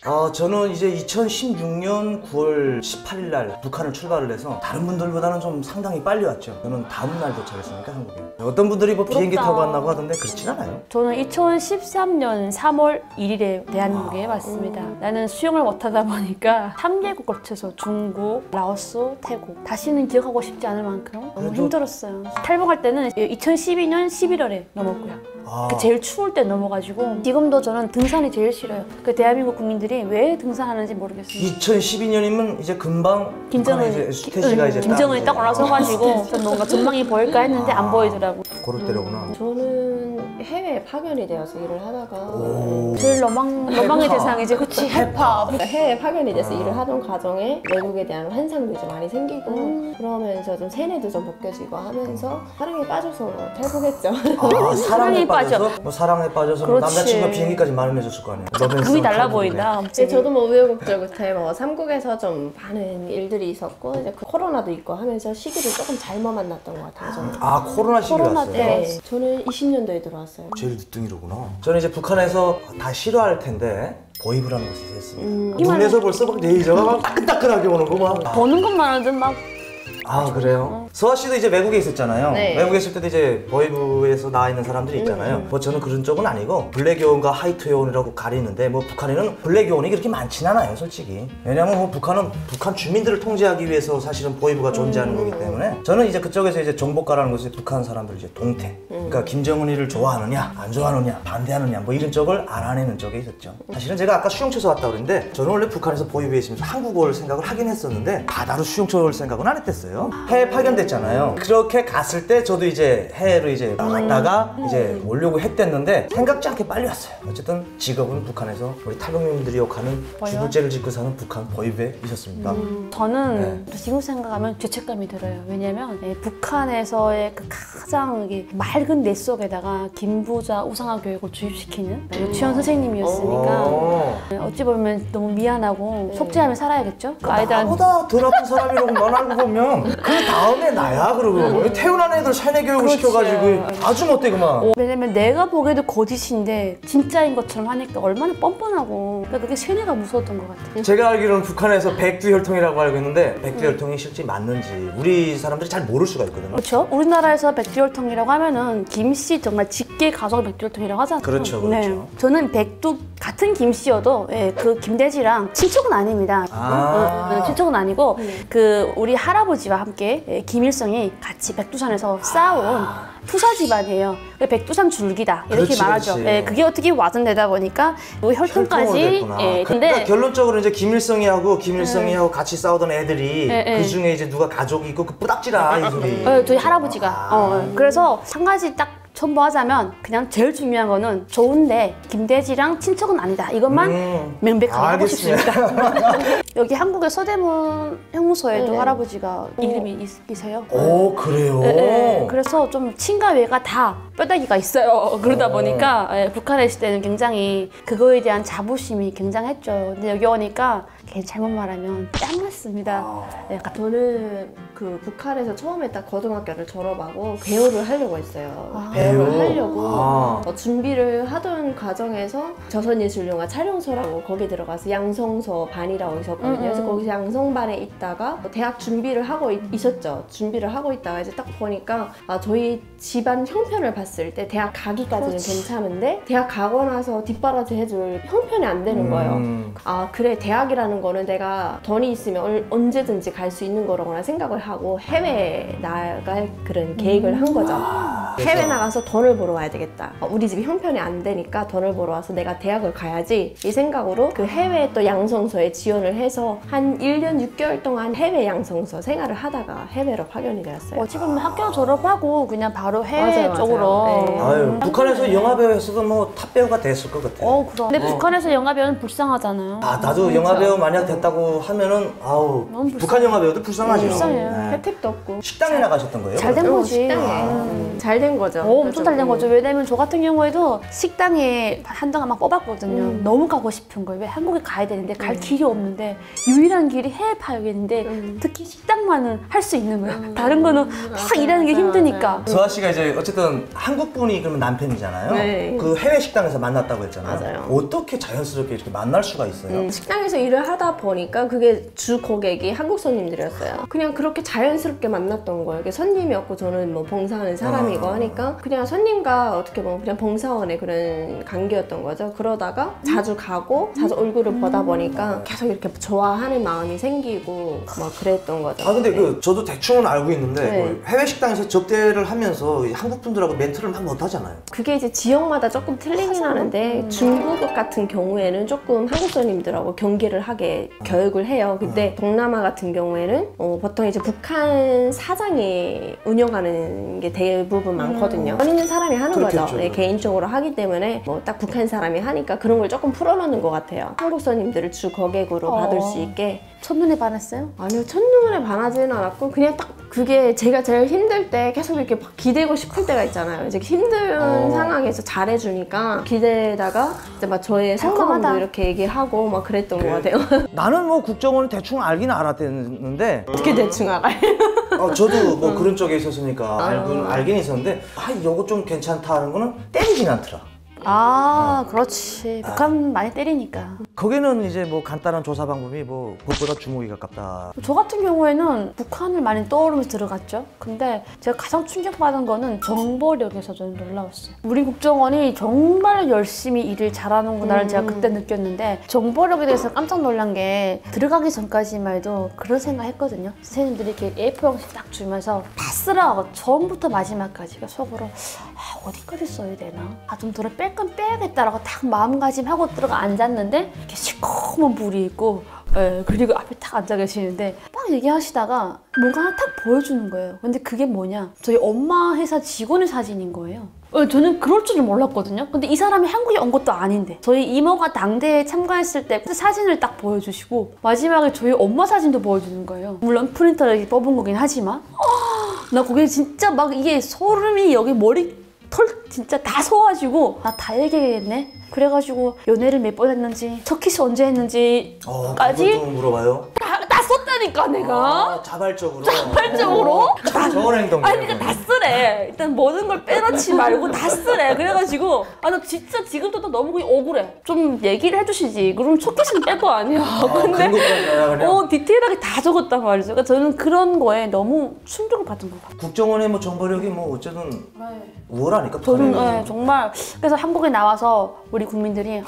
저는 이제 2016년 9월 18일 날 북한을 출발을 해서 다른 분들보다는 좀 상당히 빨리 왔죠. 저는 다음 날 도착했으니까 한국에. 어떤 분들이 뭐 비행기 타고 왔나고 하던데 그렇진 않아요. 저는 2013년 3월 1일에 대한민국에 왔습니다. 나는 수영을 못하다 보니까 3개국 거쳐서 중국, 라오스, 태국 다시는 기억하고 싶지 않을 만큼 너무 힘들었어요. 탈북할 때는 2012년 11월에 넘었고요. 제일 추울 때 넘어가지고 지금도 저는 등산이 제일 싫어요. 그 대한민국 국민들이 왜 등산하는지 모르겠어요. 2012년이면 이제 금방 김정은 스테이지가 이제 김정은이 딱 올라서가지고 좀 뭔가 전망이 보일까 했는데 안 보이더라고. 고를 때려구나. 저는 해외 파견이 되어서 일을 하다가 제일 로망의 대상이지, 그치? 해파. 해외 파견이 돼서 일을 하던 과정에 외국에 대한 환상도 이제 많이 생기고 그러면서 좀 세뇌도 좀 벗겨지고 하면서 사랑에 빠져서 탈북했죠. 사랑에 빠져서? 뭐 사랑에 빠져서 뭐 남자친구가 비행기까지 마련해줬을 거 아니에요. 그게 달라 보인다. 저도 뭐 우여곡절 끝에 뭐 삼국에서 좀 많은 일들이 있었고 이제 그 코로나도 있고 하면서 시기를 조금 잘못 만났던 것 같아요. 저는. 코로나 시기 왔어요? 네. 저는 20년도에 들어왔어요. 제일 늦둥이로구나. 저는 이제 북한에서 다 싫어할 텐데 보입을 하는 곳이 있었습니다. 눈에서 벌써 막 레이저가 막 따끈따끈하게 오는 거 막. 보는 것만 하든 막. 그래요? 서아 씨도 이제 외국에 있었잖아요. 네. 외국에 있을 때도 이제 보이브에서 나와 있는 사람들이 있잖아요. 뭐 저는 그런 쪽은 아니고 블랙 요원과 화이트 요원이라고 가리는데 뭐 북한에는 블랙 요원이 그렇게 많진 않아요, 솔직히. 왜냐면 뭐 북한은 북한 주민들을 통제하기 위해서 사실은 보이브가 존재하는 거기 때문에 저는 이제 그쪽에서 이제 정복가라는 것이 북한 사람들 이제 동태. 그러니까 김정은이를 좋아하느냐, 안 좋아하느냐, 반대하느냐 뭐 이런 쪽을 알아내는 쪽에 있었죠. 사실은 제가 아까 수용소에서 왔다 그랬는데 저는 원래 북한에서 보이브에 있으면서 한국어 올 생각을 하긴 했었는데 바다로 수용소 올 생각은 안 했댔어요. 해외 파견됐잖아요. 그렇게 갔을 때 저도 이제 해외로 이제 나갔다가 이제 오려고 했댔는데 생각지 않게 빨리 왔어요. 어쨌든 직업은 북한에서 우리 탈북민들이 욕하는 주불제를 짓고 사는 북한 보이브에 있었습니다. 저는 지금 생각하면 죄책감이 들어요. 왜냐면 북한에서의 그 가장 맑은 내 속에다가 김부자 우상화 교육을 주입시키는 유치원 선생님이었으니까 어찌 보면 너무 미안하고 속죄하며 살아야겠죠? 그 아이들한테 나보다 덜 아픈 사람이라고만 알고 보면 그 다음에 나야 그러고 태어난 애들 세뇌 교육을 시켜가지고 아주 못되구만. 왜냐면 내가 보기에도 거짓인데 진짜인 것처럼 하니까 얼마나 뻔뻔하고 그러니까 그게 세뇌가 무서웠던 것 같아요. 제가 알기로는 북한에서 백두혈통이라고 알고 있는데 백두혈통이 실제 맞는지 우리 사람들이 잘 모를 수가 있거든요. 그렇죠. 우리나라에서 백두혈통이라고 하면은 김씨 정말 직계 가족 백두혈통이라고 하잖아요. 그렇죠, 그렇죠. 저는 백두 같은 김씨여도 그 김대지랑 친척은 아닙니다. 친척은 아니고 그 우리 할아버지와 함께 김일성이 같이 백두산에서 쌓아온 투사 집안이에요. 백두산 줄기다 이렇게 그렇지, 말하죠. 그렇지. 그게 어떻게 와전되다 보니까 그 혈통까지. 그러니까 결론적으로 이제 김일성이 하고 같이 싸우던 애들이 그 중에 이제 누가 가족이 있고 그 뿌닥지라 이 소리. 저희 할아버지가. 그래서 한 가지 딱 첨부하자면 그냥 제일 중요한 거는 좋은데 김대지랑 친척은 아니다. 이것만 명백하게 하고 싶습니다. 여기 한국의 서대문 형무소에도 할아버지가 이름이 있으세요. 오, 그래요? 네. 그래서 좀 친가 외가 다 뼈다귀가 있어요. 그러다 보니까 북한에 있을 때는 굉장히 그거에 대한 자부심이 굉장했죠. 근데 여기 오니까 괜히 잘못 말하면 짱났습니다. 저는 그 북한에서 처음에 딱 고등학교를 졸업하고 배우를 하려고 했어요. 배우? 배우를 하려고 준비를 하던 과정에서 조선예술영화 촬영소라고 거기 들어가서 양성소 반이라고 있었거든요. 그래서 거기서 양성반에 있다가 대학 준비를 하고 있었죠. 준비를 하고 있다가 이제 딱 보니까 저희 집안 형편을 봤을 때 대학 가기까지는 괜찮은데 대학 가고 나서 뒷바라지 해줄 형편이 안 되는 거예요. 그래 대학이라는 거는 내가 돈이 있으면 언제든지 갈 수 있는 거라고나 생각을 하고 해외에 나갈 그런 계획을 한 거죠. 해외 나가서 돈을 벌어 와야 되겠다. 우리 집이 형편이 안 되니까 돈을 벌어 와서 내가 대학을 가야지 이 생각으로 그 해외 또 양성소에 지원을 해서 한 1년 6개월 동안 해외 양성소 생활을 하다가 해외로 파견이 되었어요. 지금 학교 졸업하고 그냥 바로 해외 쪽으로. 아유, 북한에서 영화배우 했어도 뭐 탑배우가 됐을 것 같아요. 그럼. 근데 북한에서 영화배우는 불쌍하잖아요. 나도 영화배우 만약 됐다고 하면은 북한 영화배우도 불쌍하죠. 불쌍해요. 혜택도 없고. 식당에 나가셨던 거예요? 잘 된 거지. 식당에. 잘 된 거죠. 엄청 잘 된 거죠. 왜냐면 저 같은 경우에도 식당에 한동안 막 뽑았거든요. 너무 가고 싶은 거예요. 왜 한국에 가야 되는데 갈 길이 없는데 유일한 길이 해외 파역인데 특히 식당만은 할 수 있는 거예요. 다른 거는 막 일하는 게 힘드니까. 수아 씨가 이제 어쨌든 한국 분이 그러면 남편이잖아요. 네. 그 해외 식당에서 만났다고 했잖아요. 맞아요. 어떻게 자연스럽게 이렇게 만날 수가 있어요? 식당에서 일을 하다 보니까 그게 주 고객이 한국 손님들이었어요. 그냥 그렇게 자연스럽게 만났던 거예요. 이게 손님이었고 저는 뭐 봉사하는 사람이고 하니까 그냥 손님과 어떻게 보면 그냥 봉사원의 그런 관계였던 거죠. 그러다가 자주 가고 자주 얼굴을 보다 보니까 계속 이렇게 좋아하는 마음이 생기고 막 그랬던 거죠. 아 근데 저도 대충은 알고 있는데 네. 그 해외 식당에서 접대를 하면서 이 한국 분들하고 멘트를 막 못하잖아요. 그게 이제 지역마다 조금 틀리긴 하는데 중국 같은 경우에는 조금 한국 손님들하고 경계를 하게 교육을 해요. 근데 동남아 같은 경우에는 보통 이제 북한 사장이 운영하는 게 대부분 많거든요. 권 있는 사람이 하는 그렇겠죠. 거죠. 네, 개인적으로 하기 때문에 뭐 딱 북한 사람이 하니까 그런 걸 조금 풀어놓는 것 같아요. 한국 손님들을 주 고객으로 받을 수 있게. 첫눈에 반했어요? 아니요, 첫눈에 반하지는 않았고 그냥 딱 그게 제가 제일 힘들 때 계속 이렇게 막 기대고 싶을 때가 있잖아요. 이제 힘든 상황에서 잘해주니까 기대다가 이제 막 저의 달콤하다. 속마음도 이렇게 얘기하고 막 그랬던 것 같아요. 나는 뭐 국정원을 대충 알긴 알았는데 어떻게 대충 알아요? 저도 뭐 그런 쪽에 있었으니까 알긴 있었는데 요거 좀 괜찮다 하는 거는 때리진 않더라. 아, 그렇지. 북한 많이 때리니까. 거기는 이제 뭐 간단한 조사 방법이 뭐 그것보다 주먹이 가깝다. 저 같은 경우에는 북한을 많이 떠오르면서 들어갔죠. 근데 제가 가장 충격받은 거는 정보력에서 저는 놀라웠어요. 우리 국정원이 정말 열심히 일을 잘하는구나를 제가 그때 느꼈는데 정보력에 대해서 깜짝 놀란 게 들어가기 전까지만 해도 그런 생각했거든요. 선생님들이 이렇게 A4 용지 딱 주면서 다 쓰라고 처음부터 마지막까지 속으로 어디까지 써야 되나? 좀 덜어 뺄 건 빼야겠다라고 딱 마음가짐하고 들어가 앉았는데 이렇게 시커먼 불이 있고 그리고 앞에 딱 앉아 계시는데 막 얘기하시다가 뭔가 하나 딱 보여주는 거예요. 근데 그게 뭐냐? 저희 엄마 회사 직원의 사진인 거예요. 저는 그럴 줄은 몰랐거든요. 근데 이 사람이 한국에 온 것도 아닌데 저희 이모가 당대에 참가했을 때 사진을 딱 보여주시고 마지막에 저희 엄마 사진도 보여주는 거예요. 물론 프린터를 뽑은 거긴 하지만 나 그게 진짜 막 이게 소름이 여기 머리 털 진짜 다 서가지고 나 다 얘기했네. 그래가지고 연애를 몇 번 했는지 첫 키스 언제 했는지까지 그것도 물어봐요. 다 썼다니까 내가. 자발적으로. 좋은 행동. 아니 그러니까 다 쓰래. 일단 모든 걸 빼놓지 말고 다 쓰래. 그래가지고 나 진짜 지금도 너무 억울해. 좀 얘기를 해주시지. 그럼 첫 키스는 뺄 거 아니야. 근데 디테일하게 다 적었단 말이죠. 그러니까 저는 그런 거에 너무 충격을 받은 것 같아요. 국정원의 뭐 정보력이 뭐 어쨌든 우월하니까. 저는 정말 그래서 한국에 나와서 우리 국민들이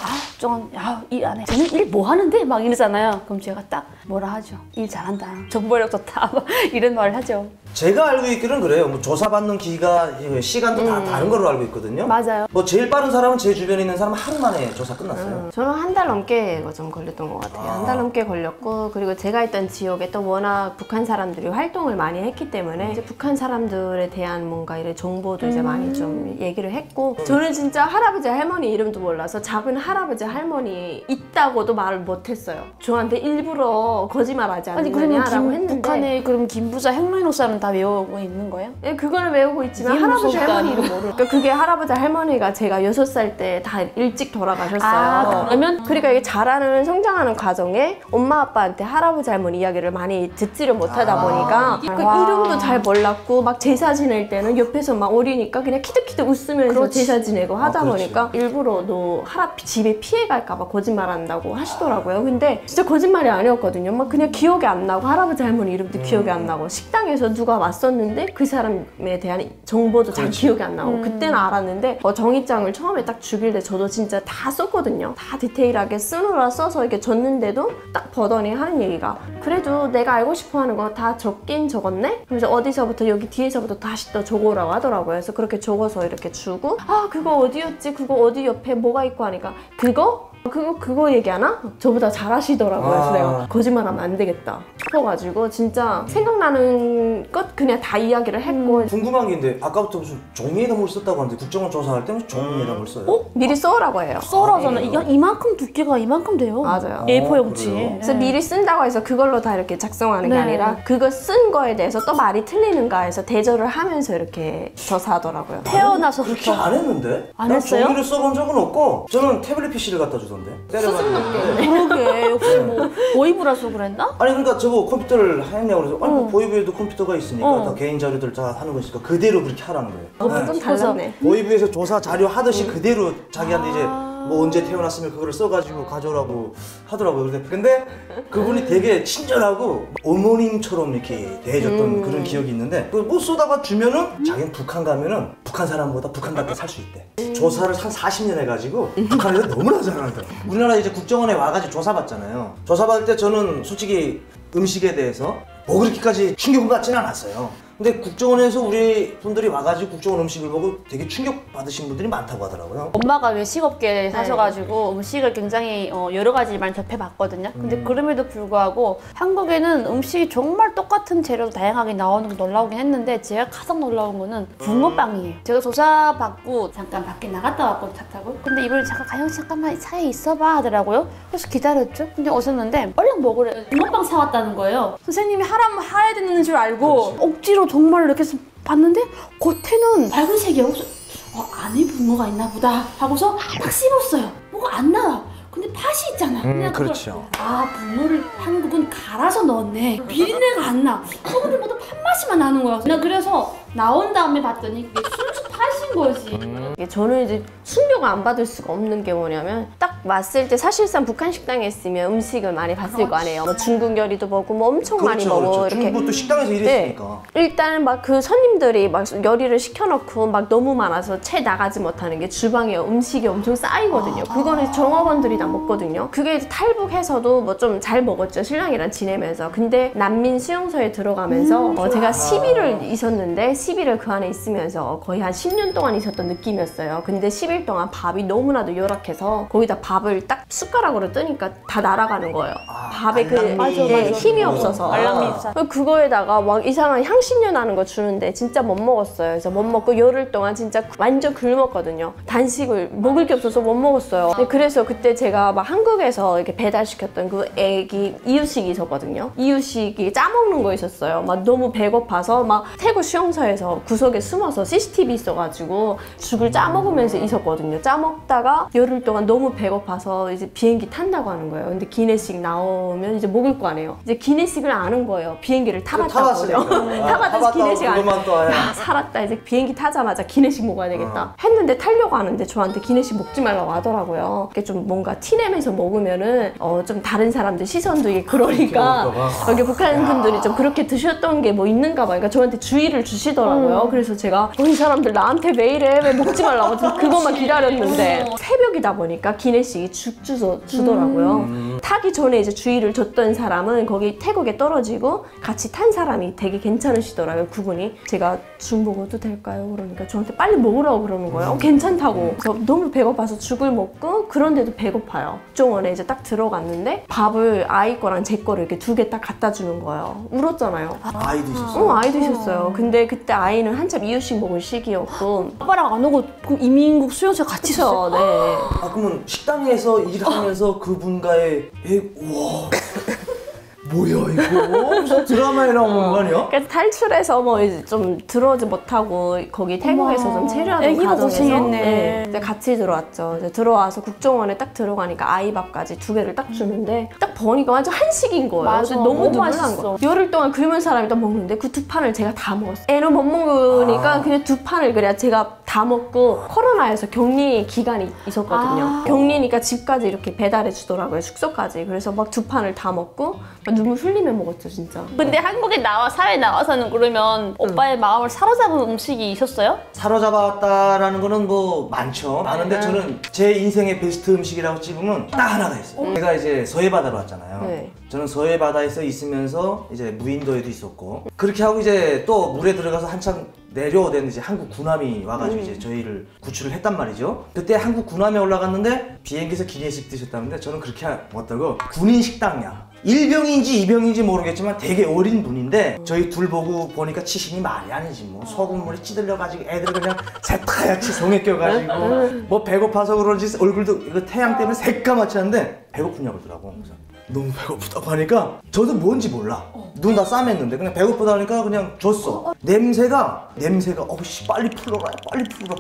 일 안 해. 쟤는 일 뭐 하는데? 막 이러잖아요. 그럼 제가 딱 뭐라 하죠. 일 잘한다. 정보력 좋다. 이런 말을 하죠. 제가 알고 있기는 그래요. 뭐 조사받는 기가 시간도 다 다른 걸로 알고 있거든요. 맞아요. 뭐 제일 빠른 사람은 제 주변에 있는 사람은 하루 만에 조사 끝났어요. 저는 한 달 넘게 좀 걸렸던 것 같아요. 한 달 넘게 걸렸고 그리고 제가 있던 지역에 또 워낙 북한 사람들이 활동을 많이 했기 때문에 이제 북한 사람들에 대한 뭔가 이런 정보도 이제 많이 좀 얘기를 했고 저는 진짜 할아버지 할머니 이름도 몰라서 작은 할아버지 할머니 있다고도 말을 못했어요. 저한테 일부러 거짓말하지 않느냐라고 했는데 북한에 그럼 김부자 핵무역사는 다 외우고 있는 거예요? 네, 그거는 외우고 있지만 할아버지 무섭다. 할머니 이름 모르니까 그러니까 그게 할아버지 할머니가 제가 6살 때 다 일찍 돌아가셨어요. 그러면 그러니까 이게 자라는 성장하는 과정에 엄마 아빠한테 할아버지 할머니 이야기를 많이 듣지를 못하다 보니까 그 이름도 잘 몰랐고 막 제사 지낼 때는 옆에서 막 어리니까 그냥 키득키득 웃으면서 제사 지내고 하다 보니까 일부러 너 집에 피해 갈까 봐 거짓말한다고 하시더라고요. 근데 진짜 거짓말이 아니었거든요. 막 그냥 기억이 안 나고 할아버지 할머니 이름도 기억이 안 나고 식당에서 누가 왔었는데 그 사람에 대한 정보도 잘 기억이 안 나고 그때는 알았는데 정의장을 처음에 딱 죽일 때 저도 진짜 다 썼거든요. 다 디테일하게 쓰느라 써서 이렇게 줬는데도 딱 보더니 하는 얘기가 그래도 내가 알고 싶어 하는 거 다 적긴 적었네? 그래서 어디서부터 여기 뒤에서부터 다시 또 적으라고 하더라고요. 그래서 그렇게 적어서 이렇게 주고 그거 어디였지? 그거 어디 옆에 뭐가 있고 하니까 그거 얘기하나? 저보다 잘하시더라고요. 그래서 내가 거짓말하면 안 되겠다 싶어가지고 진짜 생각나는 것 그냥 다 이야기를 했고 궁금한 게 있는데 아까부터 무슨 종이에다 썼다고 하는데 국정원 조사할 때 무슨 종이에다 써요? 미리 써오라고 해요. 써라잖아. 이만큼 두께가 이만큼 돼요. 맞아요. A4 용지. 그래서 미리 쓴다고 해서 그걸로 다 이렇게 작성하는 게 아니라 그거 쓴 거에 대해서 또 말이 틀리는가 해서 대조를 하면서 이렇게 조사하더라고요. 그렇게 태어나서부터 안 했는데? 안 난 했어요? 종이를 써본 적은 없고 저는 태블릿 PC를 갖다 주더라고요. 그러던데. 때려가지고. 그러게 혹시 뭐 보이브라서 그랬나? 아니 그러니까 저거 컴퓨터를 하냐고 그래서 아니 뭐 보이브에도 컴퓨터가 있으니까 다 개인 자료들 다 하는 거니까 그대로 그렇게 하라는 거예요. 좀 달랐네. 보이브에서 조사 자료 하듯이 그대로 자기한테 이제 뭐 언제 태어났으면 그거를 써가지고 가져오라고 하더라고요. 근데 그분이 되게 친절하고 어머님처럼 이렇게 대해줬던 그런 기억이 있는데 뭐 쏘다가 주면은 자기는 북한 가면은 북한 사람보다 북한답게 살 수 있대. 조사를 한 40년 해가지고 북한에서 너무나 잘하더라고요. 우리나라 이제 국정원에 와가지고 조사받잖아요. 조사받을 때 저는 솔직히 음식에 대해서 뭐 그렇게까지 충격을 받지는 않았어요. 근데 국정원에서 우리 분들이 와가지고 국정원 음식을 보고 되게 충격받으신 분들이 많다고 하더라고요. 엄마가 외식업계에 사셔가지고 음식을 굉장히 여러 가지 많이 접해봤거든요. 근데 그럼에도 불구하고 한국에는 음식이 정말 똑같은 재료로 다양하게 나오는 게 놀라우긴 했는데 제가 가장 놀라운 거는 붕어빵이에요. 제가 조사받고 잠깐 밖에 나갔다 왔거든요, 차 타고. 근데 이분이 잠깐 가영씨 잠깐만 차에 있어봐 하더라고요. 그래서 기다렸죠. 근데 오셨는데 얼른 먹으래. 붕어빵 사왔다는 거예요. 선생님이 하라면 해야 되는 줄 알고 억지로 정말 이렇게 해서 봤는데 겉에는 밝은색이야. 그래서 안에 붕어가 있나 보다 하고서 딱 씹었어요. 뭐가 안 나와. 근데 팥이 있잖아. 그렇죠. 붕어를 한국은 갈아서 넣었네. 비린내가 안 나. 근데 뭐도 팥맛이만 나는 거야. 나 그래서 나온 다음에 봤더니 그게 순수 팥인 거지. 저는 이제 충격을 안 받을 수가 없는 게 뭐냐면 딱 왔을 때 사실상 북한 식당에 있으면 음식을 많이 봤을 거 아니에요. 뭐 중국 요리도 먹고 뭐 엄청 많이 먹어. 이렇게. 중국도 식당에서 일했으니까. 일단 막 그 손님들이 막 요리를 시켜놓고 막 너무 많아서 채 나가지 못하는 게 주방에 음식이 엄청 쌓이거든요. 그거는 종업원들이 다 먹거든요. 그게 이제 탈북해서도 뭐 좀 잘 먹었죠. 신랑이랑 지내면서. 근데 난민 수용소에 들어가면서 제가 10일을 있었는데 10일을 그 안에 있으면서 거의 한 10년 동안 있었던 느낌이었어요. 근데 10일 동안 밥이 너무나도 열악해서 거기다 밥을 딱 숟가락으로 뜨니까 다 날아가는 거예요. 밥에 그 힘이 없어서. 알랑미입사. 그거에다가 막 이상한 향신료 나는 거 주는데 진짜 못 먹었어요. 그래서 못 먹고 열흘 동안 진짜 완전 굶었거든요. 단식을 먹을 게 없어서 못 먹었어요. 그래서 그때 제가 막 한국에서 이렇게 배달시켰던 그 애기 이유식이 있었거든요. 이유식이 짜먹는 거 있었어요. 막 너무 배고파서 막 태국 수용소에서 구석에 숨어서 CCTV 있어가지고 죽을 짜먹으면서 있었거든요. 짜먹다가 열흘 동안 너무 배고파서 이제 비행기 탄다고 하는 거예요. 근데 기내식 나오면 이제 먹을 거 아니에요. 이제 기내식을 아는 거예요. 비행기를 타봤다고요. 타봤다서 기내식 안 살았다. 이제 비행기 타자마자 기내식 먹어야 되겠다. 했는데 타려고 하는데 저한테 기내식 먹지 말라고 하더라고요. 이게 좀 뭔가 티내면서 먹으면은 좀 다른 사람들 시선도 이게 그러니까 여기 북한 분들이 좀 그렇게 드셨던 게 뭐 있는가 봐요. 그러니까 저한테 주의를 주시더라고요. 그래서 제가 이 사람들 나한테 왜 이래? 왜 먹지 말라고 그것만 기다렸는데 새벽이다 보니까 기내식이 죽 주더라고요. 타기 전에 이제 주의를 줬던 사람은 거기 태국에 떨어지고 같이 탄 사람이 되게 괜찮으시더라고요. 그분이 제가 죽 먹어도 될까요? 그러니까 저한테 빨리 먹으라고 그러는 거예요. 괜찮다고. 그래서 너무 배고파서 죽을 먹고 그런데도 배고파요. 국정원에 이제 딱 들어갔는데 밥을 아이 거랑 제 거를 이렇게 두 개 딱 갖다 주는 거예요. 울었잖아요. 아이도 있었어요? 아이도 있었어요. 근데 그때 아이는 한참 이유식 먹을 시기였고 아빠랑 안 오고 그럼 이민국 수용소에 같이 있어. 네. 그러면 식당에서 일하면서 그분과의 우와 뭐야 이거 무슨 드라마에 나오는 거 아니야? 그래서 탈출해서 뭐 이제 좀 들어오지 못하고 거기 태국에서 좀 체류하는 애기도 과정에서 고생했네. 이제 같이 들어왔죠. 이제 들어와서 국정원에 딱 들어가니까 아이밥까지 두 개를 딱 주는데 딱 보니까 완전 한식인 거예요. 맞아. 너무 너무 눈물 난 맛있어. 거예요. 열흘 동안 굶은 사람이 딱 먹는데 그 두 판을 제가 다 먹었어요. 애는 못 먹으니까 그냥 두 판을 그래야 제가 다 먹고 코로나에서 격리 기간이 있었거든요. 격리니까 집까지 이렇게 배달해 주더라고요. 숙소까지. 그래서 막 두 판을 다 먹고 막 눈물 흘리며 먹었죠 진짜. 근데 한국에 사회에 나와서는 그러면 오빠의 마음을 사로잡은 음식이 있었어요? 사로잡았다라는 거는 뭐 많죠. 많은데 저는 제 인생의 베스트 음식이라고 찍으면 딱 하나가 있어요. 제가 이제 서해바다로 왔잖아요. 네. 저는 서해바다에서 있으면서 이제 무인도에도 있었고 그렇게 하고 이제 또 물에 들어가서 한참 내려오던 이제 한국 군함이 와가지고 이제 저희를 구출을 했단 말이죠. 그때 한국 군함에 올라갔는데 비행기에서 기내식 드셨다는데 저는 그렇게 먹었다고 군인 식당이야. 1병인지 2병인지 모르겠지만 되게 어린 분인데 저희 둘 보고 보니까 치신이 말이 아니지 뭐 소금물에 찌들려가지고 애들 그냥 새하얗게 성에 껴가지고 뭐 배고파서 그런지 얼굴도 이거 태양 때문에 새까맣지 않은데 배고프냐고 그러더라고. 그래서 너무 배고프다고 하니까 저도 뭔지 몰라. 눈 다 싸맸는데 그냥 배고프다 하니까 그냥 줬어. 냄새가 어우씨 빨리 풀어라 빨리 풀어.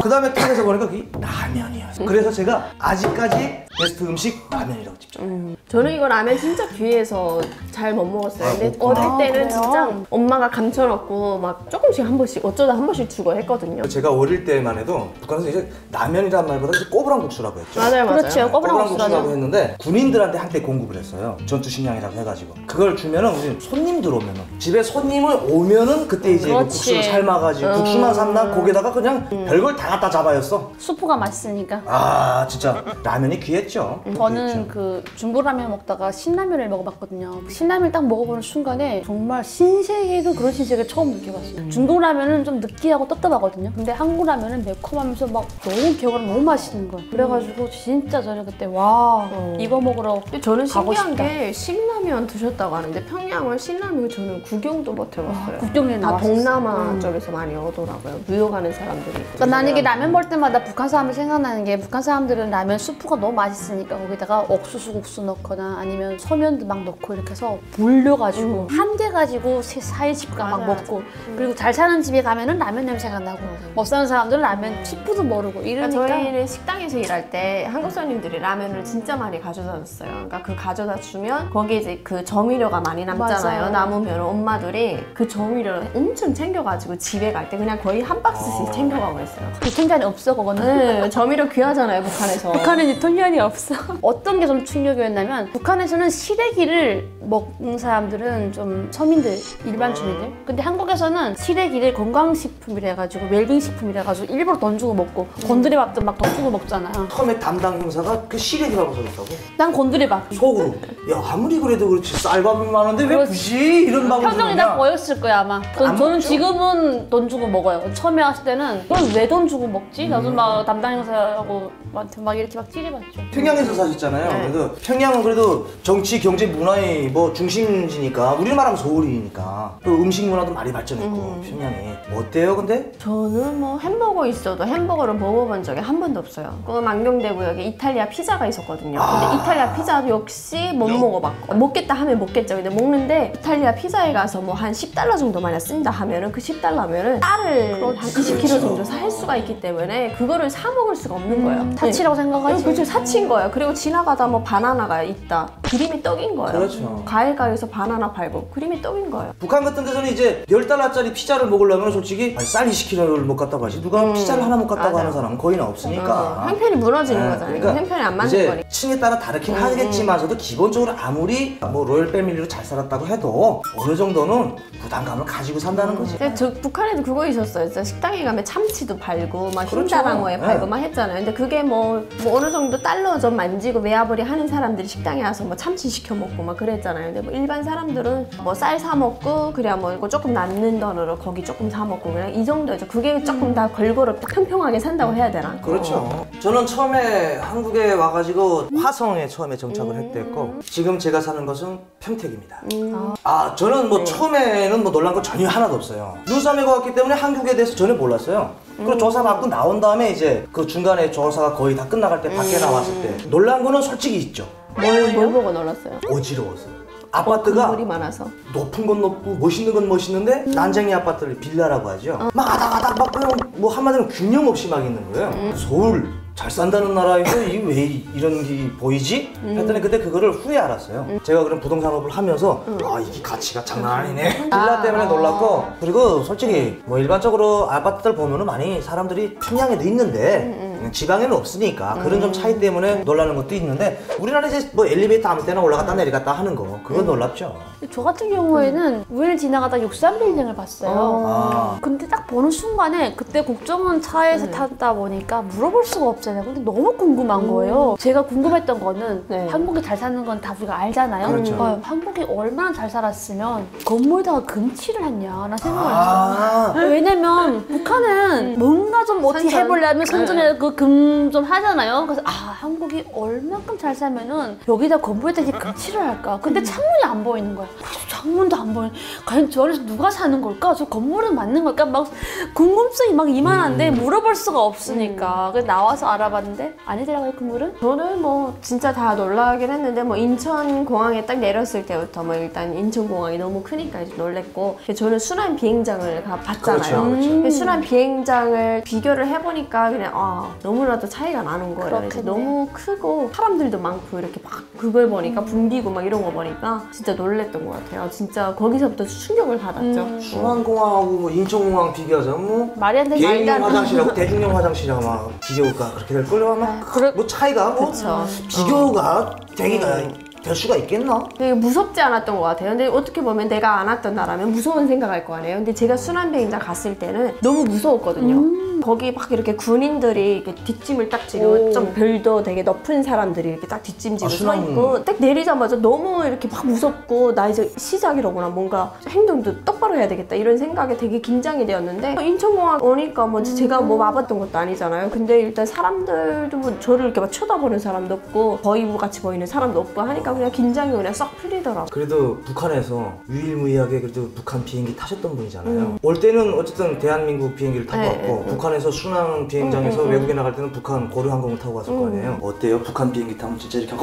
그 다음에 탁에서 보니까 그게 라면이었어. 그래서 제가 아직까지 베스트 음식 라면이라고 집죠. 저는 이거 라면 진짜 귀해서 잘 못 먹었어요. 근데 어릴 때는 그래요? 진짜 엄마가 감춰놓고 막 조금씩 한 번씩 어쩌다 한 번씩 주고 했거든요. 제가 어릴 때만 해도 북한에서 이제 라면이란 말보다 이제 꼬부랑국수라고 했죠. 맞아요. 그렇죠. 꼬부랑국수라고 꼬부랑국수라고 했는데 군인들한테 한때 공급을 했어요. 전투식량이라고 해가지고 그걸 주면은 우리 손님들 오면은 집에 손님을 오면은 그때 이제 그 그렇지. 국수를 삶아가지고 국수만 삶나 거기다가 그냥 별걸 다 갖다 잡아였어. 수프가 맛있으니까. 아 진짜 라면이 귀했죠. 저는 귀했죠. 그 중부라면 먹다가 신라면을 먹어봤거든요. 신라면 딱 먹어보는 순간에 정말 신세계도 그런 신세계를 처음 느껴봤어요. 중국 라면은 좀 느끼하고 떡떡하거든요. 근데 한국 라면은 매콤하면서 막 너무 기억으로 너무 맛있는 거예요. 그래가지고 진짜 저는 그때 와 이거 먹으러 근데 저는 가고 신기한 싶다. 게 신라면 드셨다고 하는데 평양을 신라면 저는 구경도 못 해봤어요. 국경에 다 나왔었어. 동남아 쪽에서 많이 오더라고요. 무역 가는 사람들이. 그러니까 나는 이게 라면 볼 때마다 북한 사람이 생각나는 게 북한 사람들은 라면 수프가 너무 맛있으니까 거기다가 옥수수 국수 넣거나 아니면 소면도 막 넣고 이렇게 해서 불려가지고 한 개 가지고 4인씩가 막 맞아, 먹고 그리고 잘 사는 집에 가면은 라면 냄새가 나고 못 사는 사람들은 라면 치프도 모르고 그러니까 이러니까 저희는 식당에서 일할 때 한국 손님들이 라면을 진짜 많이 가져다 줬어요. 그러니까 그 가져다 주면 거기에 이제 그 조미료가 많이 남잖아요. 맞아요. 남으면 엄마들이 그 조미료를 엄청 챙겨가지고 집에 갈 때 그냥 거의 한 박스씩 챙겨가고 했어요. 유통기한이 없어 그거는. 네, 조미료 귀하잖아요, 북한에서. 북한은 유통기한이 없어. 어떤 게 좀 충격이었냐면 북한에서는 시래기를 먹는 사람들은 좀 서민들, 일반 주민들. 근데 한국에서는 시래기를 건강식품이라 해가지고 웰빙식품이라 해가지고 일부러 돈 주고 먹고 곤드레밥도 막 돈 주고 먹잖아요. 처음에 담당 형사가 그 시래기라고 써줬다고. 난 곤드레밥. 속으로 야 아무리 그래도 그렇지 쌀밥이 많은데 왜 그렇지. 굳이 이런 밥을 표정이 다 주느냐. 보였을 거야 아마. 안 저는 먹죠. 지금은 돈 주고 먹어요. 처음에 왔을 때는 넌 왜 돈 주고 먹지? 나도 막 담당 형사하고 막 이렇게 막 찌려봤죠. 평양에서 사셨잖아요. 네. 그래서 평양은 그래도 정치, 경제, 문화의 뭐 중심지니까 우리를 말하면 서울이니까 또 음식 문화도 많이 발전했고 평양이 어때요? 근데 저는 뭐 햄버거 있어도 햄버거를 먹어본 적이 한 번도 없어요. 그 망경대구역에 이탈리아 피자가 있었거든요. 근데 이탈리아 피자도 역시 못 먹어봤고 먹겠다 하면 먹겠죠. 근데 먹는데 이탈리아 피자에 가서 뭐 한 10달러 정도 만약 쓴다 하면은 그 10달러면은 쌀을 한 20kg 정도 살 수가 있기 때문에 그거를 사 먹을 수가 없는 거예요. 사치라고 생각하지. 그렇죠. 사치인 거예요. 그리고 지나가다 뭐 바나나가 있다. 그림이 떡인 거예요. 그렇죠. 과일 가게에서 바나나 팔고 그림이 떡인 거예요. 북한 같은 데서는 이제 10달러짜리 피자를 먹으려면 솔직히 아니, 쌀 20kg를 못 갖다고 하지 누가 피자를 하나 못 갖다고 맞아. 하는 사람은 거의 없으니까 형편이 무너지는 네, 거잖아요. 그러니까 형편이 안 맞는 이제 거니까. 층에 따라 다르긴 하겠지만서도 기본적으로 아무리 뭐 로열 패밀리로 잘 살았다고 해도 어느 정도는 부담감을 가지고 산다는 거지. 근데 저 북한에도 그거 있었어요. 진짜 식당에 가면 참치도 팔고 막 그렇죠. 흰자랑어에 네. 팔고 막 했잖아요. 근데 그게 뭐 어느 정도 달러 좀 만지고 외화벌이 하는 사람들이 식당에 와서 뭐 참치 시켜 먹고 막 그랬잖아요. 근데 뭐 일반 사람들은 뭐 쌀 사 먹고 그래야 뭐 이거 조금 남는 돈으로 고기 조금 사 먹고 그냥 이 정도죠. 그게 조금 다 걸거롭고 평평하게 산다고 해야 되나? 그렇죠. 저는 처음에 한국에 와가지고 화성에 처음에 정착을 했댔고 지금 제가 사는 것은 평택입니다. 아 저는 뭐 처음에는 뭐 놀란 거 전혀 하나도 없어요. 눈싸움에 왔기 때문에 한국에 대해서 전혀 몰랐어요. 그리고 조사 받고 나온 다음에 이제 그 중간에 조사가 거의 다 끝나갈 때 밖에 나왔을 때 놀란 거는 솔직히 있죠. 뭘 보고 놀랐어요? 어지러워서. 아파트가 건물이 많아서. 높은 건 높고 멋있는 건 멋있는데 난쟁이 아파트를 빌라라고 하죠. 막 아닥아닥 막 그냥 뭐 한마디로 균형 없이 막 있는 거예요. 서울 잘 산다는 나라에서 이 왜 이런 게 보이지? 했더니 그때 그거를 후에 알았어요. 제가 그런 부동산업을 하면서 아 이게 가치가 장난 아니네. 빌라 때문에 놀랐고 그리고 솔직히 뭐 일반적으로 아파트들 보면은 많이 사람들이 평양에도 있는데 지방에는 없으니까 그런 좀 차이 때문에 놀라는 것도 있는데 우리나라 이제 뭐 엘리베이터 아무 때나 올라갔다 내려갔다 하는 거 그건 놀랍죠. 저 같은 경우에는 우연히 지나가다 63빌딩을 봤어요. 아. 근데 딱 보는 순간에 그때 국정원 차에서 타다 보니까 물어볼 수가 없잖아요. 근데 너무 궁금한 거예요. 제가 궁금했던 거는 네. 한국이 잘 사는 건 다 우리가 알잖아요. 그렇죠. 한국이 얼마나 잘 살았으면 건물에다가 금치를 했냐라는 생각을 아. 했어요. 왜냐면 북한은 뭔가 좀 어떻게 선전. 해보려면 선전에 그 금 좀 하잖아요. 그래서 아 한국이 얼만큼 잘 살면은 여기다 건물에다 이렇게 금칠을 할까. 근데 창문이 안 보이는 거야. 창문도 안 보이는. 과연 저 안에서 누가 사는 걸까? 저 건물은 맞는 걸까? 막 궁금증이 막 이만한데 물어볼 수가 없으니까. 그래서 나와서 알아봤는데 아니더라고요 건물은. 저는 뭐 진짜 다 놀라긴 했는데 뭐 인천공항에 딱 내렸을 때부터 뭐 일단 인천공항이 너무 크니까 이제 놀랬고 저는 순환 비행장을 봤잖아요. 그렇죠, 그렇죠. 순환 비행장을 비교를 해보니까 그냥 너무나도 차이가 나는 거예요. 이제 그렇겠네. 너무 크고 사람들도 많고 이렇게 막 그걸 보니까 붐비고 막 이런 거 보니까 진짜 놀랬던 것 같아요. 진짜 거기서부터 충격을 받았죠. 중앙공항하고 뭐 인천공항 비교하자면 뭐 말이 안 되지. 개인용 화장실하고 대중용 화장실하고 막 비교가 그렇게 될 걸요 아마. 뭐 차이가 뭐 그쵸. 비교가 되기가 될 수가 있겠나? 되게 무섭지 않았던 것 같아요. 근데 어떻게 보면 내가 안 왔던 나라면 무서운 생각할 거 아니에요. 근데 제가 순환비행장 갔을 때는 너무 무서웠거든요. 거기 막 이렇게 군인들이 이렇게 뒷짐을 딱 지고 좀 별도 되게 높은 사람들이 이렇게 딱 뒷짐 지고 서 있고 딱 내리자마자 너무 이렇게 막 무섭고 나 이제 시작이로구나 뭔가 행동도 똑바로 해야 되겠다 이런 생각에 되게 긴장이 되었는데 인천공항 오니까 뭐 제가 뭐 와봤던 것도 아니잖아요. 근데 일단 사람들도 뭐 저를 이렇게 막 쳐다보는 사람도 없고 거의부 같이 보이는 사람도 없고 하니까 그냥 긴장이 그냥 싹 풀리더라고요. 그래도 북한에서 유일무이하게 그래도 북한 비행기 타셨던 분이잖아요. 올 때는 어쨌든 대한민국 비행기를 타고 왔고 북한에서 순항 비행장에서 외국에 나갈 때는 북한 고려항공을 타고 갔을 거 아니에요. 어때요? 북한 비행기 타면 진짜 이렇게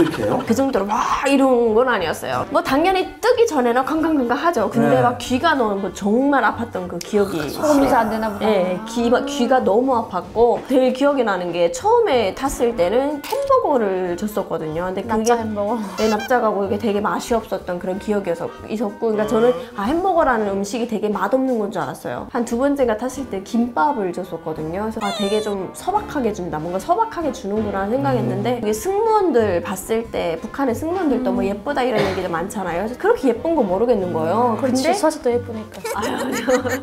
이렇게 해요? 그 정도로 막 이런 건 아니었어요. 뭐 당연히 뜨기 전에는 康康康康 하죠. 근데 네. 막 귀가 너무 정말 아팠던 그 기억이 소금이 잘 안 되나 보다. 네, 귀가 너무 아팠고 되게 기억이 나는 게 처음에 탔을 때는 햄버거를 줬었거든요. 근데 그게 납작 햄버거. 네, 납작하고 이게 되게 맛이 없었던 그런 기억이 있었고 그러니까 저는 햄버거라는 음식이 되게 맛없는 건 줄 알았어요. 한 두 번째가 탔을 때 김밥을 줬었거든요. 그래서 되게 좀 소박하게 준다. 뭔가 소박하게 주는구나 생각했는데 이게 승무원들 봤을 때 북한의 승무원들도 뭐 예쁘다 이런 얘기도 많잖아요. 그래서 그렇게 예쁜 거 모르겠는 거예요. 그렇지 근데 사실 더 예쁘니까.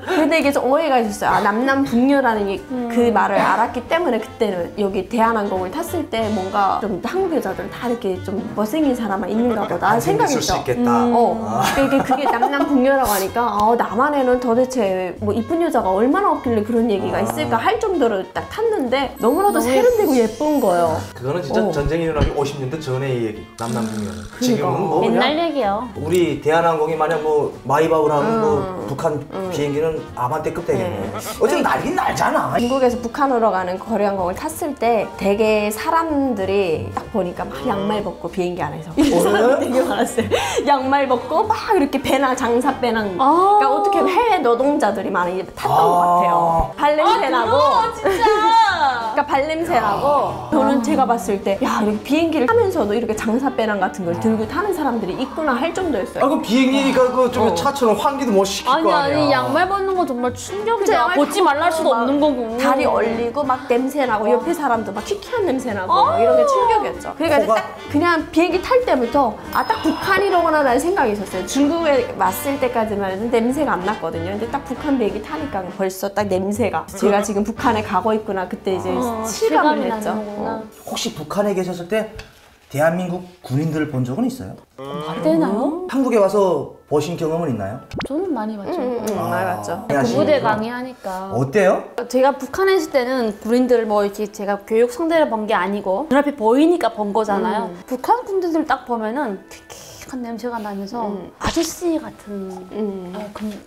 근데 이게 좀 오해가 있었어요. 남남북녀라는 그 말을 알았기 때문에 그때는 여기 대한항공을 탔을 때 뭔가 좀 한국 여자들은 다 이렇게 좀 못생긴 사람만 있는가 보다 생겼을 수 생각했죠. 있겠다. 그게 남남북녀라고 하니까 남한에는 도대체 뭐 이쁜 여자가 얼마나 없길래 그런 얘기가 있을까 할 정도로 딱 탔는데 너무나도 세련되고 예쁜 거예요. 그거는 진짜 전쟁이 일어나기 50년대 전의 얘기. 남남북녀는. 지금은 뭐 그냥 옛날 얘기요. 우리 대한항공이 만약 뭐 마이바우를 하면 뭐 북한 비행기는 아반떼급 되겠네. 어쨌든 날긴 날잖아. 중국에서 북한으로 가는 고려항공을 탔을 때 되게 사람들이 딱 보니까 막 양말 벗고 비행기 안에서 이런 사람이 되게 많았어요. 양말 벗고 막 이렇게 배낭 장사 배낭 그러니까 어떻게 해외 노동자들이 많이 탔던 것 같아요. 발냄새 나고 진짜. 그러니까 발냄새 나고 저는 제가 봤을 때 야 이렇게 비행기를 타면서도 이렇게 장사 배낭 같은 걸 들고 타는 사람들이 있구나 할 정도였어요. 아, 그 비행기가 그 좀 차처럼 환기도 못 시킬 거 아니야. 아니 양말 벗는 거 정말 충격이다. 양말 벗지 말라 할 수도 막 없는 거고. 다리 얼리고 막 냄새 나고 옆에 사람도 막 키키한 냄새 나고 막 이런 게 충격이었죠. 그러니까 이제 코가- 딱 그냥 비행기 탈 때부터 딱 북한이로구나 라는 생각이 있었어요. 중국에 왔을 때까지만 해도 냄새가 안 났거든요. 근데 딱 북한 비행기 타니까 벌써 딱 냄새가 제가 지금 북한에 가고 있구나 그때 이제 실감을 실감이 했죠. 나는구나. 혹시 북한에 계셨을 때 대한민국 군인들을 본 적은 있어요? 되나요? 한국에 와서 보신 경험은 있나요? 저는 많이 봤죠. 많이 봤죠. 부대 강의하니까. 어때요? 제가 북한에 있을 때는 군인들 뭐 이렇게 제가 교육 상대를 본 게 아니고 눈앞에 보이니까 본 거잖아요. 북한 군인들 딱 보면은 킥킥한 냄새가 나면서 아저씨 같은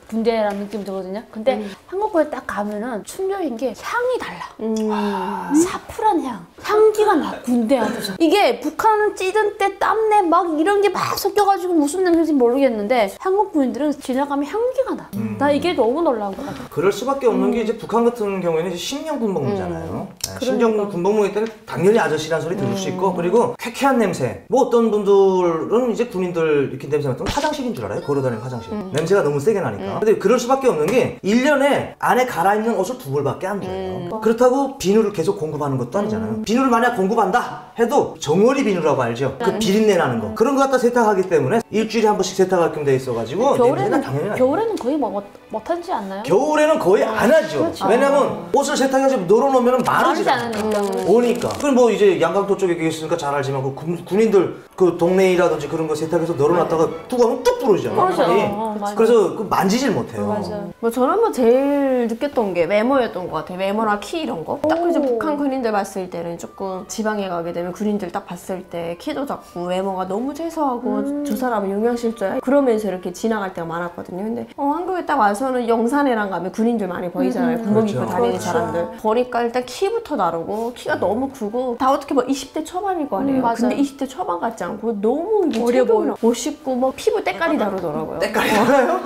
군대라는 느낌이 들거든요. 근데 한국에 딱 가면은 충격인 게 향이 달라. 사프란 향. 향기가 나, 군대 안에서. 이게 북한은 찌든 때 땀내 막 이런 게 막 섞여가지고 무슨 냄새인지 모르겠는데 한국 군인들은 지나가면 향기가 나. 나 이게 너무 놀라운 것 같아. 그럴 수밖에 없는 게 이제 북한 같은 경우에는 이제 신령 군복무잖아요. 네, 신령 군복무일 때는 당연히 아저씨라는 소리 들을 수 있고 그리고 쾌쾌한 냄새. 뭐 어떤 분들은 이제 군인들 이렇게 냄새 맡으면 화장실인 줄 알아요. 걸어다니는 화장실. 냄새가 너무 세게 나니까. 근데 그럴 수밖에 없는 게 1년에 안에 갈아입는 옷을 2벌밖에 안 줘요. 그렇다고 비누를 계속 공급하는 것도 아니잖아요. 비누를 만약 공급한다 해도 정어리 비누라고 알죠? 그 비린내 나는 거. 그런 거 갖다 세탁하기 때문에 일주일에 한 번씩 세탁할 겸 돼 있어가지고 냄새가 당연히 나요. 겨울에는 거의 뭐 못하지 않나요? 겨울에는 거의 안 하죠. 그렇죠. 왜냐면 옷을 세탁해서 널어놓으면 마르지 마르지 않으니까. 않으니까. 오니까. 그럼 뭐 이제 양강도 쪽에 계셨으니까 잘 알지만 그 군인들 그 동네이라든지 그런 거 세탁 바닥에서 널어놨다가 뚜껑은 뚝 부러지잖아. 그렇죠. 칼이. 맞아. 그래서 그 만지질 못해요. 맞아. 뭐 저는 뭐 제일 느꼈던 게 외모였던 것 같아요. 외모나 키 이런 거. 딱 이제 북한 군인들 봤을 때는 조금 지방에 가게 되면 군인들 딱 봤을 때 키도 작고 외모가 너무 최소하고 저 사람은 영양실조야 그러면서 이렇게 지나갈 때가 많았거든요. 근데 한국에 딱 와서는 영산에랑 가면 군인들 많이 보이잖아요. 군복 입고 그렇죠. 다니는 그렇죠. 사람들. 보니까 일단 키부터 다르고 키가 너무 크고 다 어떻게 뭐 20대 초반일 거 아니에요. 맞아요. 근데 20대 초반 같지 않고 너무 이게 어려 보여. 멋있고 뭐 피부 때깔이 다르더라고요. 때깔이 달라요?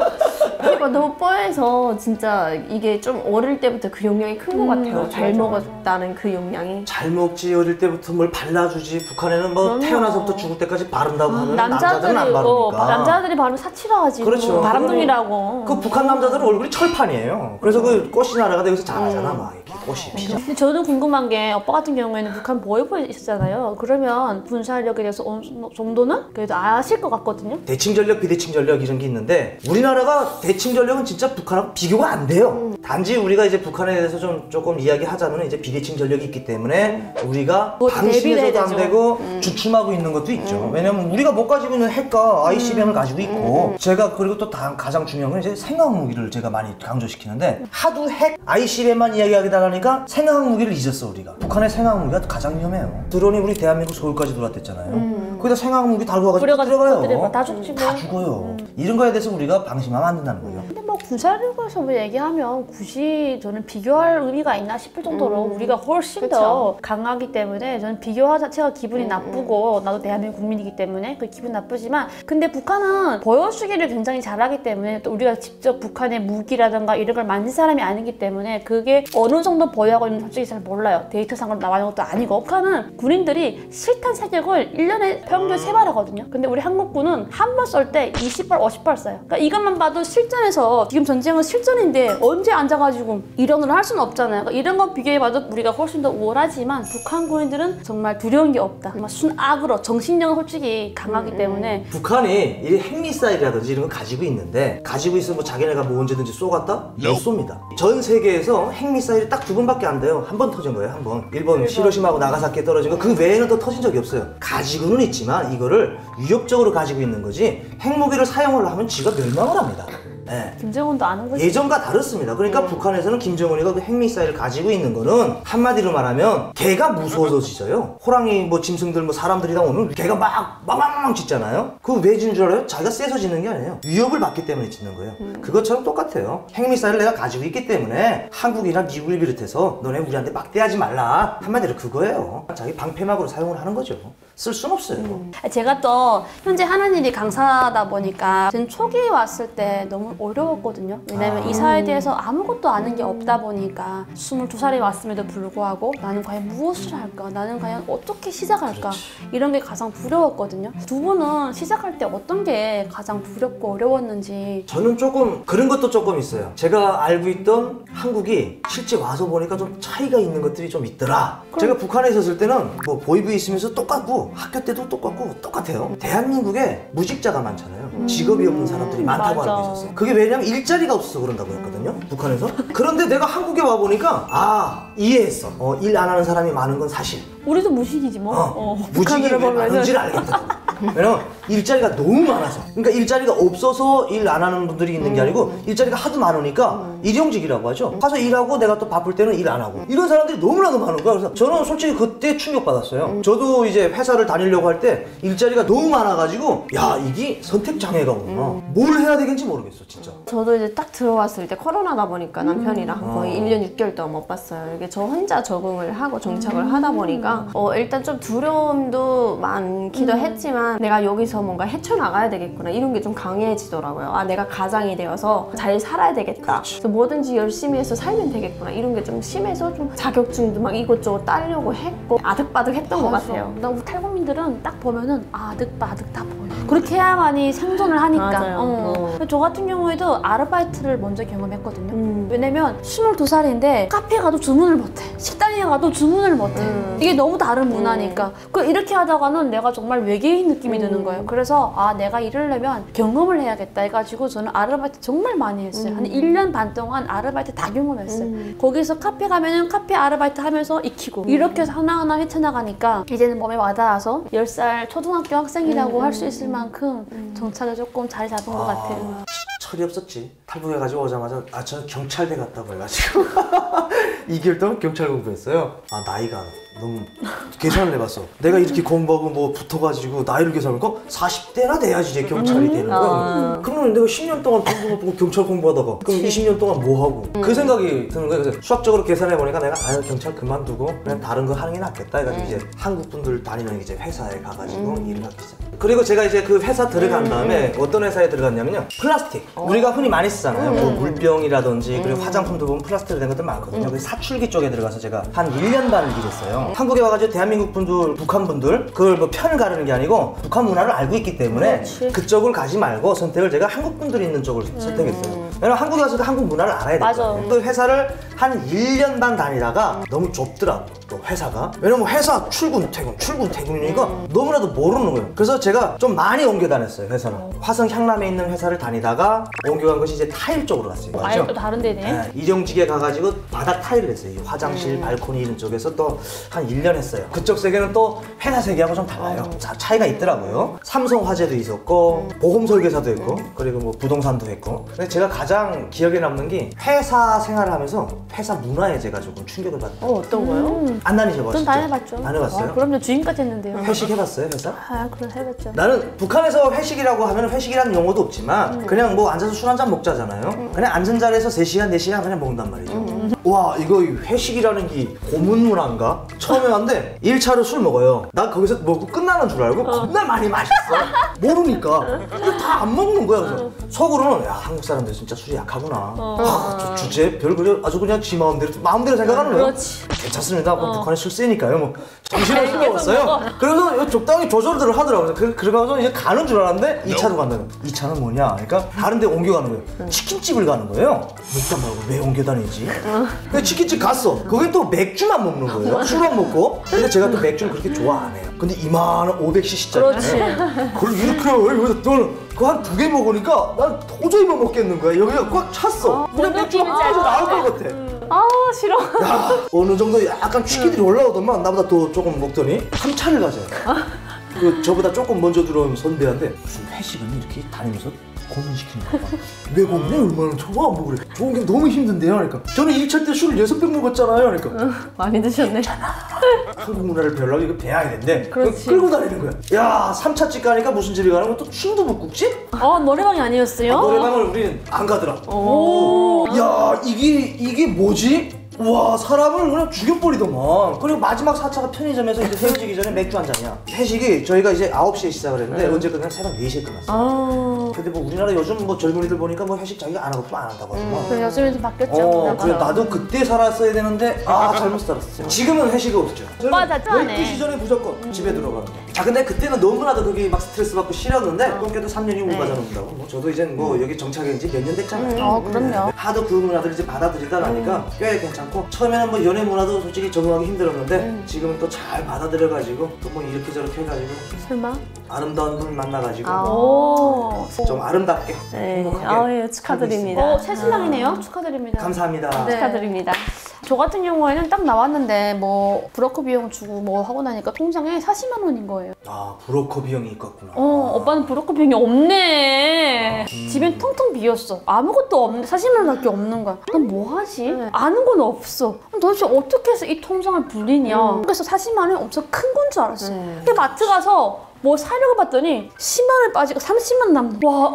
피부가 너무 뻐해서 진짜 이게 좀 어릴 때부터 그 영향이 큰 것 같아요. 맞아, 잘 맞아, 먹었다는 그 영향이. 잘 먹지 어릴 때부터 뭘 발라주지. 북한에는 뭐 그럼요. 태어나서부터 죽을 때까지 바른다고 하면 남자들은 안 바르니까. 남자들이 바르면 사치라가지고 그렇죠. 바람둥이라고. 그 북한 남자들은 얼굴이 철판이에요. 그래서 그 꽃이 날아가다 여기서 잘하잖아 막 이렇게 꽃이 피죠. 근데 저도 궁금한 게 오빠 같은 경우에는 북한 보위부에 있었잖아요. 그러면 군사력에 대해서 어느 정도는 그래도 아실 것 같거든요. 대칭 전력, 비대칭 전력 이런 게 있는데 우리나라가 대칭 전력은 진짜 북한하고 비교가 안 돼요. 단지 우리가 이제 북한에 대해서 좀 조금 이야기하자면 이제 비대칭 전력이 있기 때문에 우리가 뭐 대비를 방심해서도 안 해야 되고 주춤하고 있는 것도 있죠. 왜냐면 우리가 못 가지고 있는 핵과 ICBM을 가지고 있고 제가 그리고 또 가장 중요한 건 이제 생화학 무기를 제가 많이 강조시키는데 하도 핵, ICBM만 이야기하다 보니까 생화학 무기를 잊었어 우리가. 북한의 생화학 무기가 가장 위험해요. 드론이 우리 대한민국 서울까지 들어왔댔잖아요. 거기다 생화학 무기 달고 와가지고 들어가요. 다 죽지 다 죽어요. 이런 거에 대해서 우리가 방심하면 안 된다는 거예요. 근데 뭐 군사력에서 뭐 얘기하면 굳이 저는 비교할 의미가 있나 싶을 정도로 우리가 훨씬 더 강하기 때문에 저는 비교하 자체가 기분이 나쁘고 나도 대한민국 국민이기 때문에 그 기분 나쁘지만 근데 북한은 보여주기를 굉장히 잘하기 때문에 또 우리가 직접 북한의 무기라든가 이런 걸 만진 사람이 아니기 때문에 그게 어느 정도 보유하고 있는지 솔직히 잘 몰라요. 데이터상으로 나와 있는 것도 아니고 북한은 군인들이 실탄 사격을 1년에 평균 3발 하거든요. 근데 우리 한국군은 한 번 쏠 때 20발, 50발 쏴요. 그러니까 이것만 봐도 실전에서 지금 전쟁은 실전인데 언제 앉아가지고 이런을 할 수는 없잖아요. 그러니까 이런 거 비교해봐도 우리가 훨씬 더 우월하지만 북한 군인들은 정말 두려운 게 없다. 정말 순악으로 정신력은 솔직히 강하기 때문에 북한이 이 핵미사일이라든지 이런 거 가지고 있는데 가지고 있으면 뭐 자기네가 뭐 언제든지 쏘갔다? 못 쏩니다. 전 세계에서 핵미사일이 딱 2번밖에 안 돼요. 한 번 터진 거예요. 한 번. 일본 히로시마하고 나가사키에 떨어진 거 그 외에는 또 터진 적이 없어요. 가지고는 있지만 이거를 위협적으로 가지고 있는 거지 핵무기를 사용을 하면 지가 멸망을 합니다. 네. 김정은도 아는 거지. 예전과 다릅니다. 그러니까 북한에서는 김정은이가 그 핵미사일을 가지고 있는 거는 한마디로 말하면 개가 무서워서 짖어요. 호랑이 뭐 짐승들 뭐 사람들이 다 오면 개가 막 짖잖아요. 그거 왜 짖는 줄 알아요? 자기가 세서 짖는 게 아니에요. 위협을 받기 때문에 짖는 거예요. 그것처럼 똑같아요. 핵미사일을 내가 가지고 있기 때문에 한국이나 미국을 비롯해서 너네 우리한테 막대하지 말라. 한마디로 그거예요. 자기 방패막으로 사용을 하는 거죠. 쓸 순 없어요. 제가 또 현재 하는 일이 강사다 보니까 저는 초기에 왔을 때 너무 어려웠거든요. 왜냐면 이사에 대해서 아무것도 아는 게 없다 보니까 22살에 왔음에도 불구하고 나는 과연 무엇을 할까? 나는 과연 어떻게 시작할까? 이런 게 가장 두려웠거든요. 두 분은 시작할 때 어떤 게 가장 두렵고 어려웠는지. 저는 조금 그런 것도 조금 있어요. 제가 알고 있던 한국이 실제 와서 보니까 좀 차이가 있는 것들이 좀 있더라. 제가 북한에 있었을 때는 뭐 보이부에 있으면서 똑같고 학교 때도 똑같고 똑같아요. 대한민국에 무직자가 많잖아요. 직업이 없는 사람들이 많다고 맞아. 알고 있었어요. 그게 왜냐면 일자리가 없어서 그런다고 했거든요. 북한에서. 그런데 내가 한국에 와보니까 이해했어. 일 안 하는 사람이 많은 건 사실. 우리도 무식이지 뭐. 무직이 왜 북한으로 많은지를 알겠더라고. 왜냐면 일자리가 너무 많아서. 그러니까 일자리가 없어서 일 안 하는 분들이 있는 게 아니고 일자리가 하도 많으니까 일용직이라고 하죠. 가서 일하고 내가 또 바쁠 때는 일 안 하고. 이런 사람들이 너무나도 많은 거야. 그래서 저는 솔직히 그때 충격받았어요. 저도 이제 회사를 다니려고 할 때 일자리가 너무 많아가지고 야 이게 선택장애가 오구나. 뭘 해야 되겠는지 모르겠어 진짜. 저도 이제 딱 들어왔을 때 코로나다 보니까 남편이랑 거의 1년 6개월 동안 못 봤어요. 이게 저 혼자 적응을 하고 정착을 하다 보니까 일단 좀 두려움도 많기도 했지만 내가 여기서 뭔가 헤쳐나가야 되겠구나 이런 게 좀 강해지더라고요. 아 내가 가장이 되어서 잘 살아야 되겠다. 그래서 뭐든지 열심히 해서 살면 되겠구나 이런 게 좀 심해서 좀 자격증도 막 이것저것 따려고 했고 아득바득 했던 것 같아요. 나 우리 탈북민들은 딱 보면은 아득바득 다 보여. 그렇게 해야만이 생존을 하니까. 맞아요. 저 같은 경우에도 아르바이트를 먼저 경험했거든요. 왜냐면 22살인데 카페에 가도 주문을 못해. 식당에 가도 주문을 못해. 이게 너무 다른 문화니까. 이렇게 하다가는 내가 정말 외계인 느낌이 드는 거예요. 그래서 아 내가 이러려면 경험을 해야겠다 해가지고 저는 아르바이트 정말 많이 했어요. 한 1년 반 동안 아르바이트 다 경험했어요. 거기서 카페 가면은 카페 아르바이트 하면서 익히고 이렇게 해서 하나하나 헤쳐나가니까 이제는 몸에 와닿아서 10살 초등학교 학생이라고 할 수 있을 만큼 정착을 조금 잘 잡은 것 같아요. 철이 없었지. 탈북해가지고 오자마자 저는 경찰대 갔다고 해가지고 2개월 동안 경찰 공부했어요. 나이가 너무 계산을 해봤어. 내가 이렇게 공부하고 뭐 붙어가지고 나이를 계산하니까 40대나 돼야지 이제 경찰이 되는 거야. 그러면 내가 10년 동안 공부 못 보고 경찰 공부하다가 그럼 20년 동안 뭐 하고 그 생각이 드는 거야. 그래서 수학적으로 계산해보니까 내가 경찰 그만두고 그냥 다른 거 하는 게 낫겠다 해가지고 이제 한국 분들 다니는 이제 회사에 가가지고 일을 하기 시작. 그리고 제가 이제 그 회사 들어간 다음에 어떤 회사에 들어갔냐면요, 플라스틱 우리가 흔히 많이 쓰잖아요. 뭐 물병이라든지 그리고 화장품도 보면 플라스틱으로 된 것들 많거든요. 그래서 사출기 쪽에 들어가서 제가 한 1년 반 일했어요. 한국에 와가지고 대한민국 분들, 북한 분들 그걸 뭐 편을 가르는 게 아니고 북한 문화를 알고 있기 때문에 그쪽을 가지 말고 선택을 제가 한국 분들이 있는 쪽을 선택했어요. 왜냐면 한국에 와서도 한국 문화를 알아야 돼요. 또 회사를 한 1년 반 다니다가 너무 좁더라고 또 회사가. 왜냐면 회사 출근 퇴근이니까 너무나도 모르는 거예요. 그래서 제가 좀 많이 옮겨 다녔어요. 회사를. 화성 향남에 있는 회사를 다니다가 옮겨간 것이 이제 타일 쪽으로 갔어요. 아예 또 다른 데네. 네, 이정직에 가가지고 바닥 타일을 했어요. 이 화장실, 발코니 이런 쪽에서 또 한 1년 했어요. 그쪽 세계는 또 회사 세계하고 좀 달라요. 차이가 있더라고요. 삼성화재도 있었고 보험 설계사도 했고 그리고 뭐 부동산도 했고. 근데 제가 가장 기억에 남는 게 회사 생활을 하면서 회사 문화에 제가 조금 충격을 받았어요. 어떤 거요? 안 다니셔봤죠? 전 다녀봤죠. 안 해봤어요? 그럼요. 주임까지 했는데요. 회식 해봤어요, 회사? 그럼 해봤죠. 나는 북한에서 회식이라고 하면 회식이라는 용어도 없지만 그냥 뭐 앉아서 술 한잔 먹자잖아요. 그냥 앉은 자리에서 3시간, 4시간 그냥 먹는단 말이죠. 와, 이거 회식이라는 게 고문 문화인가? 처음에 왔는데 1차로 술 먹어요. 난 거기서 먹고 끝나는 줄 알고 겁나 많이 마셨어. 모르니까. 다 안 먹는 거야. 그래서 속으로는 야, 한국 사람들 진짜 술이 약하구나. 저 주제 별거 아주 그냥 지 마음대로 생각하는 거예요. 그렇지. 괜찮습니다. 북한에 술 세니까요. 뭐 정신을 차려봤어요. 그래서 적당히 조절들을 하더라고요. 그러면서 이제 가는 줄 알았는데 2차로 간다는. 2차는 뭐냐? 그러니까 다른 데 옮겨가는 거예요. 치킨집을 가는 거예요. 먹다 말고 왜 옮겨 다니지? 근데 치킨집 갔어. 거기 또 맥주만 먹는 거예요. 술 안 먹고. 근데 제가 또 맥주는 그렇게 좋아 안 해요. 근데 이만한 500cc짜리. 그렇지. 그걸 이렇게 여기서 너는 그거 한 2개 먹으니까 난 도저히 못 먹겠는 거야. 여기가 꽉 찼어. 그냥 맥주가 빠져 나올 것 같아. 싫어. 야, 어느 정도 약간 취기들이 올라오더만 나보다 더 조금 먹더니 3차를 가져요. 저보다 조금 먼저 들어온 선배한테 무슨 회식은 이렇게 다니면서 고민시키는 거야. 왜 고민해? 얼마나 저거 안 먹으래. 좋은 게 너무 힘든데요. 그러니까 저는 1차 때 술을 6병 먹었잖아요. 그러니까 많이 드셨네. 한국 문화를 배우려고 이거 배워야 된대. 그렇지. 끌고 다니는 거야. 야, 3차 집 가니까 무슨 집에 가는 거 또 순두부국집? 노래방이 아니었어요? 노래방을 우리는 안 가더라. 오. 야, 이게 뭐지? 와, 사람을 그냥 죽여버리더만. 그리고 마지막 4차가 편의점에서 이제 헤어지기 전에 맥주 한 잔이야. 회식이 저희가 이제 9시에 시작을 했는데 언제 끝나면 새벽 4시에 끝났어. 근데 뭐 우리나라 요즘 뭐 젊은이들 보니까 뭐 회식 자기가 안 하고 안 한다고 하지만. 그래, 요즘에 좀 바뀌었죠. 그래, 나도 그때 살았어야 되는데 잘못 살았어. 지금은 회식이 없죠. 오빠 다 좋아하네. 12시 전에 무조건 집에 들어가는 거. 근데 그때는 너무나도 그게 막 스트레스 받고 싫었는데 그래도 3년이 우가자 논다고. 뭐 저도 이제 뭐 여기 정착한 지 몇 년 됐잖아요. 그럼요. 하도 그 문화들을 이제 받아들이다 보니까 꽤 괜찮고, 처음에는 뭐 연애 문화도 솔직히 적응하기 힘들었는데 지금은 또 잘 받아들여가지고 또 뭐 이렇게 저렇게 해가지고 설마? 아름다운 분 만나가지고 오. 좀 아름답게 네. 행복하게 예, 축하드립니다. 새 신랑이네요. 축하드립니다. 감사합니다. 네. 축하드립니다. 저 같은 경우에는 딱 나왔는데 뭐 브로커 비용 주고 뭐 하고 나니까 통장에 40만 원인 거예요. 브로커 비용이 있었구나. 오빠는 브로커 비용이 없네. 집엔 텅텅 비었어. 아무것도 없는데 40만 원밖에 없는 거야. 난 뭐 하지? 아는 건 없어. 그럼 도대체 어떻게 해서 이 통장을 불리냐. 그래서 40만 원이 엄청 큰 건 줄 알았어. 근데 마트 가서 뭐 사려고 봤더니 10만 원 빠지고 30만 원 남는. 와,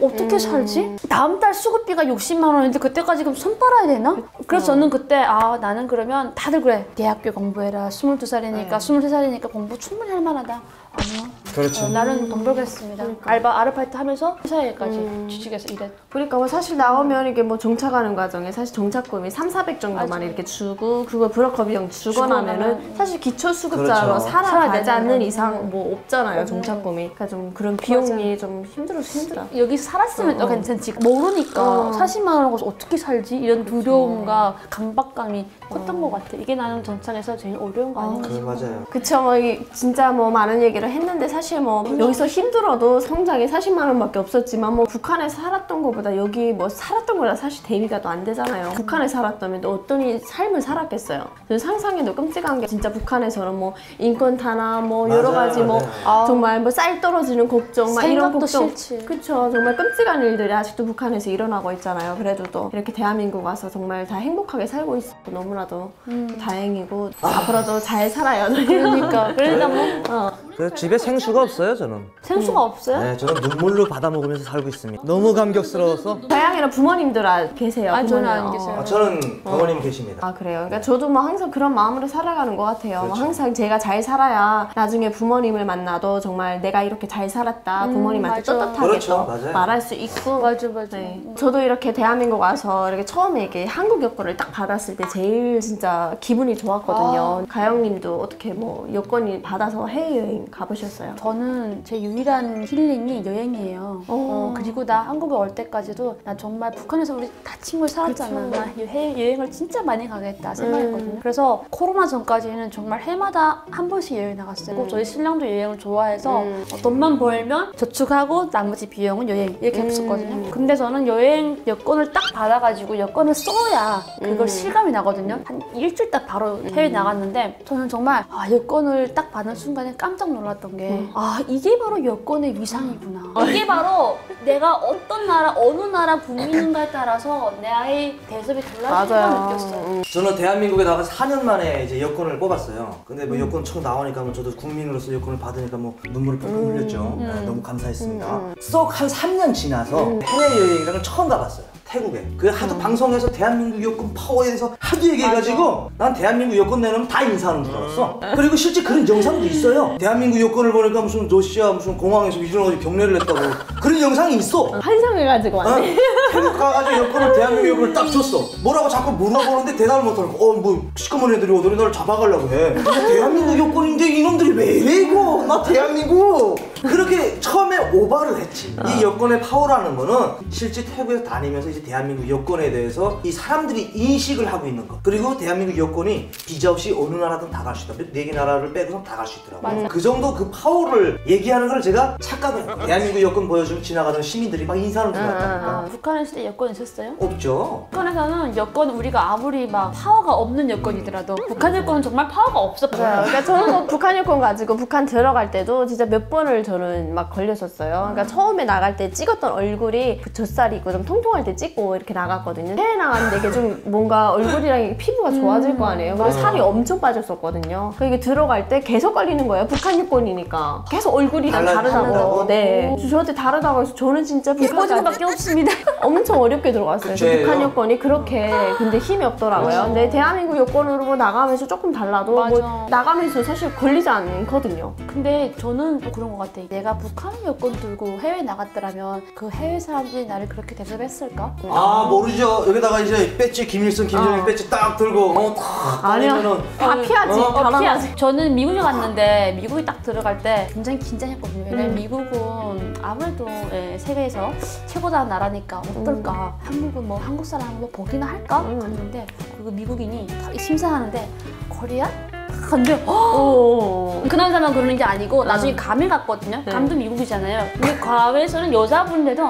어떻게 살지? 다음 달 수급비가 60만 원인데 그때까지 그럼 손 빨아야 되나? 그래서 저는 그때 나는 그러면 다들 그래. 대학교 공부해라. 22살이니까 23살이니까 공부 충분히 할 만하다. 아니요. 그렇죠. 나는 돈 벌겠습니다. 아르바이트 하면서 회사에까지 취직해서 일했. 그러니까 뭐 사실 나오면 이게 뭐 정착하는 과정에 사실 정착금이 3,400 정도만 맞아. 이렇게 주고 그거 브로커 비용 주고 나면은 사실 기초 수급자로 그렇죠. 살아가지 살아야 않는 되는 이상 뭐 없잖아요, 정착금이. 그러니까 좀 그런 비용이 좀 힘들어서 힘들어. 여기서 살았으면 또 괜찮지. 모르니까 40만 원 하고 어떻게 살지? 이런 두려움과 강박감이 컸던 것 같아. 이게 나는 전창에서 제일 어려운 거 아닌가 그 싶어. 맞아요. 그쵸, 뭐 진짜 뭐 많은 얘기를 했는데 사실 뭐 여기서 힘들어도 성장이 40만 원밖에 없었지만 뭐 북한에서 살았던 것보다 여기 뭐 살았던 거랑 사실 대비가 또 안 되잖아요. 북한에 살았다면 또 어떤 삶을 살았겠어요. 그래서 상상해도 끔찍한 게 진짜 북한에서는 뭐 인권 탄압 뭐 여러 맞아요, 가지 뭐 맞아요. 정말 뭐 쌀 떨어지는 걱정 막 이런 생각도 걱정. 싫지. 그쵸, 정말 끔찍한 일들이 아직도 북한에서 일어나고 있잖아요. 그래도 또 이렇게 대한민국 와서 정말 다 행복하게 살고 있어 너무나도 다행이고 앞으로도 잘 살아요. 그러니까 뭐 그래서 집에 생수가 없어요, 저는. 생수가 없어요? 네, 저는 눈물로 받아 먹으면서 살고 있습니다. 너무 감격스러워서. 다양이랑 부모님들 계세요? 아니, 저는 부모님. 안 계세요. 저는 부모님 계십니다. 아 그래요? 그러니까 저도 뭐 항상 그런 마음으로 살아가는 것 같아요. 뭐 항상 제가 잘 살아야 나중에 부모님을 만나도 정말 내가 이렇게 잘 살았다 부모님한테 맞아. 떳떳하게 그렇죠, 또 맞아요. 말할 수 있고 맞아. 네. 저도 이렇게 대한민국 와서 이렇게 처음에 이렇게 한국 여권을 딱 받았을 때 제일 진짜 기분이 좋았거든요. 가영님도 어떻게 뭐 여권이 받아서 해외여행 가보셨어요? 저는 제 유일한 힐링이 여행이에요. 그리고 나 한국에 올 때까지도 나 정말 북한에서 우리 다 친구를 살았잖아. 나 여행을 진짜 많이 가겠다 생각했거든요. 그래서 코로나 전까지는 정말 해마다 한 번씩 여행 나갔어요. 꼭 저희 신랑도 여행을 좋아해서 돈만 벌면 저축하고 나머지 비용은 여행 이렇게 했었거든요. 근데 저는 여행 여권을 딱 받아가지고 여권을 써야 그걸 실감이 나거든요. 한 일주일 딱 바로 해외 나갔는데 저는 정말 여권을 딱 받은 순간에 깜짝 놀랐던 게 이게 바로 여권의 위상이구나. 이게 바로 내가 어떤 나라 어느 나라 국민인가에 따라서 내 아이 대접이 달라지는 걸 느꼈어요. 저는 대한민국에 나가서 4년 만에 이제 여권을 뽑았어요. 근데 뭐 여권 처음 나오니까 뭐 저도 국민으로서 여권을 받으니까 뭐 눈물을 펑펑 흘렸죠. 네, 너무 감사했습니다. 쏙 한 3년 지나서 해외여행이라는 걸 처음 가봤어요. 태국에. 그 하도 방송에서 대한민국 여권 파워에 대해서 하도 얘기해가지고 난 대한민국 여권 내놓으면 다 인사하는 줄 알았어. 그리고 실제 그런 영상도 있어요. 대한민국 여권을 보니까 무슨 러시아 무슨 공항에서 일어나가지고 경례를 했다고 그런 영상이 있어. 환상해가지고 왔네. 태국 가가지고 여권을 대한민국 여권을 딱 줬어. 뭐라고 자꾸 물어보는데 대답을 못하고 뭐 시커먼 애들이 오더니 나를 잡아가려고 해. 대한민국 여권인데 이놈들이 왜 이래 이거. 나 대한민국. 그렇게 처음에 오바를 했지. 이 여권의 파워라는 거는 실제 태국에서 다니면서 이제 대한민국 여권에 대해서 이 사람들이 인식을 하고 있는 거. 그리고 대한민국 여권이 비자 없이 어느 나라든 다 갈 수 있다. 4개 나라를 빼고선 다 갈 수 있더라고. 그 정도 그 파워를 얘기하는 걸 제가 착각을 했고 대한민국 여권 보여주면 지나가던 시민들이 막 인사하는 줄 알았다니까. 북한에 있을 때 여권 있었어요? 없죠. 북한에서는 여권 우리가 아무리 막 파워가 없는 여권이더라도 북한 여권은 정말 파워가 없어. 그러니까 저는 뭐 북한 여권 가지고 북한 들어갈 때도 진짜 몇 번을 저는 막 걸렸었어요. 그러니까 처음에 나갈 때 찍었던 얼굴이 젖살이고 좀 통통할 때 찍고 이렇게 나갔거든요. 해외 나갔는데 이게 좀 뭔가 얼굴이랑 피부가 좋아질 거 아니에요. 그래서 살이 엄청 빠졌었거든요. 이게 들어갈 때 계속 걸리는 거예요. 북한 여권이니까 계속 얼굴이랑 다르다고. 네. 저한테 다르다고 해서 저는 진짜 예뻐지는 북한까지 밖에 없습니다. 엄청 어렵게 들어갔어요. 그쵸. 북한 여권이 그렇게 근데 힘이 없더라고요. 근데 대한민국 여권으로 뭐 나가면서 조금 달라도 맞아. 뭐 나가면서 사실 걸리지 않거든요. 근데 저는 또 그런 것 같아. 내가 북한 여권 들고 해외 나갔더라면 그 해외 사람들이 나를 그렇게 대접했을까? 아 모르죠. 여기다가 이제 배지 김일성, 김정일 배지 딱 들고 딱 아니야. 꺼내면은 다 피하지. 다 나가지. 저는 미국에 갔는데 미국에 딱 들어갈 때 굉장히 긴장했거든요. 왜냐면 미국은 아무래도 세계에서 최고다는 나라니까 어떨까? 한국은 뭐 한국 사람은 뭐 보기나 할까? 갔는데 그 미국인이 다 심사하는데 코리아? 근데 그 남자만 그러는 게 아니고 나중에 감에 갔거든요. 감도 미국이잖아요. 근데 과외에서는 여자분들도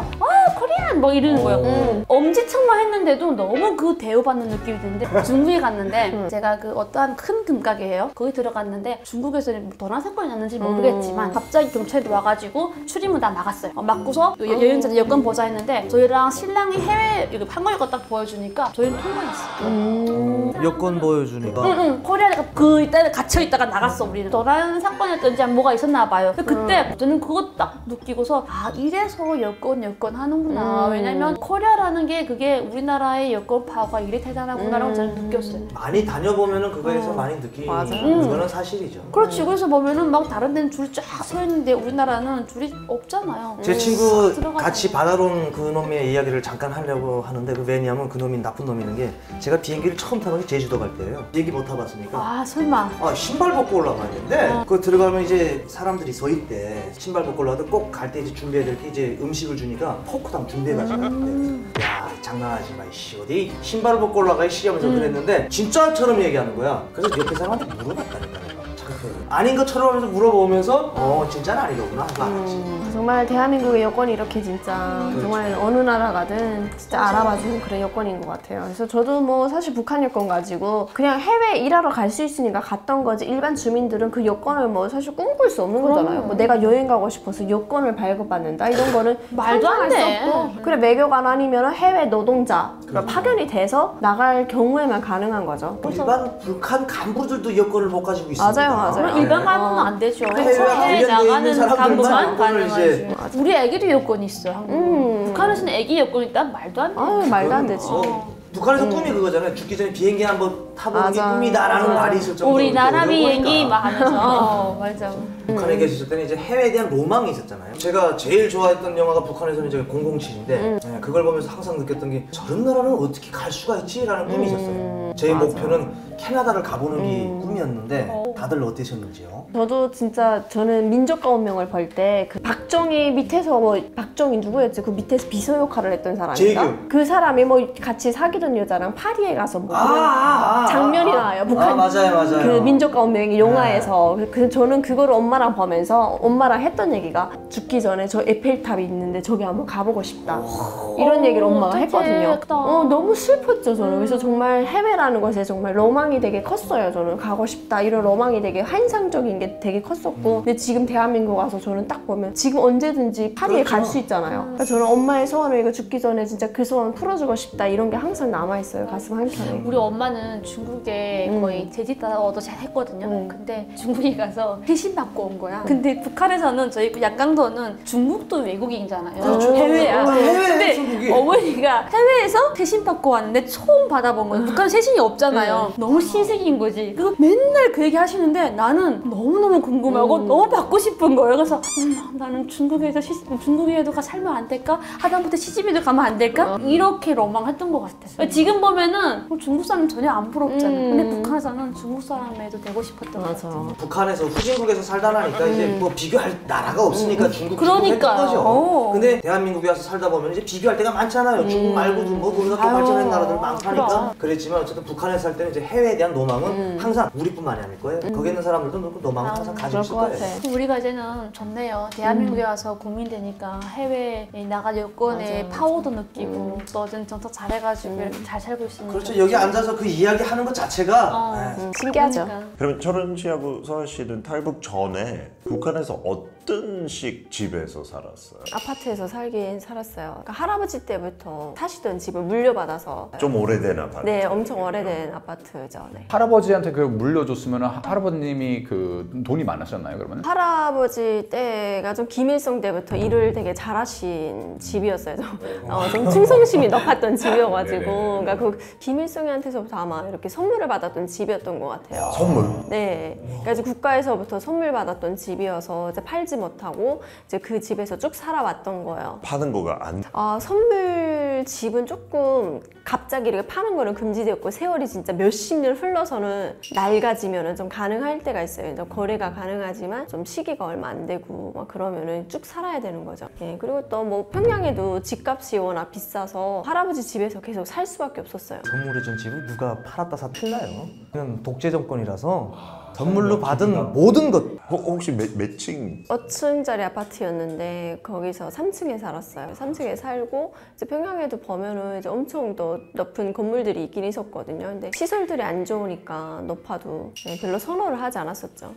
코리안 뭐 이러는 거예요. 엄지척만 했는데도 너무 그 대우받는 느낌이 드는데 중국에 갔는데 제가 그 어떠한 큰 금가게예요. 거기 들어갔는데 중국에서는 도난 사건이 났는지 모르겠지만 갑자기 경찰이 와가지고 출입문 다 막았어요. 막고서 여행자 여권 보자 했는데 저희랑 신랑이 해외 한국 여권 딱 보여주니까 저희는 통과했어요. 여권 보여주니까. 코리아가 그 이때 갇혀 있다가 나갔어 우리는. 도난 사건이었던지 뭐가 있었나 봐요. 그때 저는 그거 딱 느끼고서 이래서 여권 하는구나. 왜냐면 코리아라는 게 그게 우리나라의 여권 파워가 이래 대단하구나라고 저는 느꼈어요. 많이 다녀보면은 그거에서 많이 느끼는 거는 사실이죠. 그렇지. 그래서 보면은 막 다른 데는 줄이 쫙 서 있는데 우리나라는 줄이 없잖아요. 제 친구 들어가잖아요. 같이 받아온 그 놈의 이야기를 잠깐 하려고 하는데 그 왜냐면 그 놈이 나쁜 놈이는 게 제가 비행기를 처음 타본 게 제주도 갈 때예요. 비행기 못 타봤으니까. 설마. 신발 벗고 올라가야 되는데 그거 들어가면 이제 사람들이 서 있대. 신발 벗고 올라가도 꼭 갈 때 이제 준비해야 될 게 이제 음식을 주니까 포크다 항상 등대 가지고 야 장난하지 마 이씨 어디 신발을 벗고 올라가 이씨 하면서 그랬는데 진짜처럼 얘기하는 거야. 그래서 옆에 사람한테 물어봤다니까 내가 창피해 아닌 것처럼 하면서 물어보면서 진짜는 아니더구나 하고 알았지. 정말 대한민국의 여건이 이렇게 진짜 그렇죠. 정말 어느 나라 가든 진짜 알아봐주는 그런 여건인 것 같아요. 그래서 저도 뭐 사실 북한 여권 가지고 그냥 해외 일하러 갈 수 있으니까 갔던 거지 일반 주민들은 그 여건을 뭐 사실 꿈꿀 수 없는 거잖아요. 뭐 내가 여행 가고 싶어서 여권을 발급받는다 이런 거는 말도 안 돼. 상상할 수 없고 그래 외교관 아니면 해외 노동자 파견이 돼서 나갈 경우에만 가능한 거죠. 일반 북한 간부들도 여권을 못 가지고 있습니다. 맞아요. 그럼 일반 간부는 안 되죠. 해외와 해외 관련돼 있는 나가는 사람들만 간부만 여권을 가능하지. 이제 우리 애기도 여권이 있어. 한국. 북한에서는 애기 여권 있다면 말도 안 돼. 아유 말도 안 되지. 북한에서 꿈이 그거잖아요. 죽기 전에 비행기 한번 타보는 게 맞아. 꿈이다라는 맞아. 말이 있을 정도로 우리나라 이렇게 비행기 어려우니까. 막 하면서 맞아. 북한에 계셨을 때는 이제 해외에 대한 로망이 있었잖아요. 제가 제일 좋아했던 영화가 북한에서는 이제 007인데 그걸 보면서 항상 느꼈던 게 저런 나라는 어떻게 갈 수가 있지라는 꿈이 있었어요. 제 맞아. 목표는 캐나다를 가보는 게 꿈이었는데 다들 어떠셨는지요? 저도 진짜 저는 민족가운명을 벌 때 그 박정희 밑에서 뭐 박정희 누구였지? 그 밑에서 비서 역할을 했던 사람인가? 제규. 그 사람이 뭐 같이 사귀던 여자랑 파리에 가서 뭐 장면이 나와요. 북한 맞아요. 그 민족가운명의 영화에서 저는 그거를 엄마랑 보면서 엄마랑 했던 얘기가 죽기 전에 저 에펠탑이 있는데 저기 한번 가보고 싶다. 이런 얘기를 엄마가 어떡해. 했거든요. 너무 슬펐죠 저는. 그래서 정말 해외라는 것에 정말 로망이 되게 컸어요. 저는 가고 싶다 이런 로망이 되게 환상적인 게 되게 컸었고 근데 지금 대한민국 와서 저는 딱 보면 지금 언제든지 파리에 갈 수 있잖아요. 그러니까 저는 엄마의 소원을 이거 죽기 전에 진짜 그 소원 풀어주고 싶다 이런 게 항상 남아있어요. 가슴 한켠에. 우리 엄마는 중국에 거의 재직다워도 잘 했거든요. 근데 중국에 가서 회신 받고 온 거야. 근데 북한에서는 저희 그 약강도는 중국도 외국인이잖아요. 그렇죠. 해외야. 해외 근데 중국이. 어머니가 해외에서 회신 받고 왔는데 처음 받아본 거예요. 북한 회신이 없잖아요. 너무 신세계인 거지. 그래서 맨날 그 얘기 하시는데 나는 너무너무 궁금하고 너무 받고 싶은 거예요. 그래서 엄마 나는 중국에도 살면 안 될까? 하다못해 시집에도 가면 안 될까? 이렇게 로망했던 것 같아요. 지금 보면은 중국 사람 전혀 안 부럽잖아. 근데 북한에서는 중국 사람에도 되고 싶었던 것 같아요. 북한에서 후진국에서 살다 나니까 이제 뭐 비교할 나라가 없으니까 중국 그러니까요. 했던 거죠. 어. 근데 대한민국에 와서 살다 보면 이제 비교할 때가 많잖아요. 중국 말고도 뭐 우리가 또 발전한 나라들 많다니까. 그럼. 그랬지만 어쨌든 북한에 살 때는 이제 해외에 대한 로망은 항상 우리뿐만이 아닐 거예요. 거기 있는 사람들도 그 로망은 항상 가지고 있을 그럴 것 거예요. 같아. 우리가 이제는 좋네요. 대한민국에 와서 국민되니까 해외에 나가 여권의 맞아. 파워도 느끼고 또 어쨌든 정착 잘해가지고 이렇게 잘 살고 있으니까. 그렇죠. 여기 앉아서 그 이야기 하는 것 자체가 신기하죠. 그러니까. 그러면 철은 씨하고 서아 씨는 탈북 전에 북한에서 어떤 식 집에서 살았어요? 아파트에서 살긴 살았어요. 그러니까 할아버지 때부터 사시던 집을 물려받아서 좀 오래된 아파트. 네, 엄청 오래된 아파트죠. 네. 할아버지한테 그 물려줬으면 할아버님이 그 돈이 많으셨나요 그러면? 할아버지 때가 좀 김일성 때부터 일을 되게 잘하신 집이었어요. 좀 충성심이 높았던 집이어가지고 그러니까 그 김일성한테서부터 아마 이렇게 선물을 받았던 집이었던 것 같아요. 선물? 네, 그러니까 이제 국가에서부터 선물 받았던 집이어서 이제 팔지 못하고 이제 그 집에서 쭉 살아왔던 거예요. 파는 거가 안 선물 집은 조금 갑자기 이렇게 파는 거는 금지되었고 세월이 진짜 몇십 년 흘러서는 낡아지면은 좀 가능할 때가 있어요. 이제 거래가 가능하지만 좀 시기가 얼마 안 되고 막 그러면은 쭉 살아야 되는 거죠. 예, 그리고 또 뭐 평양에도 집값이 워낙 비싸서 할아버지 집에서 계속 살 수밖에 없었어요. 선물해준 집을 누가 팔았다 사 필나요? 그냥 독재 정권이라서 선물로 받은 모든 것 혹시 몇 층? 5층짜리 아파트였는데 거기서 3층에 살았어요. 3층에 살고 이제 평양에도 보면은 이제 엄청 더 높은 건물들이 있긴 있었거든요. 근데 시설들이 안 좋으니까 높아도 별로 선호를 하지 않았었죠.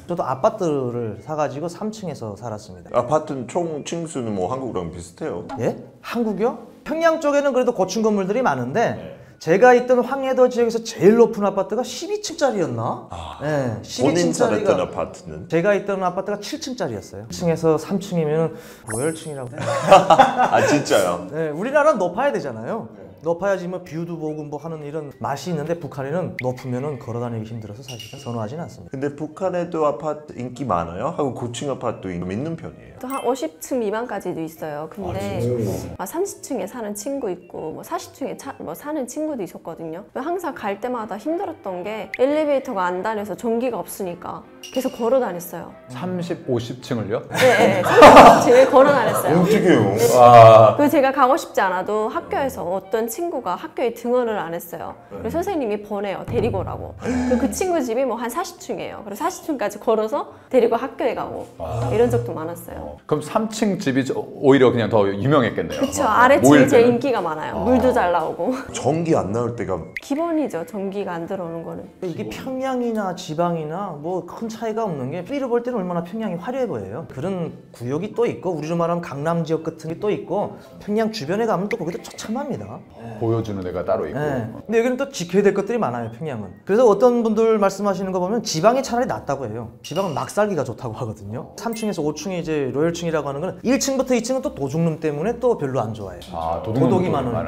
저도 아파트를 사가지고 3층에서 살았습니다. 아파트는 총 층수는 뭐 한국랑 비슷해요. 예? 한국이요? 평양 쪽에는 그래도 고층 건물들이 많은데 제가 있던 황해도 지역에서 제일 높은 아파트가 12층짜리였나? 네, 본인 살았던 12층짜리가 아파트는? 제가 있던 아파트가 7층짜리였어요. 1층에서 3층이면 로열층이라고 해요. 아 진짜요? 네, 우리나라는 높아야 되잖아요. 높아야지 뭐 뷰도 보고 뭐 하는 이런 맛이 있는데 북한에는 높으면은 걸어다니기 힘들어서 사실은 선호하지는 않습니다. 근데 북한에도 아파트 인기 많아요? 하고 고층 아파트도 있는 편이에요. 또 한 50층 미만까지도 있어요. 근데 진짜요? 30층에 사는 친구 있고 뭐 40층에 사는 친구도 있었거든요. 항상 갈 때마다 힘들었던 게 엘리베이터가 안 다녀서 전기가 없으니까 계속 걸어 다녔어요. 30, 50층을요? 네, 30층을 걸어 다녔어요. 어떡해요? 와. 그래서 제가 가고 싶지 않아도 학교에서 어떤 친구가 학교에 등원을 안 했어요. 그래서 선생님이 보내요. 데리고 오라고. 그 친구 집이 뭐 한 40층이에요. 그래서 40층까지 걸어서 데리고 학교에 가고 이런 적도 많았어요. 그럼 3층 집이 오히려 그냥 더 유명했겠네요. 그쵸. 모일 아래층이 제일 때는? 인기가 많아요. 물도 잘 나오고. 전기 안 나올 때가 기본이죠. 전기가 안 들어오는 거는. 이게 평양이나 지방이나 뭐 큰 차이가 없는 게 B를 볼 때는 얼마나 평양이 화려해 보여요. 그런 구역이 또 있고 우리로 말하면 강남 지역 같은 게 또 있고 평양 주변에 가면 또 거기도 처참합니다. 보여주는 데가 따로 있고. 네. 근데 여기는 또 지켜야 될 것들이 많아요, 평양은. 그래서 어떤 분들 말씀하시는 거 보면 지방이 차라리 낫다고 해요. 지방은 막 살기가 좋다고 하거든요. 3층에서 5층이 이제 로열층이라고 하는 거는 1층부터 2층은 또 도둑놈 때문에 또 별로 안 좋아해요. 아, 도둑이 많으니까.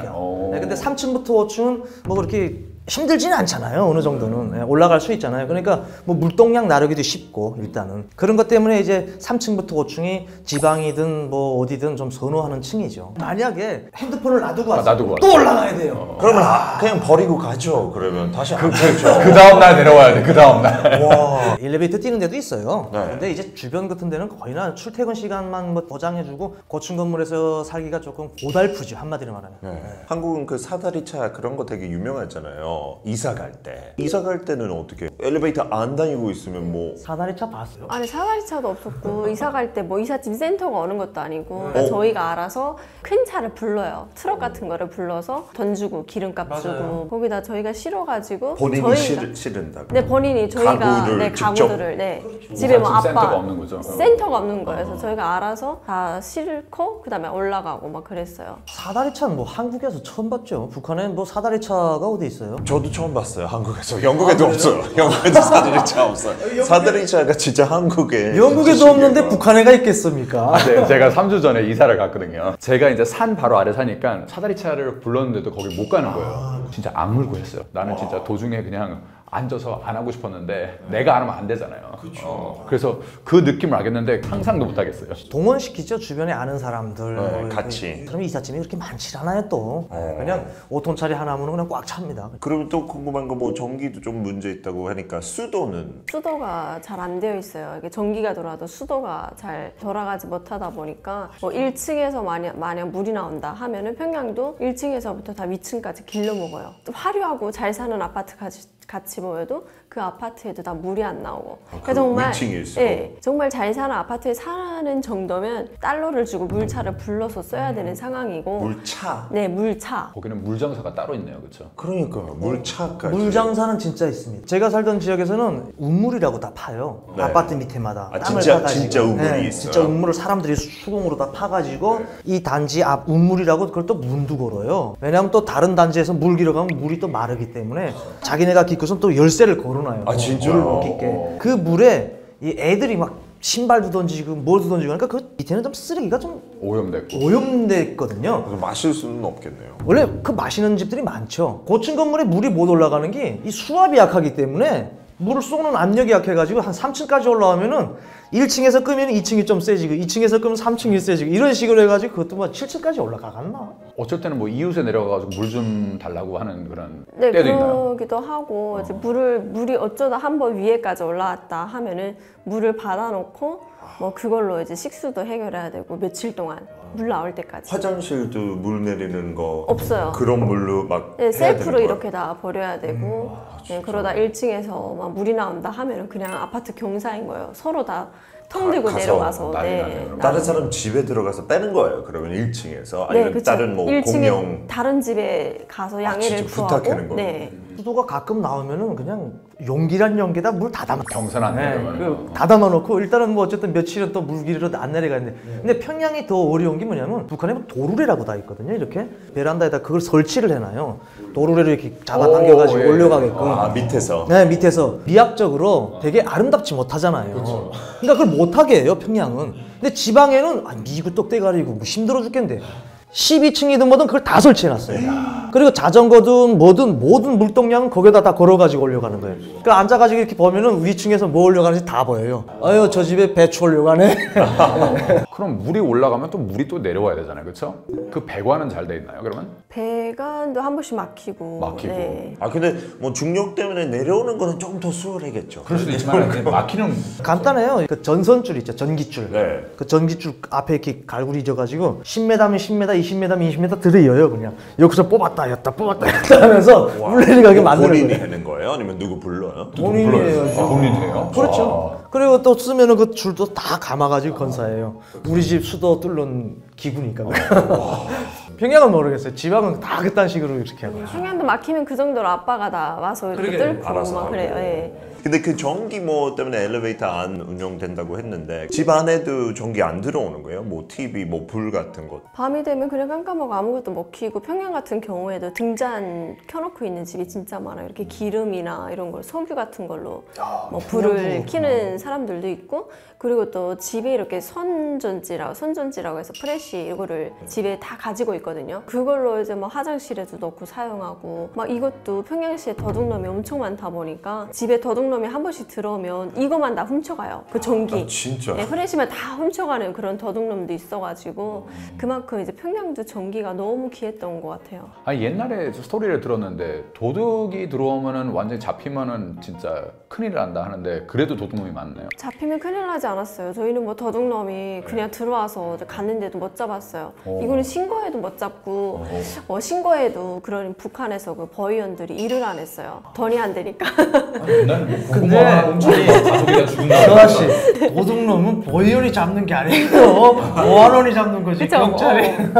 네, 근데 3층부터 5층은 뭐 그렇게 힘들지는 않잖아요. 어느 정도는 예, 올라갈 수 있잖아요. 그러니까 뭐 물동량 나르기도 쉽고 일단은 그런 것 때문에 이제 3층부터 5층이 지방이든 뭐 어디든 좀 선호하는 층이죠. 만약에 핸드폰을 놔두고 왔어요. 놔두고 또 올라가야 돼요. 그러면 그냥 버리고 가죠. 그러면 다시 안 되죠. 그 다음날 내려와야 돼, 그 다음날. 와. 엘리베이터 뛰는 데도 있어요. 네. 근데 이제 주변 같은 데는 거의나 출퇴근 시간만 뭐 보장해주고 고층 건물에서 살기가 조금 고달프죠. 한마디로 말하면. 네. 한국은 그 사다리차 그런 거 되게 유명하잖아요. 이사 갈 때. 이사 갈 때는 어떻게? 엘리베이터 안 다니고 있으면 뭐 사다리차 봤어요? 아니 사다리차도 없었고 이사 갈 때 뭐 이삿짐 센터가 오는 것도 아니고 그러니까 저희가 알아서 큰 차를 불러요. 트럭 같은 거를 불러서 돈 주고 기름값 주고 거기다 저희가 실어가지고 본인이 저희가 실은다고? 네 본인이 저희가 가구를 네 직접? 가구들을 네 집에 뭐 이삿짐 센터가 아빠 없는 거죠. 센터가 없는 거예요. 그래서 저희가 알아서 다 싣고 그다음에 올라가고 막 그랬어요. 사다리차는 뭐 한국에서 처음 봤죠. 북한엔 뭐 사다리차가 어디 있어요? 저도 처음 봤어요. 한국에서. 영국에도 없어요. 영국에도 사다리차 없어요. 사다리차가 진짜 한국에 영국에도 없는데 북한에 가 있겠습니까? 네, 제가 3주 전에 이사를 갔거든요. 제가 이제 산 바로 아래 사니까 사다리차를 불렀는데도 거기 못 가는 거예요. 진짜 악물고 했어요. 나는 진짜 도중에 그냥 앉아서 안 하고 싶었는데 내가 안 하면 안 되잖아요. 그래서 그 느낌을 알겠는데 상상도 못 하겠어요. 동원시키죠. 주변에 아는 사람들 네, 뭐 같이. 그럼 이삿짐이 그렇게 많지 않아요 또. 그냥 5톤짜리 하나면 그냥 꽉 찹니다. 그럼 또 궁금한 거 뭐 전기도 좀 문제 있다고 하니까 수도는 수도가 잘 안 되어 있어요. 이게 전기가 돌아도 수도가 잘 돌아가지 못하다 보니까 뭐 1층에서 만약 물이 나온다 하면은 평양도 1층에서부터 다 위층까지 길러 먹어요. 또 화려하고 잘 사는 아파트 같이 보여도 그 아파트에도 다 물이 안 나오고. 그 위층일수록. 예, 정말 잘 사는 아파트에 사는 정도면 달러를 주고 물차를 불러서 써야 되는 상황이고. 물차. 네, 물차. 거기는 물정사가 따로 있네요, 그렇죠? 그러니까 물차까지. 물장사는 진짜 있습니다. 제가 살던 지역에서는 우물이라고 다 파요. 네. 아파트 밑에마다 아, 땅을 진짜- 파가지고. 진짜 우물이 있어요? 진짜 우물을 사람들이 수공으로 다 파가지고 이 단지 앞 우물이라고 그걸 또 문도 걸어요. 왜냐하면 또 다른 단지에서 물 길어 가면 물이 또 마르기 때문에 자기네가 기껏은 또 열쇠를 걸어놔요. 아, 진짜요? 물을 못 끼게. 그 물에 이 애들이 막 신발도 던지고 뭘도 던지고 하니까 그 밑에는 좀 쓰레기가 좀 오염됐고. 오염됐거든요. 그래서 마실 수는 없겠네요. 원래 그 마시는 집들이 많죠. 고층 건물에 물이 못 올라가는 게 이 수압이 약하기 때문에 물을 쏘는 압력이 약해가지고 한 3층까지 올라오면은 1층에서 끄면 2층이 좀 세지고 2층에서 끄면 3층이 세지고 이런 식으로 해가지고 그것도 뭐 7층까지 올라가갔나? 어쩔 때는 뭐 이웃에 내려가가지고 물 좀 달라고 하는 그런 네, 때도 있나요? 그러기도 하고 이제 물이 어쩌다 한 번 위에까지 올라왔다 하면은 물을 받아놓고 뭐 그걸로 이제 식수도 해결해야 되고 며칠 동안 물 나올 때까지. 화장실도 물 내리는 거 없어요. 그런 물로 막 네, 해야 셀프로 되는 거예요? 이렇게 다 버려야 되고 네, 그러다 1층에서 막 물이 나온다 하면은 그냥 아파트 경사인 거예요. 서로 다 텅 들고 가서 내려가서 난리 네, 나네요. 다른 사람 집에 들어가서 빼는 거예요. 그러면 1층에서 네, 아니면 그쵸. 다른 뭐 1층에 공용 다른 집에 가서 양해를 진짜 구하고 부탁하는 거예요? 네. 수도가 가끔 나오면은 그냥 용기란 용기다 물 다 담아. 경선 안 내려가는 거. 다 담아놓고 일단은 뭐 어쨌든 며칠은 또 물길로 안 내려가는데 근데 평양이 더 어려운 게 뭐냐면 북한에 보면 도루래라고 다 있거든요. 이렇게 베란다에다 그걸 설치를 해놔요. 도루래를 이렇게 잡아당겨가지고 오, 예. 올려가게끔. 아 밑에서 네, 밑에서 미학적으로 되게 아름답지 못하잖아요. 그러니까 그걸 못하게 해요, 평양은. 근데 지방에는 미국 떡대가리고 뭐 힘들어 죽겠는데 12층이든 뭐든 그걸 다 설치해놨어요. 그리고 자전거든 뭐든 모든 물동량은 거기다 다 걸어가지고 올려가는 거예요. 그러니까 앉아가지고 이렇게 보면은 위층에서 뭐 올려가는지 다 보여요. 아유 저 집에 배추 올려가네. 그럼 물이 올라가면 또 물이 또 내려와야 되잖아요, 그렇죠? 그 배관은 잘 돼 있나요, 그러면? 배관도 한 번씩 막히고. 네. 아 근데 뭐 중력 때문에 내려오는 거는 조금 더 수월하겠죠. 그럴 수도 있지만 막히는 간단해요. 그 전선줄 있죠, 전기줄. 네. 그 전기줄 앞에 이렇게 갈구리 져가지고 10m면 10m, 20m면 20m 들이어요 그냥. 여기서 뽑았다 였다 뽑았다 였다 하면서 물 내려가게 만드는 본인이 거예요. 하는 거예요? 아니면 누구 불러요? 본인이 해야죠. 본인이 해요? 그렇죠. 그리고 또 쓰면은 그 줄도 다 감아가지고 건사해요. 우리 집 수도 뚫는 기구니까. 평양은 모르겠어요. 지방은 다 그딴 식으로 이렇게 하고. 평양도 막히면 그 정도로 아빠가 다 와서 이렇게 뚫고 알아서 막 하고. 그래요. 예. 근데 그 전기 뭐 때문에 엘리베이터 안 운영된다고 했는데 집 안에도 전기 안 들어오는 거예요? 뭐 TV, 뭐 불 같은 것. 밤이 되면 그냥 깜깜하고 아무것도 못 켜고 평양 같은 경우에도 등잔 켜놓고 있는 집이 진짜 많아요. 이렇게 기름이나 이런 걸 석유 같은 걸로 뭐 불을 켜는 사람들도 있고 그리고 또 집에 이렇게 선전지라고 해서 프레시 이거를 집에 다 가지고 있거든요. 그걸로 이제 뭐 화장실에도 넣고 사용하고 막 이것도 평양시에 도둑놈이 엄청 많다 보니까 집에 도둑놈이 한 번씩 들어오면 이것만 다 훔쳐가요. 그 전기. 아, 진짜? 네, 프레시만 다 훔쳐가는 그런 도둑놈도 있어가지고 그만큼 이제 평양도 전기가 너무 귀했던 것 같아요. 아니 옛날에 스토리를 들었는데 도둑이 들어오면은 완전히 잡히면은 진짜 큰일 난다 하는데 그래도 도둑놈이 많네요. 잡히면 큰일 나지 않았어요. 저희는 뭐 도둑놈이 그냥 들어와서 갔는데도 못 잡았어요. 이거는 신고해도 못 잡고 신고해도 그런 북한에서 그 버위원들이 일을 안 했어요. 돈이 안 되니까. 옛날에 근데 훔쳐서 가족이가 죽는다. 전화씨 도둑놈은 보이원이 잡는 게 아니에요. 보안원이 잡는 거지. 그쵸? 경찰이.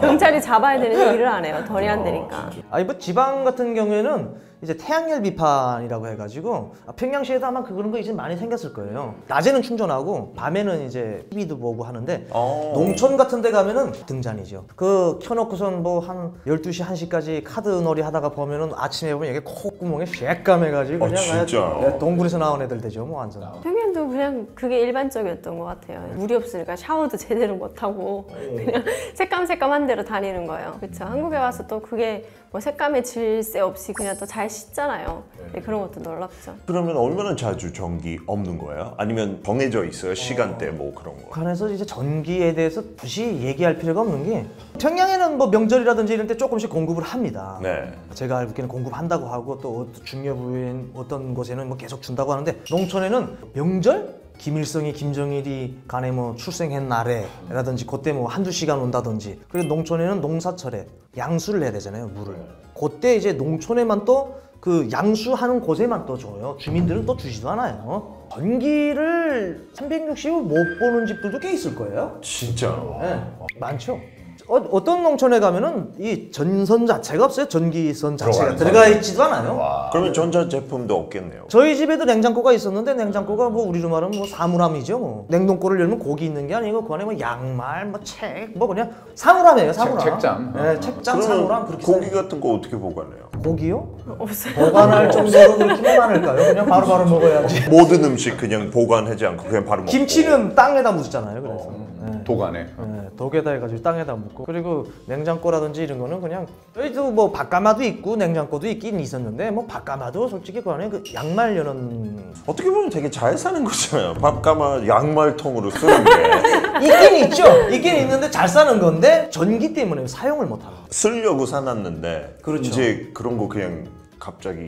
경찰이 잡아야 되는데 일을 안 해요. 돈이 안 되니까. 아니 뭐 지방 같은 경우에는 이제 태양열 비판이라고 해가지고 평양시에도 아마 그런 거 이제 많이 생겼을 거예요. 낮에는 충전하고 밤에는 이제 TV도 보고 하는데 농촌 같은 데 가면은 등잔이죠. 그 켜놓고선 뭐 한 12시, 1시까지 카드 놀이 하다가 보면은 아침에 보면 이게 콧구멍에 쉐까매가지고 그냥 진짜요? 동굴에서 나온 애들 되죠 뭐 완전. 평양도 그냥 그게 일반적이었던 것 같아요. 물이 없으니까 샤워도 제대로 못하고 그냥 새까만 대로 다니는 거예요. 그렇죠. 한국에 와서 또 그게 뭐 색감의 질세 없이 그냥 또 잘 씻잖아요. 네, 그런 것도 놀랍죠. 그러면 얼마나 자주 전기 없는 거예요? 아니면 정해져 있어요? 시간대 뭐 그런 거? 북한에서 이제 전기에 대해서 굳이 얘기할 필요가 없는 게 평양에는 뭐 명절이라든지 이런 때 조금씩 공급을 합니다. 네. 제가 알기로는 공급한다고 하고 또 중요부인 어떤 곳에는 뭐 계속 준다고 하는데 농촌에는 명절? 김일성이 김정일이 간에 뭐 출생한 날에라든지 그때 뭐 한두 시간 온다든지 그리고 농촌에는 농사철에 양수를 해야 되잖아요 물을 그때 이제 농촌에만 또 그 양수하는 곳에만 또 줘요. 주민들은 또 주지도 않아요. 전기를 365 못 보는 집들도 꽤 있을 거예요. 진짜로? 네, 많죠. 어떤 농촌에 가면은 이 전선 자체가 없어요. 전기선 자체가 들어가 있지도 않아요. 그러면 전자제품도 없겠네요. 저희 집에도 냉장고가 있었는데 냉장고가 뭐 우리로 말하면 뭐 사물함이죠. 뭐 냉동고를 열면 고기 있는 게 아니고 그 안에 뭐 양말, 뭐 책, 뭐 그냥 사물함이에요. 사물함. 책장. 네, 책장, 그러면 사물함 그렇게. 고기 써요. 같은 거 어떻게 보관해요? 고기요? 없어요. 보관할 정도로 그렇게 많을까요? 그냥 바로바로 먹어야지. 모든 음식 그냥 보관하지 않고 그냥 바로 먹고. 김치는 땅에다 묻잖아요. 그래서. 네. 도가네. 네, 독에다 해가지고 땅에다 묻고 그리고 냉장고라든지 이런 거는 그냥 저희도 뭐 밥가마도 있고 냉장고도 있긴 있었는데 뭐 밥가마도 솔직히 그 안에 그 양말 여는 어떻게 보면 되게 잘 사는 거잖아요. 밥가마 양말통으로 쓰는 게. 있긴 있죠. 있긴 있는데 잘 사는 건데 전기 때문에 사용을 못 하는. 쓰려고 사놨는데 그렇죠. 이제 그런 거 그냥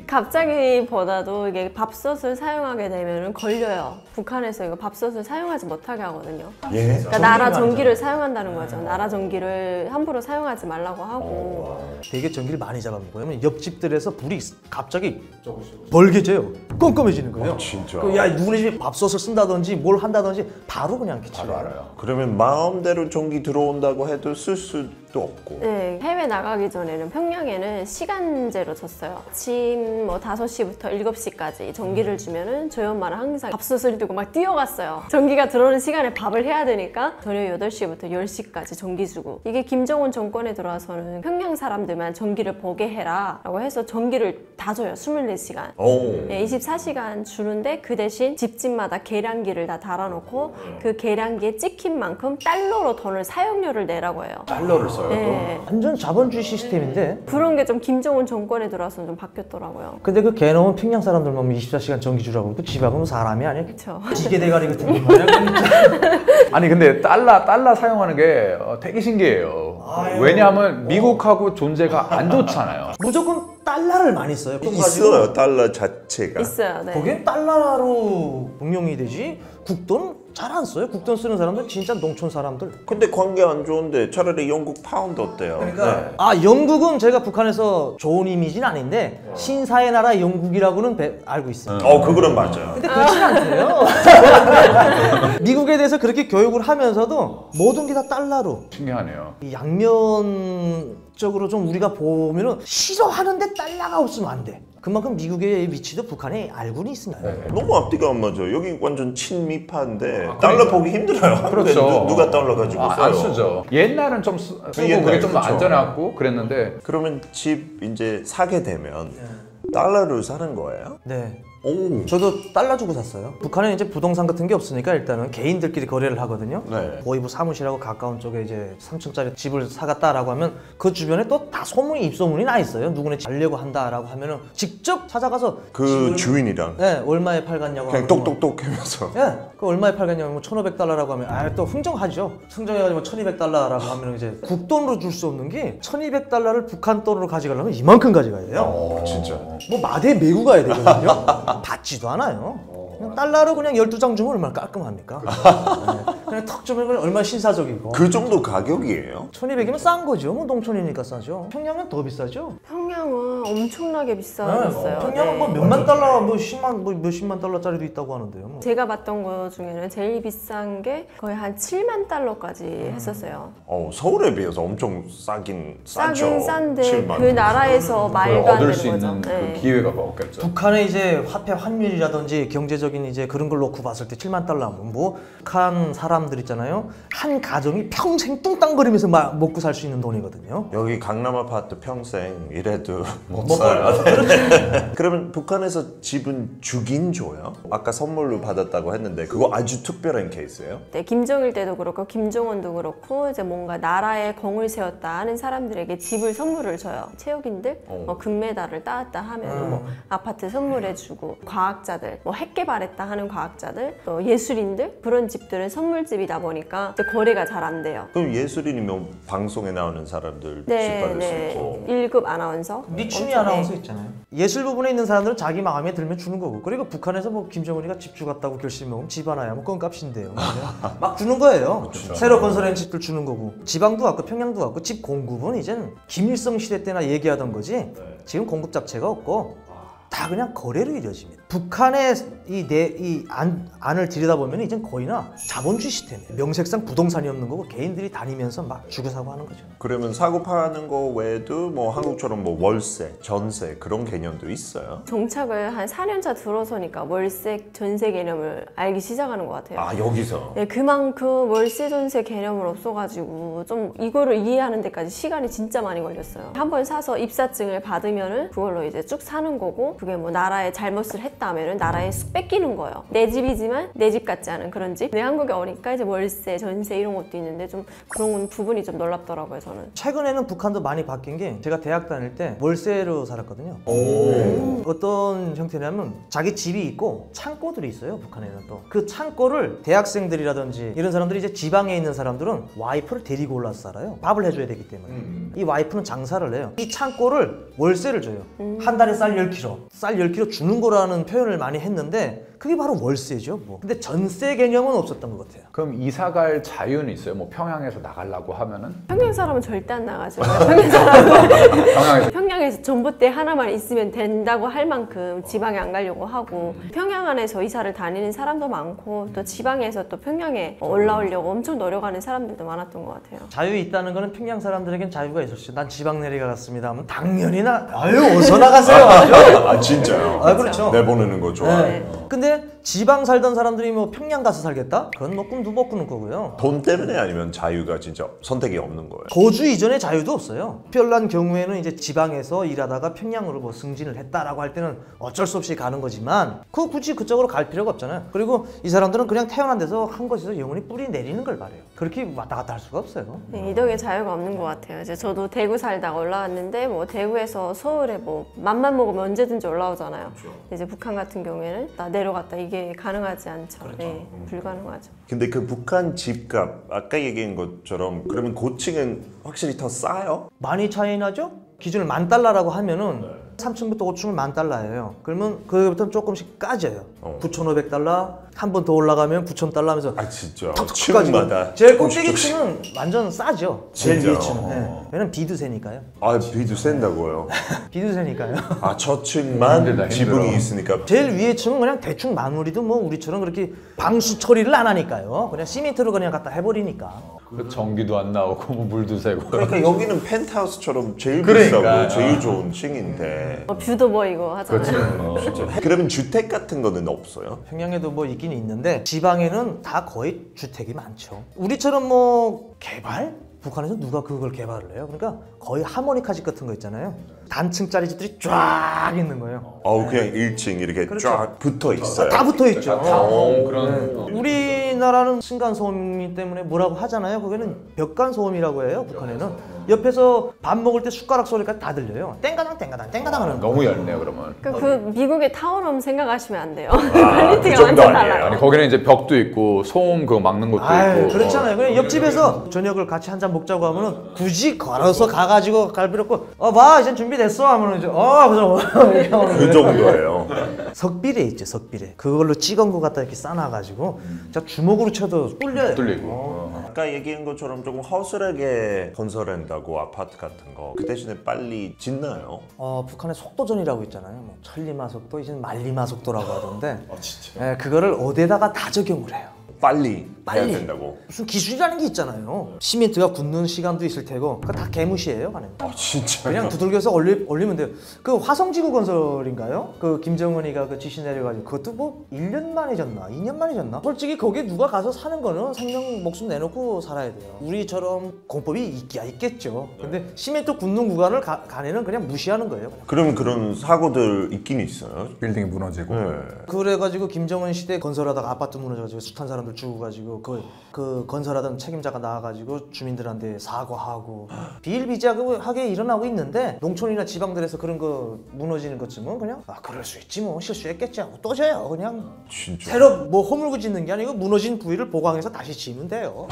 갑자기보다도 이게 밥솥을 사용하게 되면 걸려요. 북한에서 이거 밥솥을 사용하지 못하게 하거든요. 예? 그러니까 나라 전기를 사용한다는 거죠. 나라 전기를 함부로 사용하지 말라고 하고. 되게 전기를 많이 잡아먹어요. 옆집들에서 불이 갑자기 벌게져요. 껌껌해지는 거예요. 진짜. 야 누구네 집에 밥솥을 쓴다든지 뭘 한다든지 바로 그냥 이렇게 바로 알아요. 그러면 마음대로 전기 들어온다고 해도 쓸 수도 없고. 네, 해외 나가기 전에는 평양에는 시간제로 줬어요. 아침 뭐 5시부터 7시까지 전기를 주면은 저희 엄마는 항상 밥솥을 들고 막 뛰어갔어요. 전기가 들어오는 시간에 밥을 해야 되니까 저녁 8시부터 10시까지 전기 주고 이게 김정은 정권에 들어와서는 평양 사람들만 전기를 보게 해라 라고 해서 전기를 다 줘요. 24시간. 네, 24시간 주는데 그 대신 집집마다 계량기를 다 달아놓고 그 계량기에 찍힌 만큼 달러로 돈을 사용료를 내라고 해요. 달러를 없었어요. 네. 완전 자본주의 시스템인데. 그런 게 좀 김정은 정권에 들어와서 좀 바뀌었더라고요. 근데 그 개놈은 평양 사람들만 24시간 전기 주라고 그 지방은 지방은 사람이 아니야? 그쵸. 지게 대가리 같은 거 말이야. 아니 근데 달러 사용하는 게 되게 신기해요. 아유. 왜냐하면 미국하고 존재가 안 좋잖아요. 무조건 달러를 많이 써요. 있어요, 달러 자체가. 있어요. 네. 거기엔 달러로 응용이 되지 국돈 잘 안 써요. 국돈 쓰는 사람들 진짜 농촌 사람들. 근데 관계 안 좋은데 차라리 영국 파운드 어때요? 네. 아 영국은 제가 북한에서 좋은 이미지는 아닌데 신사의 나라 영국이라고는 알고 있어요. 그거는 맞아요. 근데 그렇진 않대요. 미국에 대해서 그렇게 교육을 하면서도 모든 게 다 달러로. 신기하네요. 이 양면적으로 좀 우리가 보면은 싫어하는데 달러가 없으면 안 돼. 그만큼 미국의 위치도 북한에 알고는 있습니다. 너무 앞뒤가 안 맞아요. 여기 완전 친미파인데 달러 보기 힘들어요. 그렇죠. 누가 달러 가지고 써요? 안 쓰죠. 옛날은 좀 쓰고 옛날, 그게 좀 그쵸. 안전해갖고 그랬는데 그러면 집 이제 사게 되면 달러를 사는 거예요? 네. 오. 저도 달러 주고 샀어요. 북한에 이제 부동산 같은 게 없으니까 일단은 개인들끼리 거래를 하거든요. 네. 고위부 사무실하고 가까운 쪽에 이제 3층짜리 집을 사갔다라고 하면 그 주변에 또 다 소문이 입소문이 나 있어요. 누구네 집 알려고 한다라고 하면은 직접 찾아가서 그 주인이랑 네, 얼마에 팔갔냐고 그냥 하면 똑똑똑 하면서 예, 그 얼마에 팔겠냐면 뭐 1,500달러라고 하면 또 흥정하죠. 흥정해가지고 1,200달러라고 하면 이제 국돈으로 줄 수 없는 게 1,200달러를 북한 돈으로 가져가려면 이만큼 가져가야 돼요. 진짜. 뭐 마대 메고 가야 되거든요. 받지도 않아요. 그냥 달러로 그냥 12장 주면 얼마나 깔끔합니까? 네. 그냥 턱 주면 얼마나 신사적이고. 그 정도 가격이에요? 1,200이면 싼 거죠. 뭐 농촌이니까 싸죠. 평양은 더 비싸죠. 평양은 엄청나게 비싸졌어요. 평양은 뭐 몇만 달러, 뭐 10만, 뭐 몇십만 달러짜리도 있다고 하는데요. 뭐. 제가 봤던 거 중에는 제일 비싼 게 거의 한 7만 달러까지 했었어요. 서울에 비해서 엄청 싸긴 싸죠. 싸긴 싼데 7만. 그 나라에서 말도 안 얻을 되는 수 거죠. 있는 네. 그 기회가 없겠죠. 북한의 이제 화폐 환율이라든지 경제적인 이제 그런 걸 놓고 봤을 때 7만 달러면 뭐 북한 사람들 있잖아요. 한 가정이 평생 뚱땅거리면서 먹고 살 수 있는 돈이거든요. 여기 강남 아파트 평생 이래도 못 뭐 살아요. 그러면 북한에서 집은 주긴 줘요? 아까 선물로 받았다고 했는데 그거 아주 특별한 케이스예요? 네, 김정일 때도 그렇고 김정은도 그렇고 이제 뭔가 나라에 공을 세웠다 하는 사람들에게 집을 선물을 줘요. 체육인들 뭐 금메달을 따왔다 하면 뭐 아파트 선물해주고 과학자들 뭐 핵 개발했다 하는 과학자들 또 예술인들 그런 집들은 선물집이다 보니까 이제 거래가 잘 안 돼요. 그럼 예술인이면 방송에 나오는 사람들 집 네, 받을 수 네. 있고 1급 아나운서 미춘이 엄청, 아나운서 있잖아요. 예술 부분에 있는 사람들은 자기 마음에 들면 주는 거고. 그리고 북한에서 뭐 김정은이가 집 주겠다고 결심하면 집 하나야 뭐 그건 값인데요. 막 주는 거예요. 새로 건설한 집들 주는 거고. 지방도 왔고 평양도 왔고 집 공급은 이젠 김일성 시대 때나 얘기하던 거지. 지금 공급 자체가 없고 다 그냥 거래로 이루어집니다. 북한의 이 안을 들여다보면 이젠 거의나 자본주의 시스템이에요. 명색상 부동산이 없는 거고 개인들이 다니면서 막 주고 사고 하는 거죠. 그러면 사고 파는 거 외에도 뭐 한국처럼 뭐 월세, 전세 그런 개념도 있어요? 정착을 한 4년차 들어서니까 월세, 전세 개념을 알기 시작하는 것 같아요. 아 여기서? 네, 그만큼 월세, 전세 개념을 없어가지고 좀 이거를 이해하는 데까지 시간이 진짜 많이 걸렸어요. 한번 사서 입사증을 받으면은 그걸로 이제 쭉 사는 거고 그게 뭐 나라에 잘못을 했다 하면은 나라에 쑥 뺏기는 거예요. 내 집이지만 내 집 같지 않은 그런 집. 내 한국에 오니까 이제 월세, 전세 이런 것도 있는데 좀 그런 부분이 좀 놀랍더라고요, 저는. 최근에는 북한도 많이 바뀐 게 제가 대학 다닐 때 월세로 살았거든요. 어떤 형태냐면 자기 집이 있고 창고들이 있어요. 북한에는 또 그 창고를 대학생들이라든지 이런 사람들이 이제 지방에 있는 사람들은 와이프를 데리고 올라서 살아요. 밥을 해줘야 되기 때문에 이 와이프는 장사를 해요. 이 창고를 월세를 줘요. 한 달에 쌀 10kg 쌀 10kg 주는 거라는 표현을 많이 했는데 그게 바로 월세죠. 뭐. 근데 전세 개념은 없었던 것 같아요. 그럼 이사 갈 자유는 있어요? 뭐 평양에서 나가려고 하면은? 평양 사람은 절대 안 나가죠. 평양 사람은 평양에서 평양에서 전봇대 하나만 있으면 된다고 할 만큼 지방에 안 가려고 하고 평양 안에서 이사를 다니는 사람도 많고 또 지방에서 또 평양에 올라오려고 엄청 노력하는 사람들도 많았던 것 같아요. 자유 있다는 거는 평양 사람들에겐 자유가 있었죠. 난 지방 내려가겠습니다 하면 당연히 아유 어서 나가세요. 아 진짜요? 아 그렇죠. 내보내는 거 좋아해. 네. 근데 그런데 지방 살던 사람들이 뭐 평양 가서 살겠다? 그건 뭐 꿈도 못 꾸는 거고요. 돈 때문에 아니면 자유가 진짜 선택이 없는 거예요? 거주 이전의 자유도 없어요. 특별한 경우에는 이제 지방에서 일하다가 평양으로 뭐 승진을 했다라고 할 때는 어쩔 수 없이 가는 거지만 굳이 그쪽으로 갈 필요가 없잖아요. 그리고 이 사람들은 그냥 태어난 데서 한 곳에서 영원히 뿌리 내리는 걸 바래요. 그렇게 왔다 갔다 할 수가 없어요. 네, 이덕의 자유가 없는 것 같아요. 이제 저도 대구 살다가 올라왔는데 뭐 대구에서 서울에 뭐 맘만 먹으면 언제든지 올라오잖아요. 이제 북한 같은 경우에는 나 내려갔다 이게 가능하지 않죠. 네, 불가능하죠. 근데 그 북한 집값 아까 얘기한 것처럼 그러면 고층은 확실히 더 싸요? 많이 차이 나죠? 기준을 $10,000라고 하면은 3층부터 5층은 $10,000예요. 그러면 그거부터 조금씩 까져요. $9,500, 한 번 더 올라가면 $9,000 하면서 아 진짜 툭툭 까지고. 층마다 제일 꼭대기 층은 완전 싸죠. 제일 진짜요? 위에 층은. 네. 왜냐면 비두세니까요. 아 비도 센다고요? 비두세니까요. 아 저층만 힘들다, 지붕이 힘들어. 있으니까 제일 위에 층은 그냥 대충 마무리도 뭐 우리처럼 그렇게 방수 처리를 안 하니까요. 그냥 시멘트로 그냥 갖다 해버리니까. 그 전기도 안 나오고 뭐 물도 새고. 그러니까 여기는 펜트하우스처럼 제일 그러니까. 비싸고 제일 좋은 층인데 뷰도 보이고 하잖아요. 그러면 주택 같은 거는 없어요? 평양에도 뭐 있긴 있는데 지방에는 다 거의 주택이 많죠. 우리처럼 뭐 개발? 북한에서 누가 그걸 개발을 해요? 그러니까 거의 하모니카 집 같은 거 있잖아요. 단층짜리 집들이 쫙 있는 거예요. 그냥 1층 이렇게 그렇죠. 쫙 붙어 있어요. 다 붙어 있죠. 그런 우리나라는 층간 소음 때문에 뭐라고 하잖아요. 거기는 벽간 소음이라고 해요. 북한에는 옆에서 밥 먹을 때 숟가락 소리까지 다 들려요. 땡가당 땡가당 땡가당 하는 거. 너무 얇네요 그러면. 그 미국의 타운홈 생각하시면 안 돼요. 그 퀄리티가 정도 완전 아니에요. 달라요. 아니 거기는 이제 벽도 있고 소음 그거 막는 것도 아유, 있고. 그렇잖아요. 그냥 옆집에서 저녁을 같이 한 잔 먹자고 하면은 굳이 걸어서 가가지고 갈 필요 없고 봐 이제 준비됐어 하면은 이제 그래서 이렇게 하는 그 거예요. 정도예요. 석비례 있죠, 석비례. 그걸로 찍은 거 갖다 이렇게 싸놔가지고 진짜 주먹으로 쳐도 뚫려요. 뚫리고. 아까 얘기한 것처럼 조금 허술하게 건설한다고 아파트 같은 거 그 대신에 빨리 짓나요? 북한의 속도전이라고 있잖아요. 뭐 천리마속도, 이제는 말리마속도라고 하던데. 진짜? 그거를 어디에다가 다 적용을 해요. 빨리 해야 빨리. 된다고. 무슨 기술이라는 게 있잖아요. 시멘트가 굳는 시간도 있을 테고 그거 다 개무시해요, 가는. 진짜. 그냥 두들겨서 올리면 돼요. 그 화성지구 건설인가요? 그 김정은이가 그 지시 내려가지고 그것도 뭐 1년 만에 졌나? 2년 만에 졌나? 솔직히 거기에 누가 가서 사는 거는 생명 목숨 내놓고 살아야 돼요. 우리처럼 공법이 있기야 있겠죠. 근데 시멘트 굳는 구간을 가내는 그냥 무시하는 거예요. 그럼 그런 사고들 있긴 있어요. 빌딩이 무너지고. 네. 그래가지고 김정은 시대 건설하다가 아파트 무너져가지고 숱한 사람들 죽어가지고 그 건설하던 책임자가 나와가지고 주민들한테 사과하고 비일비재하게 일어나고 있는데 농촌이나 지방들에서 그런 거 무너지는 것쯤은 그냥 그럴 수 있지 뭐 실수했겠지 하고 또 져요. 그냥 진짜. 새로 뭐 허물고 짓는 게 아니고 무너진 부위를 보강해서 다시 지으면 돼요.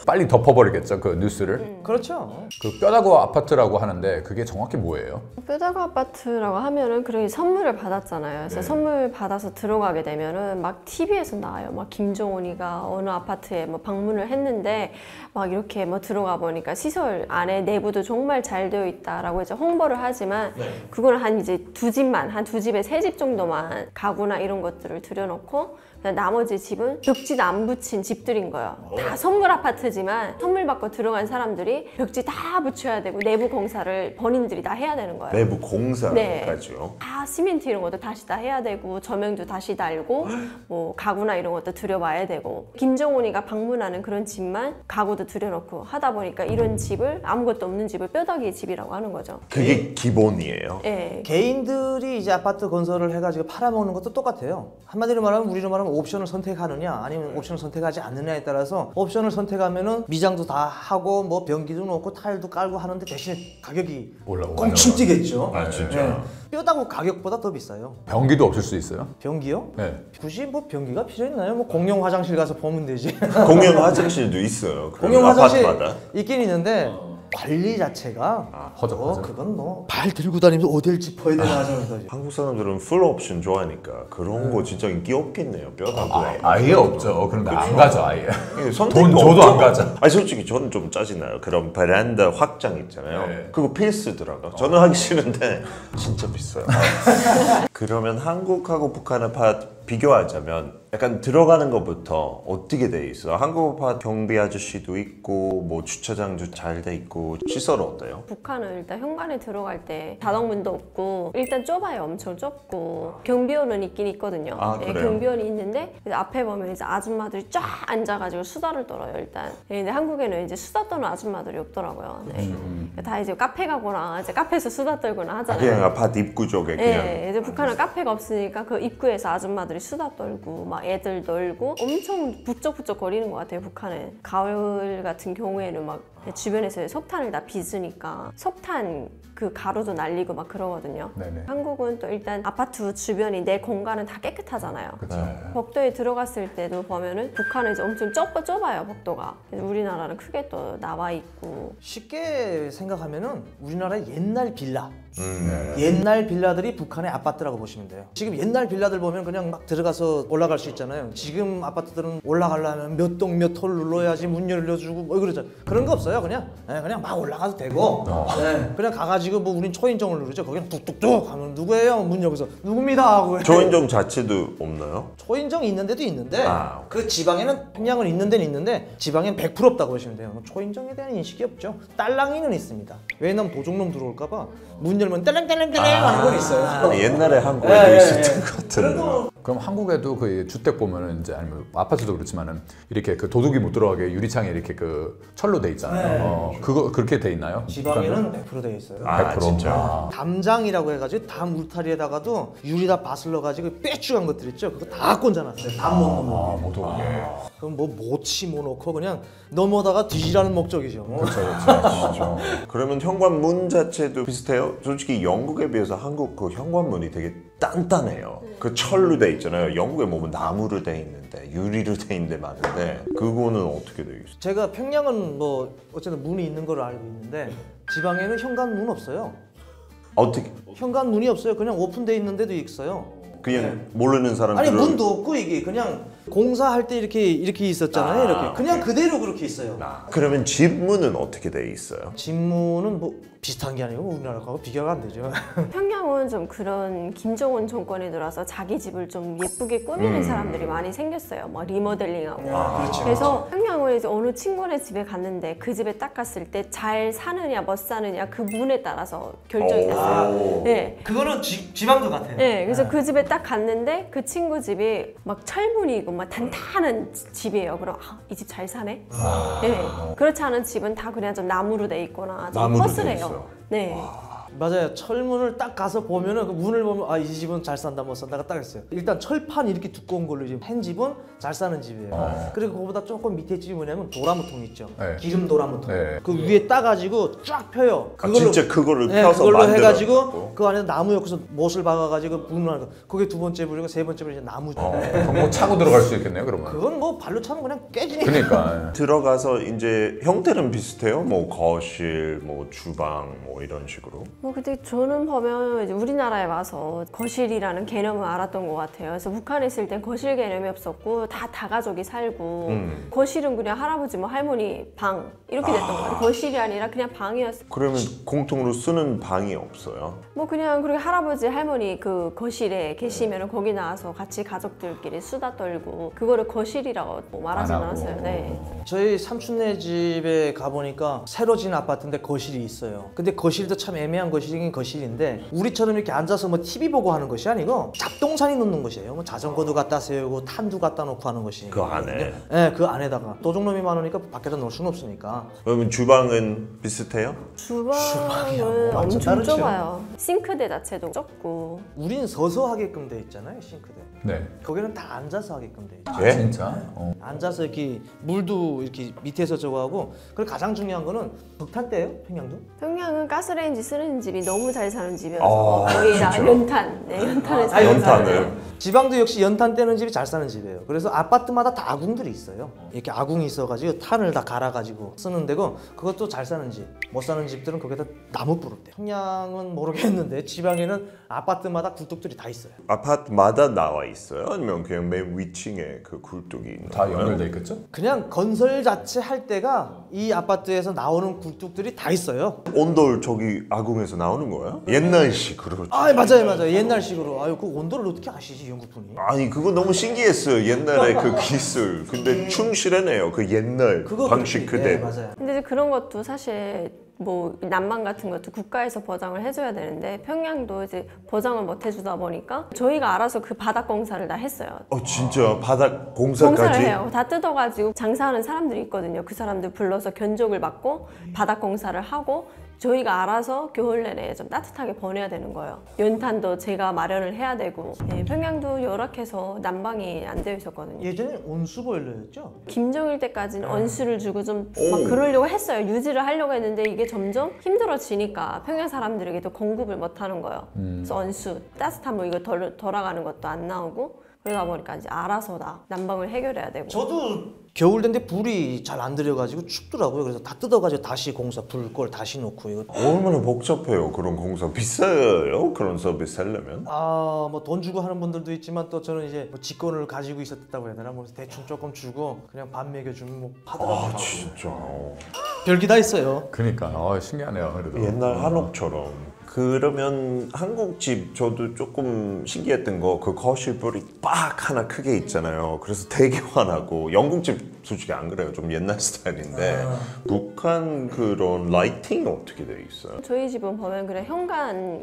빨리 덮어버리겠죠 그 뉴스를. 그렇죠. 그 뼈다구 아파트라고 하는데 그게 정확히 뭐예요? 뼈다구 아파트라고 하면은 그런 선물을 받았잖아요. 그래서 선물 받아서 들어가게 되면은 막 TV에서 나와요. 막 김정은이가 어느 아파트에 뭐 방문을 했는데 막 이렇게 뭐 들어가 보니까 시설 안에 내부도 정말 잘 되어 있다라고 이제 홍보를 하지만 그걸 한 이제 두 집에 세 집 정도만 가구나 이런 것들을 들여놓고 나머지 집은 벽지도 안 붙인 집들인 거예요. 다 선물 아파트지만 선물 받고 들어간 사람들이 벽지 다 붙여야 되고 내부 공사를 본인들이 다 해야 되는 거예요. 내부 공사까지요? 다 시멘트 이런 것도 다시 다 해야 되고 조명도 다시 달고 뭐 가구나 이런 것도 들여봐야 되고 김정은이가 방문하는 그런 집만 가구도 들여놓고 하다 보니까 이런 집을 아무것도 없는 집을 뼈다귀 집이라고 하는 거죠. 그게 기본이에요. 예. 개인들이 이제 아파트 건설을 해가지고 팔아먹는 것도 똑같아요. 한마디로 말하면 우리로 말하면 옵션을 선택하느냐 아니면 옵션을 선택하지 않느냐에 따라서 옵션을 선택하면은 미장도 다 하고 뭐 변기도 넣고 타일도 깔고 하는데 대신에 가격이 올라가요. 꽁충 뛰겠죠. 아 진짜. 뼈다구 가격보다 더 비싸요. 변기도 없을 수 있어요? 변기요? 네. 굳이 뭐 변기가 필요했나요? 뭐 공용 화장실 가서 보면 되지. 공용 화장실도 있어요. 그런 공용 화장실 아파트마다. 있긴 있는데 관리 자체가 허접하죠. 그건 뭐 발 들고 다니면서 어딜 짚어야 되나 하는 거지. 한국 사람들은 풀 옵션 좋아하니까 그런 거 진짜 인기 없겠네요. 뼈다구. 아예 없죠. 그런데 안 가죠 아예. 선택이 돈 줘도 없죠. 안 가죠. 아니 솔직히 저는 좀 짜증나요. 그런 베란다 확장 있잖아요. 네. 그거 필수더라고. 저는 하기 싫은데 진짜 비싸요. 그러면 한국하고 북한 아파트 비교하자면 약간 들어가는 것부터 어떻게 돼 있어? 한국 아파트 경비 아저씨도 있고 뭐 주차장도 잘 돼 있고 시설 어때요? 북한은 일단 현관에 들어갈 때 자동문도 없고 일단 좁아요. 엄청 좁고 경비원은 있긴 있거든요. 아, 네, 그래요? 경비원이 있는데 이제 앞에 보면 이제 아줌마들이 쫙 앉아가지고 수다를 떨어요. 일단. 네, 근데 한국에는 이제 수다 떠는 아줌마들이 없더라고요. 네. 다 이제 카페 가거나 이제 카페에서 수다 떨거나 하잖아요. 그냥 아파트 입구 쪽에 그냥 네, 이제 북한은 카페가 없으니까 그 입구에서 아줌마들이 수다 떨고 막 애들 놀고 엄청 부쩍부쩍 거리는 것 같아요. 북한은 가을 같은 경우에는 막 주변에서 석탄을 다 빚으니까 석탄 그 가루도 날리고 막 그러거든요. 네네. 한국은 또 일단 아파트 주변이 내 공간은 다 깨끗하잖아요. 그렇죠. 복도에 들어갔을 때도 보면은 북한은 이제 엄청 좁아요 복도가. 그래서 우리나라는 크게 또 나와 있고. 쉽게 생각하면은 우리나라의 옛날 빌라 네. 옛날 빌라들이 북한의 아파트라고 보시면 돼요. 지금 옛날 빌라들 보면 그냥 막 들어가서 올라갈 수 있잖아요. 지금 아파트들은 올라가려면 몇 동 몇 홀 눌러야지 문 열려주고 뭐 그러잖아요. 그런 거 없어요. 그냥 그냥 막 올라가도 되고 그냥 가가지고 뭐 우린 초인종을 누르죠. 거기는 뚝뚝뚝 하면 누구예요? 문 여기서 누굽니다 하고 초인종 자체도 없나요? 초인종이 있는 데도 있는데 아, 그 지방에는 평양은 있는 데는 있는데 지방엔 100% 없다고 보시면 돼요. 초인종에 대한 인식이 없죠. 딸랑이는 있습니다. 왜냐면 도둑놈 들어올까 봐 문 열면 딸랑딸랑딸랑 하는 건 있어요. 옛날에 한국에도 있었던 것 같은데. 그럼 한국에도 그 주택 보면은 이제 아니면 아파트도 그렇지만은 이렇게 그 도둑이 못 들어가게 유리창에 이렇게 그 철로 돼 있잖아요. 그거 그렇게 돼 있나요? 지방에는 100% 되어 있어요. 아, 100%. 진짜. 담장이라고 해가지고 담 울타리에다가도 유리 다 바슬러가지고 빼쭉한 것들 있죠. 그거 다 꽂아놨어요. 담 못 넘어. 못 오게. 그럼 뭐 모치 뭐 놓고 그냥 넘어다가 뒤지라는 목적이죠. 뭐. 그렇죠. 그러면 현관문 자체도 비슷해요? 솔직히 영국에 비해서 한국 그 현관문이 되게 단단해요. 그 철로 돼 있잖아요. 영국에 보면 나무로 돼 있는데 유리로 돼 있는데 많은데 그거는 어떻게 돼 있어요? 제가 평양은 뭐 어쨌든 문이 있는 걸 알고 있는데 지방에는 현관문 없어요. 어떻게? 현관문이 없어요. 그냥 오픈돼 있는 데도 있어요. 그냥 모르는 아니 사람들은 문도 없고 이게 그냥 공사할 때 이렇게 있었잖아요. 이렇게 그냥 오케이. 그대로 그렇게 있어요. 그러면 집 문은 어떻게 돼 있어요? 집문은 뭐 비슷한 게 아니고 우리나라하고 비교가 안 되죠. 평양은 좀 그런 김정은 정권에 들어서 자기 집을 좀 예쁘게 꾸미는 사람들이 많이 생겼어요. 막 리모델링하고. 그래서 평양은 이제 어느 친구네 집에 갔는데 그 집에 딱 갔을 때 잘 사느냐 못 사느냐 그 문에 따라서 결정이 됐어요. 네. 그거는 지방도 같아요. 네, 그래서 그 집에 딱 갔는데 그 친구 집이 막 철문이고 막 단단한 집이에요. 그럼 이 집 잘 사네? 네. 그렇지 않은 집은 다 그냥 좀 나무로 돼 있거나 좀 나무로 돼 허술해요. 있어요. 네. 맞아요. 철문을 딱 가서 보면은 그 문을 보면 아 이 집은 잘 산다 못 산다가 딱 있어요. 일단 철판 이렇게 두꺼운 걸로 지금 한 집은 잘 사는 집이에요. 그리고 그거보다 조금 밑에 집이 뭐냐면 도라무통 있죠. 네. 기름 도라무통. 네. 그 위에 따가지고 쫙 펴요. 진짜 그거를 네, 펴서 그걸로 만들어 해가지고 갖고. 그 안에 나무 엮어서 못을 박아가지고 문을 하는 거. 그게 두 번째 불이고 세 번째 불이 이제 나무죠. 그럼 뭐 차고 들어갈 수 있겠네요, 그러면. 그건 뭐 발로 차면 그냥 깨지니까. 그러니까. 들어가서 이제 형태는 비슷해요? 뭐 거실, 뭐 주방, 뭐 이런 식으로. 뭐 근데 저는 보면 이제 우리나라에 와서 거실이라는 개념을 알았던 것 같아요. 그래서 북한에 있을 땐 거실 개념이 없었고 다 다가족이 살고 거실은 그냥 할아버지 뭐 할머니 방 이렇게 됐던 것 같아요. 거실이 아니라 그냥 방이었어요. 그러면 공통으로 쓰는 방이 없어요? 뭐 그냥 그리고 할아버지 할머니 그 거실에 계시면 거기 나와서 같이 가족들끼리 수다 떨고 그거를 거실이라고 뭐 말하지 안 하고. 않았어요. 네. 저희 삼촌네 집에 가보니까 새로 지은 아파트인데 거실이 있어요. 근데 거실도 참 애매한 거실이긴 거실인데 우리처럼 이렇게 앉아서 뭐 TV 보고 하는 것이 아니고 잡동사니 놓는 것이에요. 뭐 자전거도 갖다 세우고 탄도 갖다 놓고 하는 것이. 그 안에? 네, 그 안에다가 도둑놈이 많으니까 밖에다 놓을 수는 없으니까. 그러면 주방은 비슷해요? 주방은 완전 엄청 다르죠. 좁아요. 싱크대 자체도 좁고. 우린 서서 하게끔 돼 있잖아요, 싱크대. 네. 거기는 다 앉아서 하게끔 돼 있죠. 예? 진짜? 앉아서 이렇게 물도 이렇게 밑에서 저거 하고. 그리고 가장 중요한 거는 석탄대예요, 평양도. 평양은 가스레인지 쓰는 집이 너무 잘 사는 집이어서 거의 다 진짜? 연탄, 네, 연탄을 잘 연탄을? 사는. 지방도 역시 연탄 떼는 집이 잘 사는 집이에요. 그래서 아파트마다 다 아궁들이 있어요. 이렇게 아궁이 있어가지고 탄을 다 갈아가지고 쓰는 데고 그것도 잘 사는 집. 못 사는 집들은 거기다 나무 뿌렸대. 평양은 모르겠는데 지방에는 아파트마다 굴뚝들이 다 있어요. 아파트마다 나와 있어요? 아니면 그냥 맨 위층에 그 굴뚝이 있는 다 거예요? 연결돼 있겠죠? 그냥 건설 자체 할 때가 이 아파트에서 나오는 굴뚝들이 다 있어요. 온돌 저기 아궁에 방송에서 나오는 거야? 옛날식으로. 아 맞아요. 옛날식으로. 아유 그 온도를 어떻게 아시지 영국 분이? 아니 그거 너무 신기했어요. 옛날에 그 기술. 근데 충실하네요. 그 옛날 그거 방식 그렇게, 그대로. 맞아요. 근데 이제 그런 것도 사실 뭐 난방 같은 것도 국가에서 보장을 해줘야 되는데 평양도 이제 보장을 못 해주다 보니까 저희가 알아서 그 바닥 공사를 다 했어요. 진짜 바닥 공사까지? 공사를 해요. 다 뜯어가지고 장사하는 사람들이 있거든요. 그 사람들 불러서 견적을 받고 바닥 공사를 하고 저희가 알아서 겨울 내내 좀 따뜻하게 보내야 되는 거예요. 연탄도 제가 마련을 해야 되고 평양도 열악해서 난방이 안 되어 있었거든요. 예전에 온수 보일러였죠? 김정일 때까지는 언수를 주고 좀 막 그러려고 했어요. 유지를 하려고 했는데 이게 점점 힘들어지니까 평양 사람들에게도 공급을 못 하는 거예요. 그래서 언수, 따뜻한 물 이거 돌아가는 것도 안 나오고 그러다 보니까 이제 알아서 다 난방을 해결해야 되고. 저도 겨울 된데 불이 잘 안 들여가지고 춥더라고요. 그래서 다 뜯어가지고 다시 공사 불 걸 다시 놓고 이거. 얼마나 복잡해요. 그런 공사 비싸요. 그런 서비스 하려면. 뭐 돈 주고 하는 분들도 있지만 또 저는 이제 뭐 직권을 가지고 있었다고 해야 되나? 뭐 대충 조금 주고 그냥 밥 먹여주면 뭐 하더라고요. 진짜. 별게 다 있어요. 그러니까 신기하네요. 그래도 옛날 한옥처럼. 그러면 한국집 저도 조금 신기했던 거 그 거실불이 빡 하나 크게 있잖아요. 그래서 되게 환하고 영국집 솔직히 안 그래요. 좀 옛날 스타일인데 북한 그런 라이팅이 어떻게 돼 있어요? 저희 집은 보면 그냥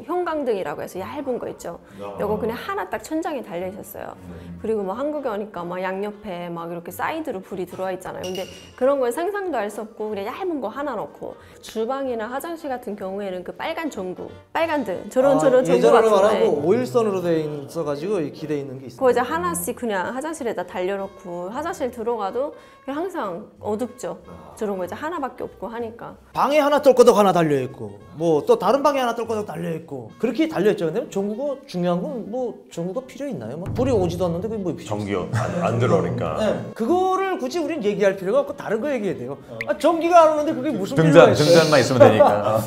형광등이라고 해서 얇은 거 있죠. 요거 그냥 하나 딱 천장에 달려 있었어요. 그리고 뭐 한국에 오니까 막 양옆에 막 이렇게 사이드로 불이 들어와 있잖아요. 근데 그런 건 상상도 할 수 없고 그냥 얇은 거 하나 넣고 주방이나 화장실 같은 경우에는 그 빨간 전구, 빨간 등 저런 전구 예전으로 같은 거에 말하고 오일선으로 돼 있어가지고 기대 있는 게 있어요. 그거 이제 하나씩 그냥 화장실에다 달려놓고 화장실 들어가도 그냥 항상 어둡죠. 저런 거 이제 하나밖에 없고 하니까. 방에 하나 떨거덕 하나 달려 있고 뭐 또 다른 방에 하나 떨거덕 달려 있고 그렇게 달려 있죠. 근데 전구가 중요한 건 뭐 전구가 필요 있나요? 뭐 불이 오지도 않는데 그게 뭐 필요 전기 안 들어오니까. 네. 그거를 굳이 우린 얘기할 필요가 없고 다른 거 얘기해야 돼요. 전기가 안 오는데 그게 무슨 필요가 있어요? 등잔만 있으면 되니까.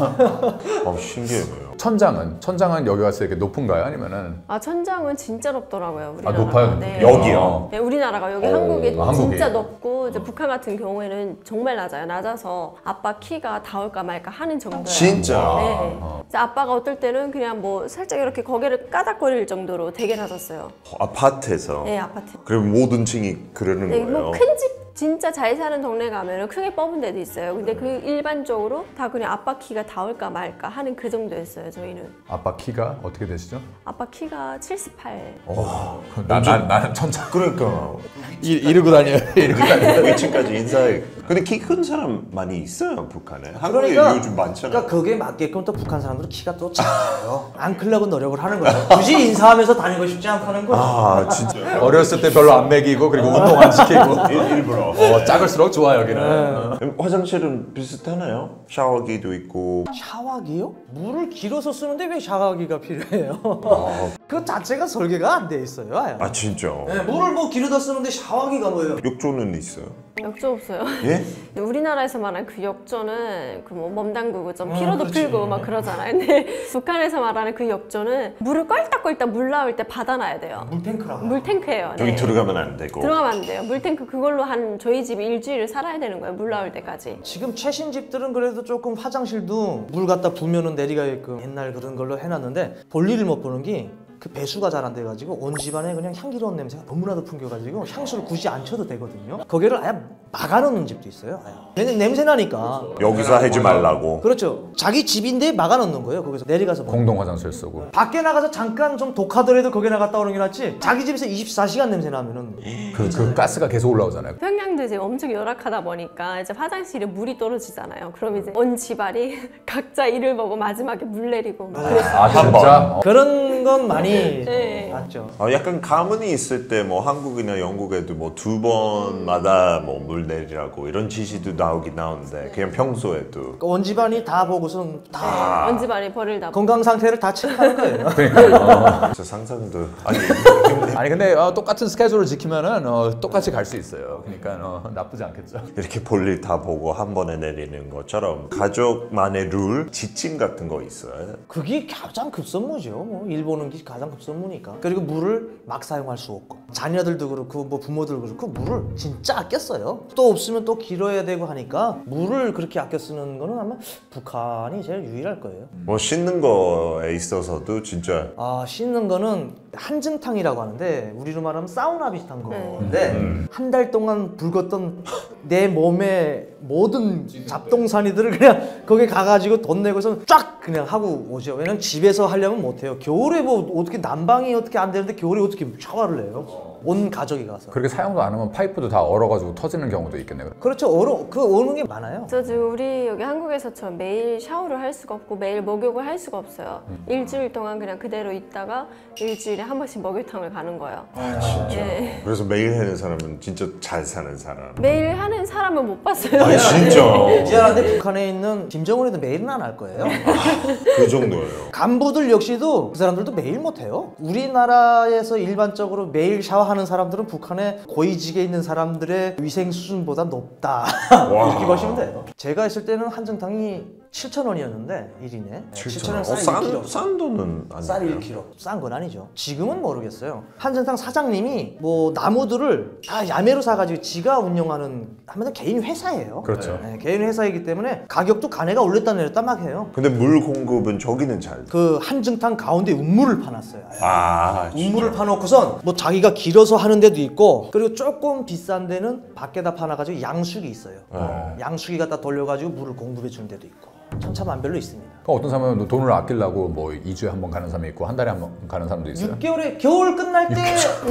신기해요. 천장은 여기 왔을 때 이렇게 높은가요? 아니면은 아 천장은 진짜 높더라고요. 우리나라가. 높아요? 네. 여기요? 네, 우리나라가 여기 한국이 한국이. 진짜 높고 이제 북한 같은 경우에는 정말 낮아요. 낮아서 아빠 키가 닿을까 말까 하는 정도예요. 진짜? 네. 이제 아빠가 어떨 때는 그냥 뭐 살짝 이렇게 고개를 까닥거릴 정도로 되게 낮았어요. 아파트에서? 네, 아파트. 그럼 모든 층이 그러는 네, 거예요? 뭐 큰 집 진짜 잘 사는 동네 가면은 크게 뽑은 데도 있어요. 근데 그 일반적으로 다 그냥 아빠 키가 닿을까 말까 하는 그 정도였어요. 저희는. 아빠 키가 어떻게 되시죠? 아빠 키가 78. 나는 천장 그러니까 이러고 다녀요. 이러고 다녀요. 2층까지 인사해. 근데 키 큰 사람 많이 있어요 북한에. 한국에 그러니까, 요즘 많잖아요. 그러니까 그게 맞게끔 또 북한 사람들은 키가 또 작아요. 안 크려고 노력을 하는 거예요. 굳이 인사하면서 다니고 싶지 않다는 거죠. 진짜. 어렸을 때 별로 안 먹이고 그리고 운동 안 시키고 일부러. 작을수록 좋아 여기는. 화장실은 비슷하나요? 샤워기도 있고. 샤워기요? 물을 길어서 쓰는데 왜 샤워기가 필요해요? 그 자체가 설계가 안 돼 있어요. 아예. 진짜. 네, 물을 뭐 길어다 쓰는데 샤워기가 뭐예요? 욕조는 있어요. 욕조 없어요. 예? 우리나라에서 말하는 그 욕조는 그 뭐 몸 담그고 좀 피로도 그렇지. 풀고 막 그러잖아요. 근데 북한에서 말하는 그 욕조는 물을 껄딱껄딱 물 나올 때 받아놔야 돼요. 물탱크라고. 물탱크예요. 저기 네. 들어가면 안 되고. 들어가면 안 돼요. 물탱크 그걸로 한 저희 집 일주일을 살아야 되는 거예요. 물 나올 때까지. 지금 최신 집들은 그래도 조금 화장실도 물 갖다 부면은 내리가게끔 옛날 그런 걸로 해놨는데 볼 일을 못 보는 게 그 배수가 잘 안 돼가지고 온 집안에 그냥 향기로운 냄새가 너무나도 풍겨가지고 향수를 굳이 안 쳐도 되거든요. 거기를 아예 막아놓는 집도 있어요. 왜냐면 냄새 나니까. 여기서 하지 말라고. 그렇죠. 자기 집인데 막아놓는 거예요. 거기서 내려가서 공동 화장실 쓰고. 밖에 나가서 잠깐 좀 독하더라도 거기 나갔다 오는 게 낫지. 자기 집에서 24시간 냄새 나면은 그 가스가 계속 올라오잖아요. 평양도 이제 엄청 열악하다 보니까 이제 화장실에 물이 떨어지잖아요. 그럼 이제 온 집안이 각자 일을 보고 마지막에 물 내리고 막 그랬어요. 아 진짜? 그런 건 많이 네. 맞죠. 약간 가문이 있을 때 뭐 한국이나 영국에도 뭐 2번마다 뭐 물 내리라고 이런 지시도 나오긴 나오는데 그냥 평소에도 온 집안이 다 보고선 다 온 집안이 벌을 다 건강 상태를 다 체크하는 거예요. 그러니까 저 상상도 아니 아니 근데 똑같은 스케줄을 지키면은 똑같이 갈 수 있어요. 그러니까 나쁘지 않겠죠. 이렇게 볼일 다 보고 한 번에 내리는 것처럼 가족만의 룰, 지침 같은 거 있어요? 그게 가장 급선무죠. 뭐 일본은 게 가장 급선무니까. 그리고 물을 막 사용할 수 없고 자녀들도 그렇고 뭐 부모들도 그렇고 물을 진짜 아껴 써요. 또 없으면 또 길어야 되고 하니까 물을 그렇게 아껴 쓰는 거는 아마 북한이 제일 유일할 거예요. 뭐 씻는 거에 있어서도 진짜 씻는 거는 한증탕이라고 하는데 우리로 말하면 사우나 비슷한 건데 한 달 동안 붉었던 내 몸의 모든 잡동사니들을 그냥 거기 가가지고 돈 내고서 쫙 그냥 하고 오죠. 왜냐면 집에서 하려면 못해요. 겨울에 뭐 어떻게 난방이 어떻게 안 되는데 겨울에 어떻게 샤워를 해요? 온 가족이 가서. 그렇게 사용도 안 하면 파이프도 다 얼어가지고 터지는 경우도 있겠네요. 그렇죠. 오는 게 많아요. 저 지금 우리 여기 한국에서처럼 매일 샤워를 할 수가 없고 매일 목욕을 할 수가 없어요. 일주일 동안 그냥 그대로 있다가 일주일에 한 번씩 목욕탕을 가는 거예요. 진짜. 예. 그래서 매일 하는 사람은 진짜 잘 사는 사람. 매일 하는 사람은 못 봤어요. 아니 진짜. 미안한데 북한에 있는 김정은이도 매일은 안 할 거예요. 그 정도예요. 간부들 역시도 그 사람들도 매일 못해요. 우리나라에서 일반적으로 매일 샤워하는 사람들은 북한의 고위직에 있는 사람들의 위생 수준보다 높다. 이렇게 보시면 돼요. 제가 있을 때는 한정탕이 7,000원이었는데 1인에 7,000원 쌀 1kg. 싼 돈은 쌀 아니에요. 1kg. 싼 건 아니죠. 지금은 모르겠어요. 한정탕 사장님이 뭐 나무들을 다 야매로 사가지고 지가 운영하는 한마디로 개인 회사예요. 그렇죠. 네, 개인 회사이기 때문에 가격도 가네가 올렸다 내렸다 막 해요. 근데 물 공급은 저기는 잘. 그 한정탕 가운데 우물을 파놨어요. 진짜. 우물을 파놓고선 뭐 자기가 길어서 하는 데도 있고 그리고 조금 비싼 데는 밖에다 파놔가지고 양수기 있어요. 양수기 갖다 돌려가지고 물을 공급해 주는 데도 있고 천차만별로 있습니다. 어떤 사람은 돈을 아끼려고 뭐 2주에 한 번 가는 사람이 있고 한 달에 한 번 가는 사람도 있어요. 6개월에 겨울 끝날 때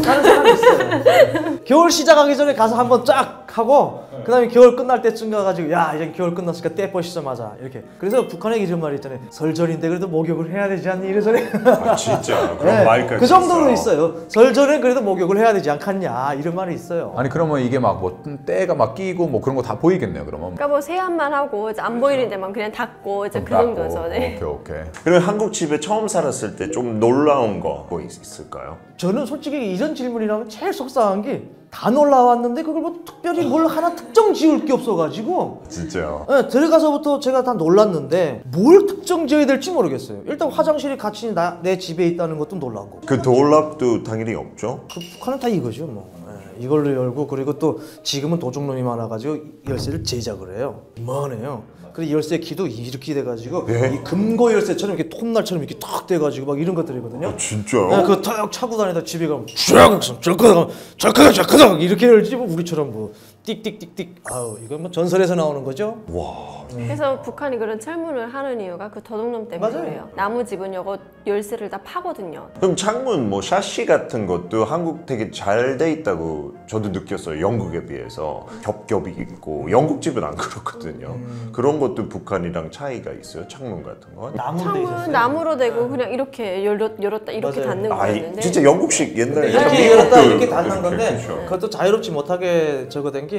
가는 사람이 있어요. 겨울 시작하기 전에 가서 한번 쫙 하고 그 다음에 겨울 끝날 때쯤 가가지고 야 이제 겨울 끝났으니까 때 보시자마자 이렇게. 그래서 북한에 이런 말이 있잖아요. 설전인데 그래도 목욕을 해야 되지 않니 이래저래. 진짜 그런 말까지. 그 정도로 있어요. 설전에 그래도 목욕을 해야 되지 않겠냐 이런 말이 있어요. 아니 그러면 이게 막 뭐 때가 막 끼고 뭐 그런 거 다 보이겠네요. 그러면. 그러니까 뭐 세안만 하고 이제 안 보이는 데만 그냥 닦고 이제 그 정도죠. 네. 오케이. 그럼 한국 집에 처음 살았을 때 좀 놀라운 거 뭐 있을까요? 저는 솔직히 이런 질문이라면 제일 속상한 게 다 놀라왔는데 그걸 뭐 특별히 뭘 하나 특정 지을 게 없어가지고 진짜요? 네, 들어가서부터 제가 다 놀랐는데 뭘 특정 지어야 될지 모르겠어요. 일단 화장실이 같이 내 집에 있다는 것도 놀라운 거고 그 도랍도 당연히 없죠? 그 북한은 다 이거죠 뭐. 네, 이걸로 열고 그리고 또 지금은 도둑놈이 많아가지고 열쇠를 제작을 해요. 이만해요. 그리고 열쇠 키도 이렇게 돼가지고 이 금고 열쇠처럼 이렇게 톱날처럼 이렇게 탁 돼가지고 막 이런 것들이거든요. 진짜요? 네, 그거 탁 차고 다니다 집에 가면 쫙 이렇게 열지 뭐 우리처럼 뭐 띡띡띡띡. 아우 이건 뭐 전설에서 나오는 거죠. 와. 그래서 북한이 그런 철문을 하는 이유가 그 도둑놈 때문에 맞아요. 그래요. 나무 집은 이거 열쇠를 다 파거든요. 그럼 창문 뭐 샤시 같은 것도 한국 되게 잘 돼 있다고 저도 느꼈어요. 영국에 비해서 겹겹이 있고 영국 집은 안 그렇거든요. 그런 것도 북한이랑 차이가 있어요. 창문 같은 건. 나무로 돼 있었어요. 창문 나무로 되고 그냥 이렇게 열었다 이렇게 맞아요. 닫는 거였는데 진짜 영국식 옛날에 이렇게 열었다 이렇게 닫는 건데 그렇죠. 그것도 자유롭지 못하게 저거된 게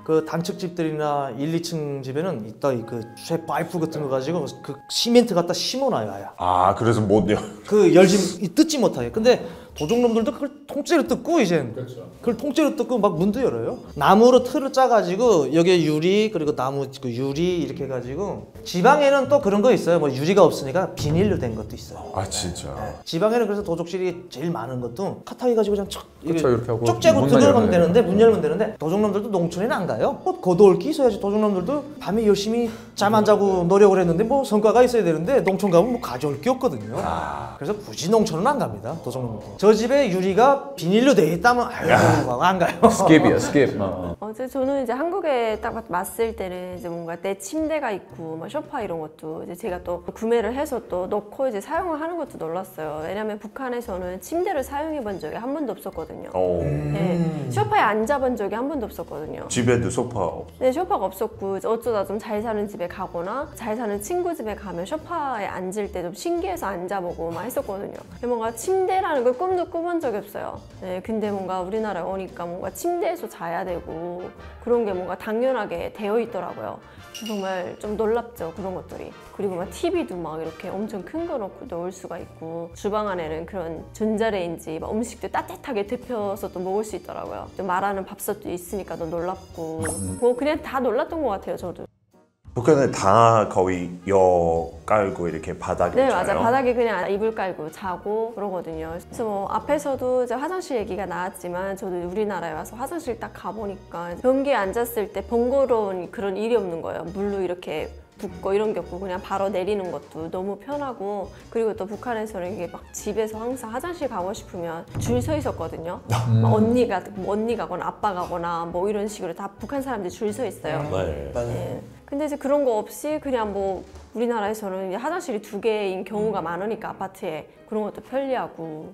그 단층집들이나 1, 2층 집에는 이따 그쇠 파이프 같은 거 가지고 그 시멘트 갖다 심어놔요. 아야. 그래서 못 열. 그 열지 뜯지 못하게. 근데 도둑놈들도 그걸 통째로 뜯고 이젠 그걸 통째로 뜯고 막 문도 열어요. 나무로 틀을 짜가지고 여기에 유리 그리고 나무 그 유리 이렇게 해가지고 지방에는 또 그런 거 있어요. 뭐 유리가 없으니까 비닐로 된 것도 있어요. 진짜. 지방에는 그래서 도둑질이 제일 많은 것도 카타기 가지고 그냥 척 그쵸, 이렇게 하고 쭉 째고 문만 들어가면 열면 되는데 문 열면 되는데 도둑놈들도 농촌에는 안 가요. 겉옷기 있어야지. 도둑놈들도 밤에 열심히 잠 안 자고 노력을 했는데 뭐 성과가 있어야 되는데 농촌 가면 뭐 가져올 게 없거든요. 그래서 굳이 농촌은 안 갑니다. 도둑놈들. 저 집에 유리가 비닐로 돼 있다면 안 가요. 스킵이야 스킵. 어제 저는 이제 한국에 딱 왔을 때는 이제 뭔가 내 침대가 있고 막 소파 이런 것도 이제 제가 또 구매를 해서 또 넣고 이제 사용을 하는 것도 놀랐어요. 왜냐면 북한에서는 침대를 사용해 본 적이 한 번도 없었거든요. 네, 소파에 앉아본 적이 한 번도 없었거든요. 집에도 소파 없어. 네, 소파가 없었고 이제 어쩌다 좀 잘 사는 집에 가거나 잘 사는 친구 집에 가면 소파에 앉을 때 좀 신기해서 앉아보고 막 했었거든요. 뭔가 침대라는 걸 꿈도 꾸본 적이 없어요. 네, 근데 뭔가 우리나라에 오니까 뭔가 침대에서 자야 되고 그런 게 뭔가 당연하게 되어 있더라고요. 정말 좀 놀랍죠, 그런 것들이. 그리고 막 TV도 막 이렇게 엄청 큰 거 놓고 넣을 수가 있고, 주방 안에는 그런 전자레인지 막 음식도 따뜻하게 데펴서 또 먹을 수 있더라고요. 또 말하는 밥솥도 있으니까 더 놀랍고, 뭐 그냥 다 놀랐던 것 같아요, 저도. 북한은 다 거의 여 깔고 이렇게 바닥에 네, 자요? 맞아. 바닥에 그냥 이불 깔고 자고 그러거든요. 그래서 뭐 앞에서도 이제 화장실 얘기가 나왔지만, 저도 우리나라에 와서 화장실 딱 가보니까 변기에 앉았을 때 번거로운 그런 일이 없는 거예요. 물로 이렇게 붓고 이런 게 없고 그냥 바로 내리는 것도 너무 편하고, 그리고 또 북한에서는 이게 막 집에서 항상 화장실 가고 싶으면 줄 서 있었거든요. 막 언니가거나 아빠가거나 뭐 이런 식으로 다 북한 사람들이 줄 서 있어요. 네. 예. 근데 이제 그런 거 없이 그냥 뭐 우리나라에서는 이제 화장실이 2개인 경우가 많으니까 아파트에 그런 것도 편리하고.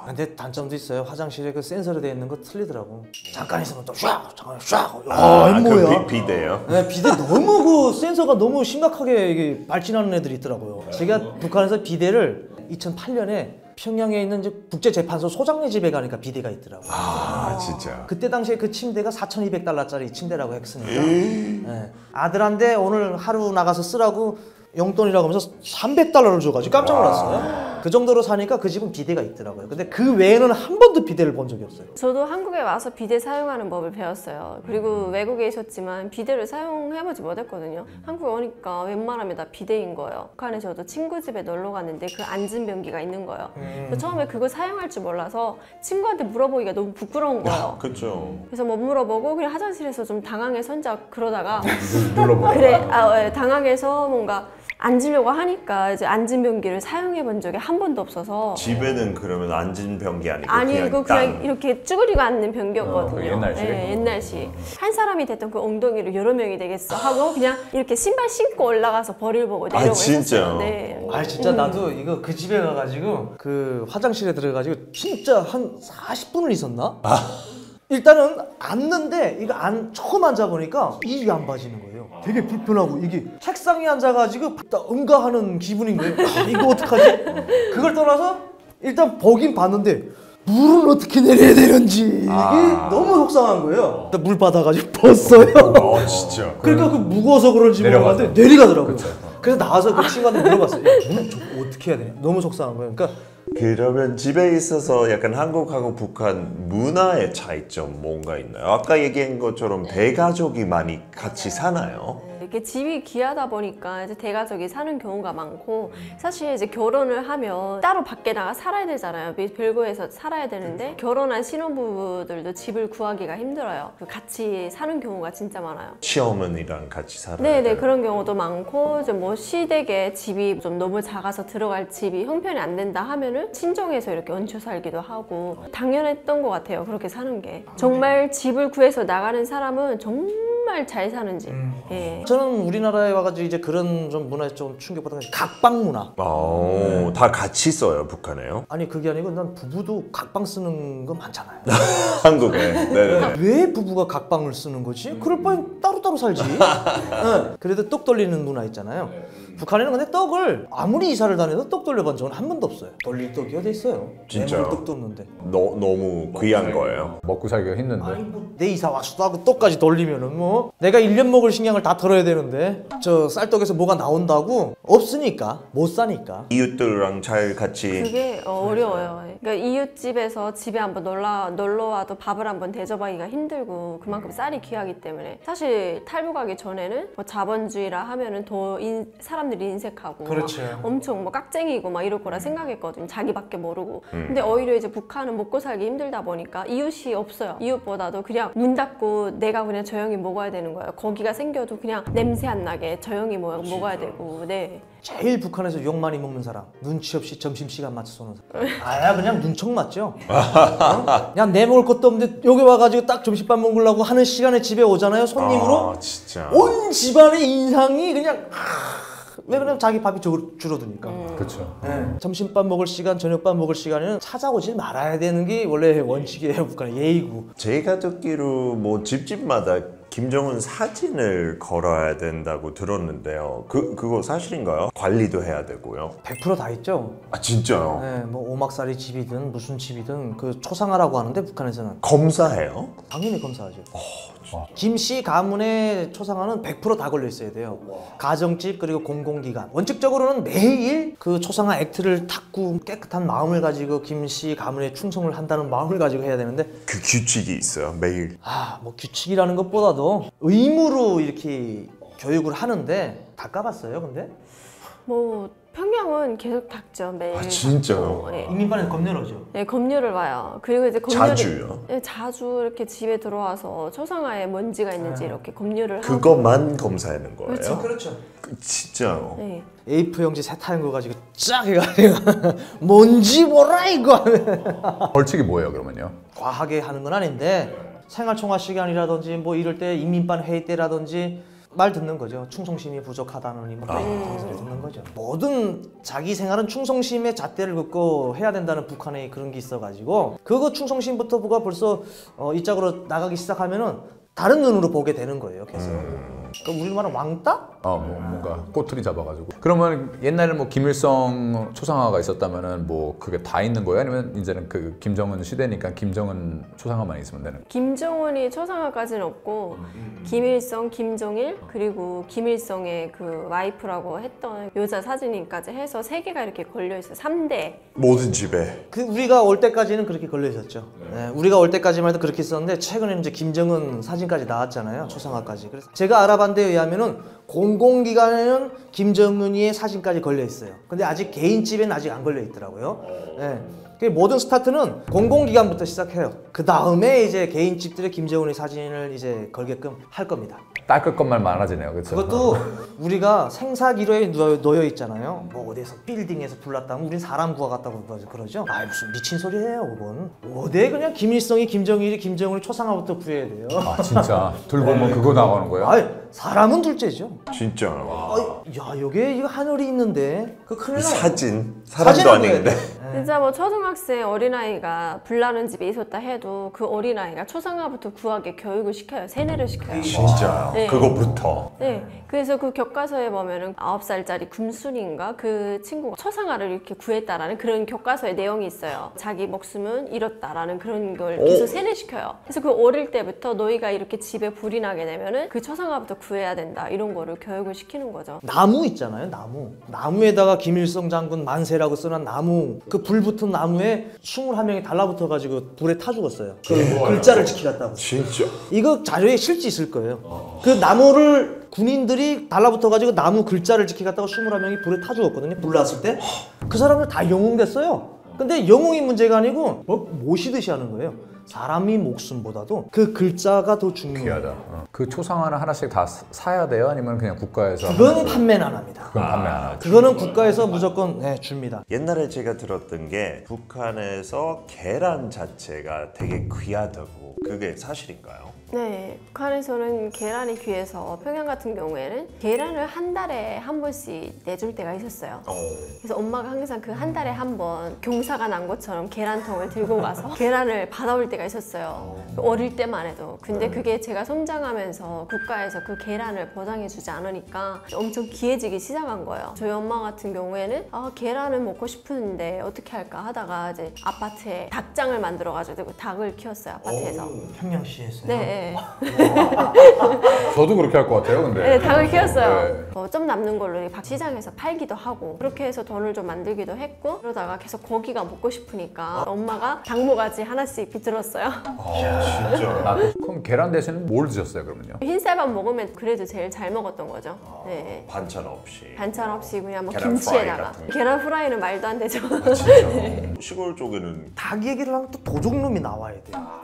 근데 단점도 있어요. 화장실에 그 센서로 되어 있는 거 틀리더라고. 잠깐 있으면 또 샥! 잠깐 샥! 뭐야? 비대요? 네, 비대 너무 그 센서가 너무 심각하게 이게 발진하는 애들이 있더라고요. 제가 북한에서 비대를 2008년에 평양에 있는 이제 국제재판소 소장네 집에 가니까 비대가 있더라고요. 아, 진짜. 그때 당시에 그 침대가 4,200달러짜리 침대라고 했으니까 네. 아들한테 오늘 하루 나가서 쓰라고 용돈이라고 하면서 300달러를 줘가지고 깜짝 놀랐어요. 그 정도로 사니까 그 집은 비대가 있더라고요. 근데 그 외에는 한 번도 비대를 본 적이 없어요. 저도 한국에 와서 비데 사용하는 법을 배웠어요. 그리고 외국에 있었지만 비데를 사용해보지 못했거든요. 한국에 오니까 웬만하면 다 비데인 거예요. 북한에 저도 친구 집에 놀러 갔는데 그 앉은 변기가 있는 거예요. 그래서 처음에 그거 사용할 줄 몰라서 친구한테 물어보기가 너무 부끄러운 거예요. 그렇죠. 그래서 못 물어보고 그냥 화장실에서 좀 당황해서 혼자 그러다가 눌러보고. 그래, 당황해서 뭔가 앉으려고 하니까 이제 앉은 변기를 사용해 본 적이 한 번도 없어서. 집에는 그러면 앉은 변기 아니고 아니고 그냥 땅. 이렇게 쭈그리고 앉는 변기였거든요. 옛날식? 네, 옛날식. 한 사람이 됐던 그 엉덩이를 여러 명이 되겠어 하고 그냥 이렇게 신발 신고 올라가서 벌을 보고 내려오고 진짜? 했었어요. 네. 아 진짜 나도 이거 그 집에 가가지고 그 화장실에 들어가가지고 진짜 한 40분을 있었나? 일단은 앉는데 이거 처음 앉아보니까 일이 안 봐지는 거예요. 되게 불편하고 이게 책상에 앉아가지고 응가하는 기분인 거예요. 이거 어떡하지? 그걸 떠나서 일단 보긴 봤는데 물은 어떻게 내려야 되는지 이게 너무 속상한 거예요. 물 받아가지고 벗어요. 진짜. 그러니까 그 무거워서 그런지 모르겠는데 내려가더라고요. 그래서 나와서 그 친구한테 물어봤어요. 물은 어떻게 해야 되냐? 너무 속상한 거예요. 그러니까 그러면 집에 있어서 약간 한국하고 북한 문화의 차이점 뭔가 있나요? 아까 얘기한 것처럼 대가족이 많이 같이 사나요? 이렇게 집이 귀하다 보니까 이제 대가족이 사는 경우가 많고, 사실 이제 결혼을 하면 따로 밖에 나가 살아야 되잖아요. 별거에서 살아야 되는데 결혼한 신혼부부들도 집을 구하기가 힘들어요. 같이 사는 경우가 진짜 많아요. 시어머니랑 같이 살아야 네네, 돼요? 그런 경우도 많고, 이제 뭐 시댁에 집이 좀 너무 작아서 들어갈 집이 형편이 안 된다 하면은 친정에서 이렇게 얹혀 살기도 하고, 당연했던 것 같아요. 그렇게 사는 게. 정말 집을 구해서 나가는 사람은 정말 잘 사는지. 예. 저는 우리나라에 와가지고 이제 그런 좀 문화에 좀 충격받은 게 각방 문화. 다 같이 써요, 북한에요? 아니 그게 아니고 난 부부도 각방 쓰는 거 많잖아요. 한국에. 네네. 왜 부부가 각방을 쓰는 거지? 그럴 바엔 따로따로 살지. 네. 그래도 떡 돌리는 문화 있잖아요. 북한에는 근데 떡을 아무리 이사를 다녀도 떡 돌려본 적은 한 번도 없어요. 돌릴 떡이 어디 있어요? 진짜요? 떡도 없는데. 너무 귀한 거예요. 먹고 살기가 힘든데. 아니 뭐 내 이사 왔어도 하고 떡까지 돌리면은 뭐 내가 1년 먹을 식량을 다 털어야 되는데 저 쌀떡에서 뭐가 나온다고? 없으니까 못 사니까. 이웃들랑 잘 같이. 그게 어려워요. 그러니까 이웃집에서 집에 한번 놀러 와도 밥을 한번 대접하기가 힘들고, 그만큼 쌀이 귀하기 때문에. 사실 탈북하기 전에는 뭐 자본주의라 하면은 더 사람들이 인색하고 그렇죠. 막 엄청 뭐 깍쟁이고 막 이럴 거라 생각했거든요. 자기밖에 모르고. 근데 오히려 이제 북한은 먹고 살기 힘들다 보니까 이웃이 없어요. 이웃보다도 그냥 문 닫고 내가 그냥 조용히 먹어야 되는 거예요. 거기가 생겨도 그냥 냄새 안 나게 조용히 먹어야 되고. 네. 제일 북한에서 욕 많이 먹는 사람, 눈치 없이 점심시간 맞춰서 오는 사람. 아야 그냥 눈총 맞죠? 그냥 내 먹을 것도 없는데 여기 와가지고 딱 점심밥 먹으려고 하는 시간에 집에 오잖아요, 손님으로. 진짜. 온 집안의 인상이 그냥 왜 그러면 자기 밥이 줄어드니까. 그렇죠. 네. 점심밥 먹을 시간, 저녁밥 먹을 시간에는 찾아오지 말아야 되는 게 원래 원칙이에요. 북한의 예의고. 제가 듣기로 뭐 집집마다 김정은 사진을 걸어야 된다고 들었는데요. 그거 사실인가요? 관리도 해야 되고요. 100% 다 있죠. 아 진짜요? 네, 뭐 오막살이 집이든 무슨 집이든 그 초상화라고 하는데 북한에서는 검사해요? 당연히 검사하죠. 김씨 가문의 초상화는 100% 다 걸려 있어야 돼요. 가정집 그리고 공공기관. 원칙적으로는 매일 그 초상화 액트를 닦고 깨끗한 마음을 가지고 김씨 가문에 충성을 한다는 마음을 가지고 해야 되는데 그 규칙이 있어요. 매일. 뭐 규칙이라는 것보다도 의무로 이렇게 교육을 하는데 다 까봤어요, 근데? 뭐 평양은 계속 닦죠 매일. 아, 진짜요? 네. 인민반에서 검열하죠. 네, 검열을 와요. 그리고 이제 검열을 자주요? 네, 자주 이렇게 집에 들어와서 초상화에 먼지가 있는지 이렇게 검열을 하고. 그것만 검사하는 거예요? 그렇죠. 그렇죠. 진짜요? 네. A4 용지 세타는 거 가지고 쫙 해가지고 뭔지 몰라 이거 하면 벌칙이 뭐예요 그러면요? 과하게 하는 건 아닌데 생활총화 시간이라든지 뭐 이럴 때 인민반 회의 때라든지 말 듣는 거죠. 충성심이 부족하다느니 뭐 그런 소리 듣는 거죠. 모든 자기 생활은 충성심의 잣대를 긋고 해야 된다는 북한의 그런 게 있어가지고 그거 충성심부터가 벌써 이 짝으로 나가기 시작하면은 다른 눈으로 보게 되는 거예요. 계속. 그 우리말은 왕따? 뭔가 꼬투리 잡아가지고. 그러면 옛날에 뭐 김일성 초상화가 있었다면은 뭐 그게 다 있는 거예요? 아니면 이제는 그 김정은 시대니까 김정은 초상화만 있으면 되는 거예요? 김정은이 초상화까지는 없고 김일성, 김정일 그리고 김일성의 그 와이프라고 했던 여자 사진까지 해서 3개가 이렇게 걸려 있어요. 3대. 모든 집에. 그 우리가 올 때까지는 그렇게 걸려 있었죠. 네, 우리가 올 때까지만 해도 그렇게 있었는데 최근에 이제 김정은 사진까지 나왔잖아요. 초상화까지. 그래서 제가 알아본 데 의하면은 공공기관에는 김정은이의 사진까지 걸려 있어요. 근데 아직 개인집에는 아직 안 걸려 있더라고요. 네. 그 모든 스타트는 공공기관부터 시작해요. 그 다음에 이제 개인집들의 김정은의 사진을 이제 걸게끔 할 겁니다. 닦을 것만 많아지네요, 그렇죠? 그것도 우리가 생사기로에 놓여 있잖아요. 뭐 어디에서 빌딩에서 불났다면 우린 사람 구하갔다고 그러죠. 아 무슨 미친 소리예요, 그건. 어디에 그냥 김일성이 김정일이 김정은이 초상화부터 구해야 돼요. 아 진짜 들고 보면 그거 나오는 거예요? 아이 사람은 둘째죠. 진짜요? 야 여기에 이거 하늘이 있는데 그 큰일 나요. 사진. 사람도 사진은 아닌데. 진짜 뭐 초등학생 어린아이가 불나는 집에 있었다 해도 그 어린아이가 초상화부터 구하게 교육을 시켜요. 세뇌를 시켜요. 진짜요? 네. 그거부터. 네, 그래서 그 교과서에 보면은 9살짜리 금순인가 그 친구가 초상화를 이렇게 구했다라는 그런 교과서의 내용이 있어요. 자기 목숨은 잃었다라는 그런 걸 계속 세뇌시켜요. 그래서 그 어릴 때부터 너희가 이렇게 집에 불이 나게 되면은 그 초상화부터 구해야 된다 이런 거를 교육을 시키는 거죠. 나무 있잖아요, 나무에다가 김일성 장군 만세라고 써놓은 나무 그 불 붙은 나무에 21명이 달라붙어가지고 불에 타 죽었어요. 그 글자를 지키겠다고. 진짜. 이거 자료에 실제 있을 거예요. 그 나무를 군인들이 달라붙어가지고 나무 글자를 지키겠다고 21명이 불에 타 죽었거든요. 불 났을 때. 그 사람들 다 영웅됐어요. 근데 영웅이 문제가 아니고 모시듯이 하는 거예요. 사람이 목숨보다도 그 글자가 더 중요해요. 귀하다. 그 초상화는 하나씩 다 사야 돼요? 아니면 그냥 국가에서? 그건 판매는 안 합니다. 그건 판매 안 하죠. 그거는 국가에서 무조건 줍니다. 옛날에 제가 들었던 게 북한에서 계란 자체가 되게 귀하다고. 그게 사실인가요? 네, 북한에서는 계란이 귀해서 평양 같은 경우에는 계란을 한 달에 한 번씩 내줄 때가 있었어요. 그래서 엄마가 항상 그 한 달에 한 번 경사가 난 것처럼 계란통을 들고 가서 계란을 받아올 때가 있었어요. 어릴 때만 해도. 근데 그게 제가 성장하면서 국가에서 그 계란을 보장해주지 않으니까 엄청 귀해지기 시작한 거예요. 저희 엄마 같은 경우에는 계란을 먹고 싶은데 어떻게 할까 하다가 이제 아파트에 닭장을 만들어가지고 닭을 키웠어요, 아파트에서. 평양시에서요? 네. 저도 그렇게 할 것 같아요, 근데. 네, 닭을 키웠어요. 네. 좀 남는 걸로 박 시장에서 팔기도 하고 그렇게 해서 돈을 좀 만들기도 했고 그러다가 계속 고기가 먹고 싶으니까 엄마가 닭모가지 하나씩 비틀었어요. 진짜. 그럼 계란 대신에 뭘 드셨어요, 그러면요? 흰쌀밥 먹으면 그래도 제일 잘 먹었던 거죠. 네. 반찬 없이. 반찬 없이 그냥 뭐 계란 김치에다가. 프라이 같은 거. 계란 프라이는 말도 안 되죠. 진짜. 시골 쪽에는 닭 얘기를 하면 또 도둑놈이 나와야 돼요.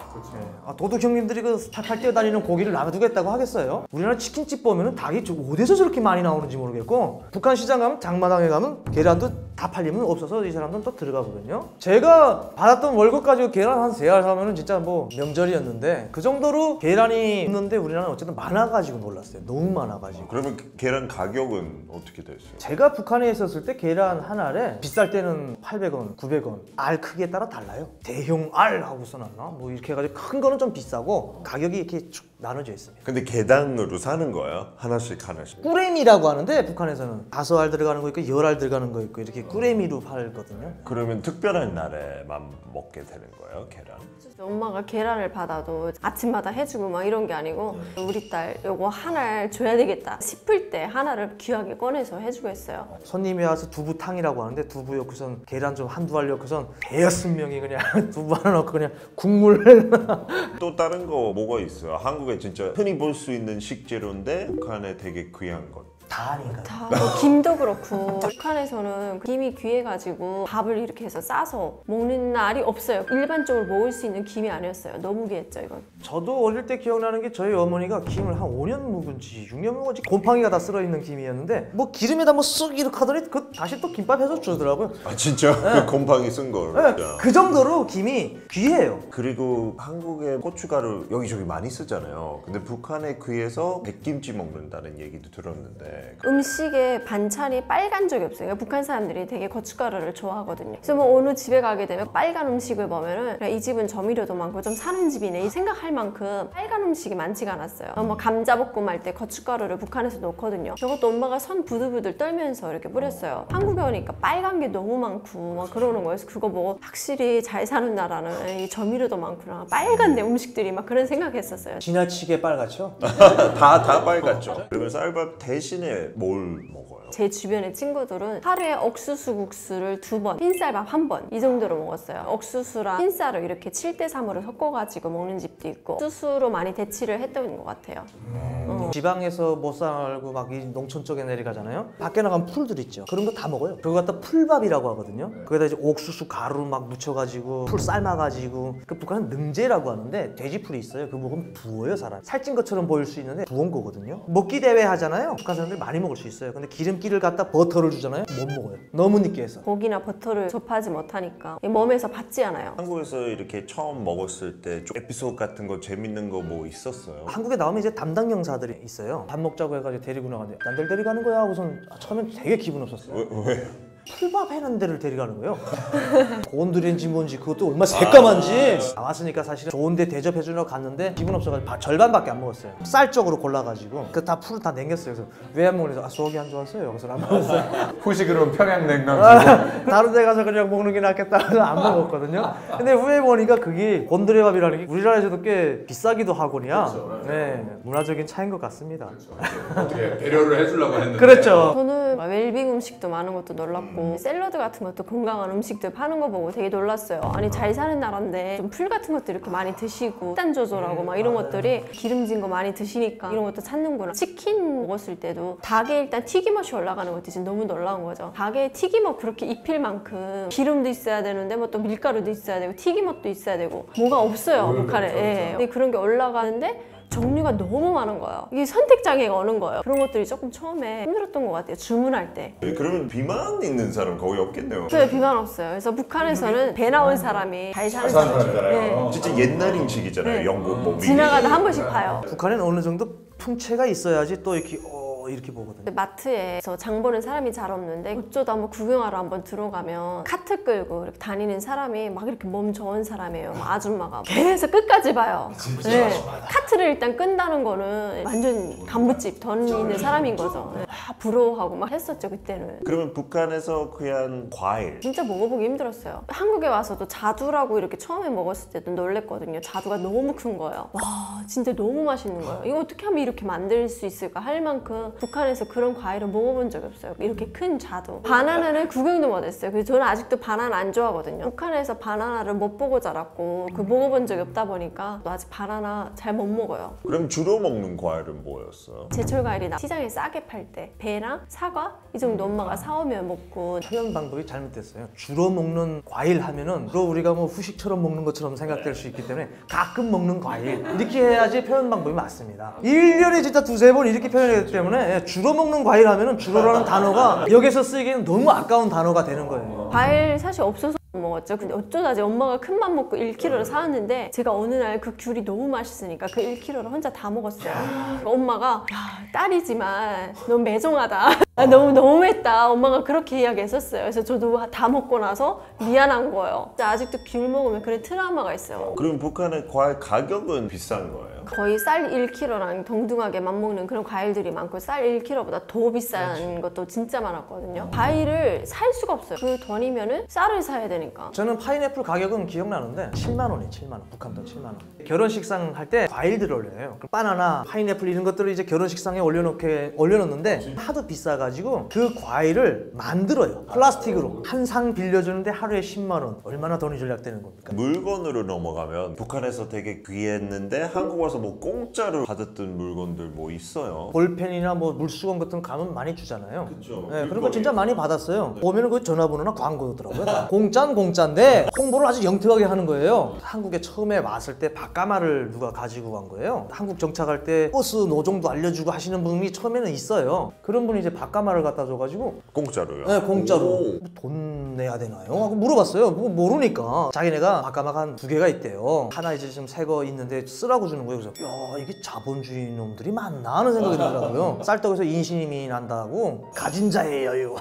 도둑 형님들이 그 팔팔 뛰어다니는 고기를 놔두겠다고 하겠어요? 우리나라 치킨집 보면은 닭이 어디서 저렇게 많이 나오는지 모르겠고 북한 시장 가면 장마당에 가면 계란도 다 팔리면 없어서 이 사람들은 또 들어가거든요. 제가 받았던 월급 가지고 계란 한 3알 사면 하면은 진짜 뭐 명절이었는데 그 정도로 계란이 있는데 우리나라는 어쨌든 많아가지고 놀랐어요. 너무 많아가지고. 그러면 계란 가격은 어떻게 됐어요? 제가 북한에 있었을 때 계란 한 알에 비쌀 때는 800원, 900원 알 크기에 따라 달라요. 대형 알 하고 써놨나? 뭐 이렇게 해가지고 큰 거는 좀 비싸고 가격이 이렇게 쭉 나눠져 있습니다. 근데 개당으로 사는 거예요? 하나씩. 꾸레미라고 하는데 북한에서는 5알 들어가는 거 있고 10알 들어가는 거 있고 이렇게 꾸레미로 팔거든요. 그러면 특별한 날에만 먹게 되는 거예요, 계란? 엄마가 계란을 받아도 아침마다 해주고 막 이런 게 아니고 우리 딸 요거 하나를 줘야 되겠다 싶을 때 하나를 귀하게 꺼내서 해주고 했어요. 손님이 와서 두부탕이라고 하는데 두부 넣고선 계란 좀 한두 알 넣고선 대여섯 명이 그냥 두부 하나 넣고 그냥 국물. 또 다른 거 뭐가 있어요? 한국에 진짜 흔히 볼 수 있는 식재료인데 북한에 되게 귀한 것. 다 아닌가요? 다 김도 그렇고 북한에서는 김이 귀해가지고 밥을 이렇게 해서 싸서 먹는 날이 없어요. 일반적으로 먹을 수 있는 김이 아니었어요. 너무 귀했죠 이건. 저도 어릴 때 기억나는 게 저희 어머니가 김을 한 5년 묵은지 6년 묵은지 곰팡이가 다 쓸어있는 김이었는데 뭐 기름에다 뭐 쑥 이렇게 하더니 그 다시 또 김밥 해서 주더라고요. 아 진짜? 그 곰팡이 쓴 걸. 네, 그 정도로 김이 귀해요. 그리고 한국에 고춧가루 여기저기 많이 쓰잖아요. 근데 북한에 귀해서 백김치 먹는다는 얘기도 들었는데 음식에 반찬이 빨간 적이 없어요. 그러니까 북한 사람들이 되게 고춧가루를 좋아하거든요. 그래서 뭐 어느 집에 가게 되면 빨간 음식을 보면은 그래, 이 집은 조미료도 많고 좀 사는 집이네 생각할 만큼 빨간 음식이 많지가 않았어요. 뭐 감자볶음 할 때 고춧가루를 북한에서 넣거든요. 저것도 엄마가 손 부들부들 떨면서 이렇게 뿌렸어요. 한국에 오니까 빨간 게 너무 많고 막 그러는 거예요. 그래서 그거 보고 확실히 잘 사는 나라는 이 조미료도 많구나. 빨간데 음식들이 막 그런 생각했었어요. 지나치게 빨갛죠? 다 빨갛죠. 그러면 쌀밥 대신에 뭘 먹어요? 제 주변의 친구들은 하루에 옥수수 국수를 2번, 흰쌀밥 1번 이 정도로 먹었어요. 옥수수랑 흰쌀을 이렇게 7대3으로 섞어가지고 먹는 집도 있고 수수로 많이 대치를 했던 것 같아요. 지방에서 못 살고 막 이 농촌 쪽에 내려가잖아요. 밖에 나가면 풀들 있죠. 그런 거 다 먹어요. 그거 갖다 풀밥이라고 하거든요. 거기다 이제 옥수수 가루 막 묻혀가지고 풀 삶아가지고 그 북한은 능제라고 하는데 돼지풀이 있어요. 그거 먹으면 부어요 사람. 살찐 것처럼 보일 수 있는데 부은 거거든요. 먹기 대회 하잖아요. 북한 사람들이 많이 먹을 수 있어요. 근데 기름기를 갖다 버터를 주잖아요. 못 먹어요. 너무 느끼해서. 고기나 버터를 접하지 못하니까 몸에서 받지 않아요. 한국에서 이렇게 처음 먹었을 때 좀 에피소드 같은 거 재밌는 거 뭐 있었어요? 한국에 나오면 이제 담당 형사들이 있어요. 밥 먹자고 해가지고 데리고 나가는데 난들 데려가는 거야 하고선 처음엔 되게 기분 없었어요. 왜? 풀밥 해는 데를 데려가는 거예요. 곤드레인지 뭔지 그것도 얼마나 새까만지. 나왔으니까 사실 좋은 데 대접해주려고 갔는데 기분 없어가지고 절반밖에 안 먹었어요. 쌀 쪽으로 골라가지고 그 다 풀을 다 남겼어요. 그래서 왜 안 먹으면서 속이 안 좋았어요. 여기서 안 먹었어요. 후식으로는 평양냉면. 다른 데 가서 그냥 먹는 게 낫겠다 해서 안 먹었거든요. 근데 후에 보니까 그게 곤드레밥이라는 게 우리나라에서도 꽤 비싸기도 하고요. 네, 문화적인 차이인 것 같습니다. 어떻게 배려를 해주려고 했는데. 그렇죠. 저는 웰빙 음식도 많은 것도 놀랐고 샐러드 같은 것도 건강한 음식들 파는 거 보고 되게 놀랐어요. 아니 잘 사는 나라인데 좀 풀 같은 것도 이렇게 많이 드시고 식단 조절하고 막 이런 것들이 기름진 거 많이 드시니까 이런 것도 찾는구나. 치킨 먹었을 때도 닭에 일단 튀김옷이 올라가는 것도 진짜 너무 놀라운 거죠. 닭에 튀김옷 그렇게 입힐 만큼 기름도 있어야 되는데 뭐 또 밀가루도 있어야 되고 튀김옷도 있어야 되고 뭐가 없어요 북한에. 예. 근데 그런 게 올라가는데 종류가 너무 많은 거예요. 이게 선택 장애가 오는 거예요. 그런 것들이 조금 처음에 힘들었던 것 같아요. 주문할 때. 그러면 비만 있는 사람 거의 없겠네요. 저희 비만 없어요. 그래서 북한에서는 배 나온 사람이 잘 사는 사람. 진짜 옛날 음식이잖아요. 영국 뭐 미국. 지나가다 한 번씩 봐요. 북한에는 어느 정도 풍채가 있어야지 또 이렇게 보거든요. 마트에서 장 보는 사람이 잘 없는데 어쩌다 뭐 구경하러 한번 들어가면 카트 끌고 이렇게 다니는 사람이 막 이렇게 몸 좋은 사람이에요. 막 아줌마가 계속 끝까지 봐요. 네. 카트를 일단 끈다는 거는 완전 간부집 돈 있는 사람인 거죠. 네. 부러워하고 막 했었죠 그때는. 그러면 북한에서 그냥 과일. 진짜 먹어보기 힘들었어요. 한국에 와서도 자두라고 이렇게 처음에 먹었을 때도 놀랬거든요. 자두가 너무 큰 거예요. 와 진짜 너무 맛있는 거예요. 이거 어떻게 하면 이렇게 만들 수 있을까 할 만큼 북한에서 그런 과일을 먹어본 적이 없어요. 이렇게 큰 자두. 바나나는 구경도 못했어요. 그래서 저는 아직도 바나나 안 좋아하거든요. 북한에서 바나나를 못 보고 자랐고 먹어본 적이 없다 보니까 아직 바나나 잘 못 먹어요. 그럼 주로 먹는 과일은 뭐였어요? 제철 과일이 시장에 싸게 팔 때 배랑 사과 이 정도 엄마가 사오면 먹고. 표현 방법이 잘못됐어요. 주로 먹는 과일 하면은 주로 우리가 뭐 후식처럼 먹는 것처럼 생각될 수 있기 때문에 가끔 먹는 과일 이렇게 해야지 표현 방법이 맞습니다. 1년에 진짜 두세 번 이렇게 표현하기 때문에 주로 먹는 과일 하면은 주로라는 단어가 여기서 쓰기에는 너무 아까운 단어가 되는 거예요. 과일 사실 없어서 먹었죠. 근데 어쩌다지 엄마가 큰 맘 먹고 1kg를 사왔는데 제가 어느 날 그 귤이 너무 맛있으니까 그 1kg를 혼자 다 먹었어요. 엄마가 야, 딸이지만 너무 매정하다. 너무 너무했다. 엄마가 그렇게 이야기했었어요. 그래서 저도 다 먹고 나서 미안한 거예요. 아직도 귤 먹으면 그런 트라우마가 있어요. 그럼 북한의 과일 가격은 비싼 거예요? 거의 쌀 1kg랑 동등하게 맞먹는 그런 과일들이 많고 쌀 1kg보다 더 비싼 것도 진짜 많았거든요. 과일을 살 수가 없어요. 그 돈이면은 쌀을 사야 되니까. 저는 파인애플 가격은 기억나는데 7만 원이에요. 7만 원. 북한 돈 7만 원. 결혼식상 할 때 과일들을 올려요. 바나나, 파인애플 이런 것들을 이제 결혼식상에 올려놓는데 하도 비싸가지고 그 과일을 만들어요. 플라스틱으로 한 상 빌려주는데 하루에 10만 원. 얼마나 돈이 절약되는 겁니까? 물건으로 넘어가면 북한에서 되게 귀했는데 한국 와서 뭐 공짜로 받았던 물건들 뭐 있어요? 볼펜이나 뭐 물수건 같은 거 가면 많이 주잖아요. 그쵸. 네, 그런 거 진짜 많이 받았어요. 보면은 그 전화번호나 광고더라고요. 공짜인데 홍보를 아주 영특하게 하는 거예요. 한국에 처음에 왔을 때 밥가마를 누가 가지고 간 거예요. 한국 정착할 때 버스 노종도 알려주고 하시는 분이 처음에는 있어요. 그런 분이 이제 밥가마를 갖다 줘가지고 공짜로요? 네, 공짜로. 오. 돈 내야 되나요? 하고 물어봤어요. 뭐 모르니까. 자기네가 밥가마가 한 2개가 있대요. 하나 이제 좀 새 거 있는데 쓰라고 주는 거예요. 그래서 야, 이게 자본주의 놈들이 많나 하는 생각이 들더라고요. 쌀떡에서 인신이 난다고 가진 자의 여유.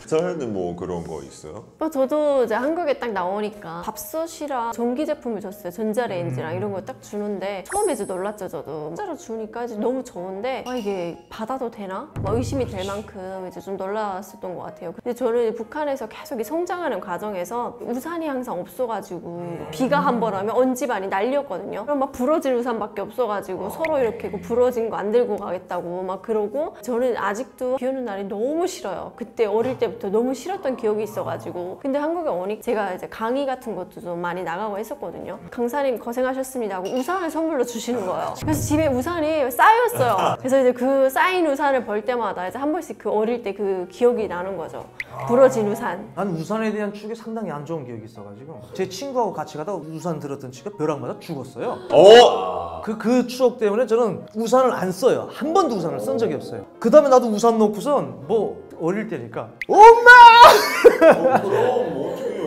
서현은 뭐 그런 거 있어요? 저도 이제 한국에 딱 나오니까 밥솥이랑 전기 제품을 줬어요. 전자레인지랑 이런 거 딱 주는데 처음에 이제 놀랐죠. 저도 공짜로 주니까 이제 너무 좋은데 이게 받아도 되나? 막 의심이 될 만큼 이제 좀 놀랐었던 것 같아요. 근데 저는 북한에서 계속 이 성장하는 과정에서 우산이 항상 없어가지고 비가 한 번 하면 온 집안이 난리였거든요. 그럼 막 부러질 우산밖에 없어가지고 서로 이렇게 부러진 거 안 들고 가겠다고 막 그러고 저는 아직도 비 오는 날이 너무 싫어요. 그때 어릴 때부터 너무 싫었던 기억이 있어가지고 근데 한국에 오니 제가 이제 강의 같은 것도 좀 많이 나가고 했었거든요. 강사님 고생하셨습니다 하고 우산을 선물로 주시는 거예요. 그래서 집에 우산이 쌓였어요. 그래서 이제 그 쌓인 우산을 볼 때마다 이제 한 번씩 그 어릴 때 그 기억이 나는 거죠. 부러진 우산. 난 우산에 대한 추억이 상당히 안 좋은 기억이 있어가지고 제 친구하고 같이 가다가 우산 들었던 친구가 벼락 맞아 죽었어요. 그 추억 때문에 저는 우산을 안 써요. 한 번도 우산을 쓴 적이 없어요. 그 다음에 나도 우산 놓고선 뭐 어릴 때니까 엄마!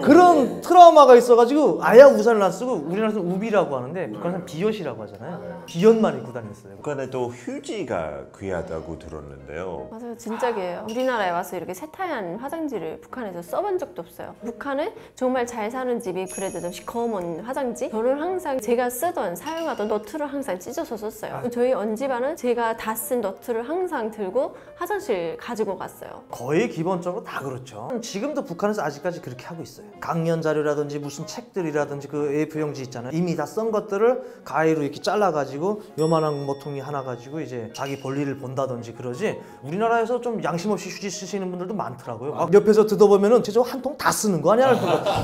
그런 트라우마가 있어가지고 아예 우산을 안 쓰고 우리나라에서는 우비라고 하는데 북한에서는 비옷이라고 하잖아요. 비옷만 입고 다녔어요. 북한에 또 휴지가 귀하다고 들었는데요. 맞아요. 진짜게요. 우리나라에 와서 이렇게 세타얀 화장지를 북한에서 써본 적도 없어요. 북한은 정말 잘 사는 집이 그래도 좀 시커먼 화장지? 저는 항상 제가 쓰던 사용하던 너트를 항상 찢어서 썼어요. 저희 언집안은 제가 다 쓴 너트를 항상 들고 화장실 가지고 갔어요. 거의 기본적으로 다 그렇죠. 지금도 북한에서 아직까지 그렇게 하고 있어요. 강연 자료라든지 무슨 책들이라든지 그 A4용지 있잖아요. 이미 다 쓴 것들을 가위로 이렇게 잘라가지고 요만한 모퉁이 하나 가지고 이제 자기 볼일을 본다든지 그러지 우리나라에서 좀 양심 없이 휴지 쓰시는 분들도 많더라고요. 막 옆에서 뜯어보면은 진짜 한 통 다 쓰는 거 아니야?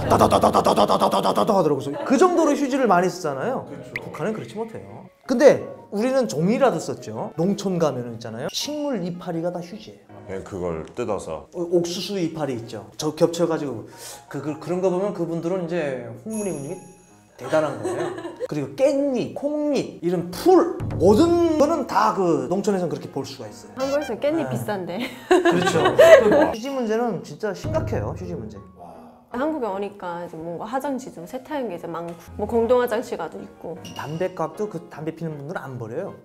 다다다다다다다다다다다다 하더라고요. 그 정도로 휴지를 많이 쓰잖아요. 북한은 그렇지 못해요. 근데 우리는 종이라도 썼죠. 농촌 가면은 있잖아요. 식물 이파리가 다 휴지예요. 그냥 그걸 뜯어서 옥수수 이파리 있죠. 저 겹쳐가지고 그런 거 보면 그분들은 이제 홍문이 대단한 거예요. 그리고 깻잎, 콩잎, 이런 풀 모든 거는 다 그 농촌에서는 그렇게 볼 수가 있어요. 한국에서 깻잎 비싼데. 그렇죠. 휴지 문제는 진짜 심각해요. 휴지 문제. 한국에 오니까 이제 뭔가 화장지도 세타인 게 이제 많고 뭐 공동 화장실 가도 있고 담배값도 그 담배 피는 분들은 안 버려요.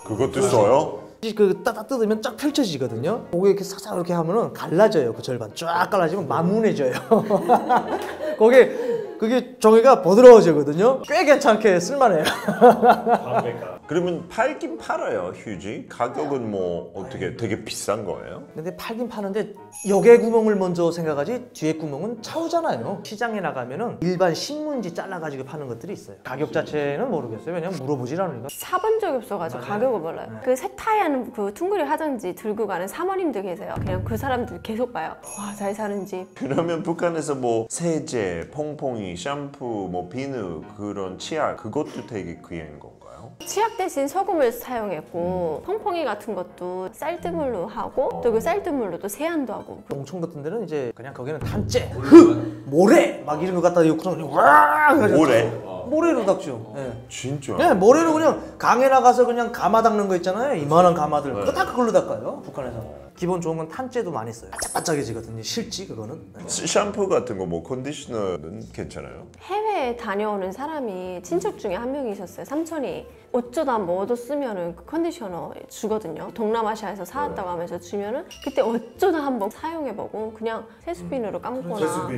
그것도 써요? 그 따다 뜯으면 쫙 펼쳐지거든요. 고개 이렇게 사사 이렇게 하면은 갈라져요. 그 절반 쫙 갈라지면 마무해져요. 그게 종이가 부드러워지거든요. 꽤 괜찮게 쓸만해요. 그러면 팔긴 팔아요 휴지? 가격은 뭐 어떻게 되게 비싼 거예요? 근데 팔긴 파는데 여기 구멍을 먼저 생각하지 뒤에 구멍은 차오잖아요. 시장에 나가면은 일반 신문지 잘라가지고 파는 것들이 있어요. 가격 자체는 모르겠어요. 왜냐면 물어보질 않으니까. 사본 적이 없어가지고 가격을 몰라요. 그 세타얀 그 퉁그리 화장지 들고 가는 사모님들 계세요. 그냥 그 사람들 계속 봐요. 와, 잘 사는 집. 그러면 북한에서 뭐 세제, 퐁퐁이, 샴푸, 뭐 비누 그런 치약 그것도 되게 귀한 건가요? 치약 대신 소금을 사용했고 퐁퐁이 같은 것도 쌀뜨물로 하고 또 그 쌀뜨물로도 세안도 하고. 농촌 같은 데는 이제 그냥 거기는 탄재, 흙, 모래 막 이런 거 갖다 놓고서 그냥 와 모래? 모래로 닦죠. 네. 진짜? 네, 모래로 그냥 강에 나가서 그냥 가마 닦는 거 있잖아요. 이만한 가마들 그거 다 그걸로 닦아요. 북한에서 기본 좋은 건 탄재도 많이 써요. 바짝바짝해지거든요. 실지 그거는. 샴푸 같은 거 뭐 컨디셔너는 괜찮아요? 해외에 다녀오는 사람이 친척 중에 한 명이 있었어요. 삼촌이 어쩌다 뭐 얻었으면은 그 컨디셔너 주거든요. 동남아시아에서 사왔다고 하면서 주면은 그때 어쩌다 한번 사용해보고 그냥 세수빈으로 감거나.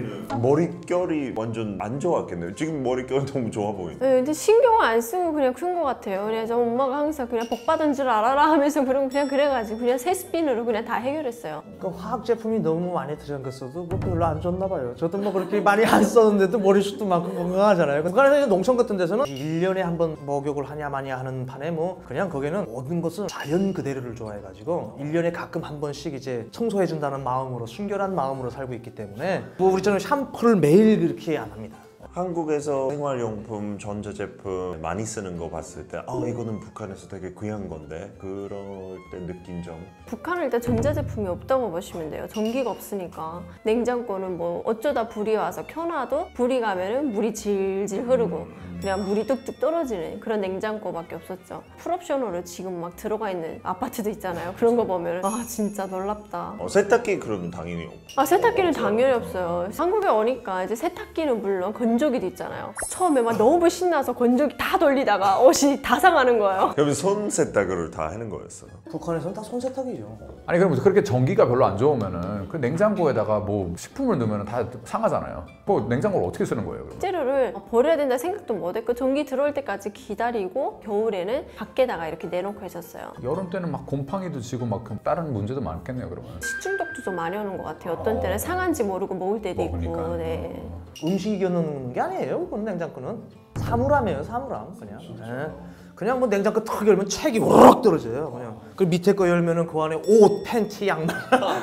머릿결이 완전 안 좋았겠네요. 지금 머릿결 너무 좋아 보이는데. 네, 근데 신경을 안 쓰고 그냥 큰 것 같아요. 그래서 엄마가 항상 그냥 복 받은 줄 알아라 하면서 그냥 그래가지고 그냥 세수빈으로 그냥 다 해결했어요. 그 화학 제품이 너무 많이 들어갔어도 뭐 별로 안 좋나 봐요. 저도 뭐 그렇게 많이 안 썼는데도 머리숱도 많고 건강하잖아요. 북한에서 농촌 같은 데서는 1년에 한 번 목욕을 하냐 마냐 하는 판에 뭐 그냥 거기는 모든 것은 자연 그대로를 좋아해가지고 1년에 가끔 한 번씩 이제 청소해준다는 마음으로 순결한 마음으로 살고 있기 때문에 뭐 우리처럼 샴푸를 매일 그렇게 안 합니다. 한국에서 생활용품, 전자제품 많이 쓰는 거 봤을 때 이거는 북한에서 되게 귀한 건데 그럴 때 느낀 점? 북한은 일단 전자제품이 없다고 보시면 돼요. 전기가 없으니까. 냉장고는 뭐 어쩌다 불이 와서 켜놔도 불이 가면은 물이 질질 흐르고 그냥 물이 뚝뚝 떨어지는 그런 냉장고밖에 없었죠. 풀옵션으로 지금 막 들어가 있는 아파트도 있잖아요. 그런 거 보면 진짜 놀랍다. 세탁기 그러면 당연히 없고. 세탁기는 당연히 없어요. 한국에 오니까 이제 세탁기는 물론 건조기도 있잖아요. 처음에 막 너무 신나서 건조기 다 돌리다가 옷이 다 상하는 거예요. 그러면 손 세탁을 다 하는 거였어. 북한에서는 다 손세탁이죠. 아니 그럼 그렇게 전기가 별로 안 좋으면은 그 냉장고에다가 뭐 식품을 넣으면 다 상하잖아요. 뭐 냉장고를 어떻게 쓰는 거예요? 그럼? 재료를 버려야 된다 생각도 못했고 전기 들어올 때까지 기다리고 겨울에는 밖에다가 이렇게 내놓고 있었어요. 여름 때는 막 곰팡이도 지고 막 다른 문제도 많겠네요. 그러면. 식중독도 좀 많이 오는 것 같아요. 어떤 때는 상한지 모르고 먹을 때도 있고. 먹으니까. 네. 음식 익혀놓는 게 아니에요. 그건 냉장고는 사물함이에요. 사물함 그냥. 네. 그냥 뭐 냉장고 탁 열면 책이 우럭 떨어져요. 그냥 그 밑에 거 열면은 그 안에 옷, 팬티, 양말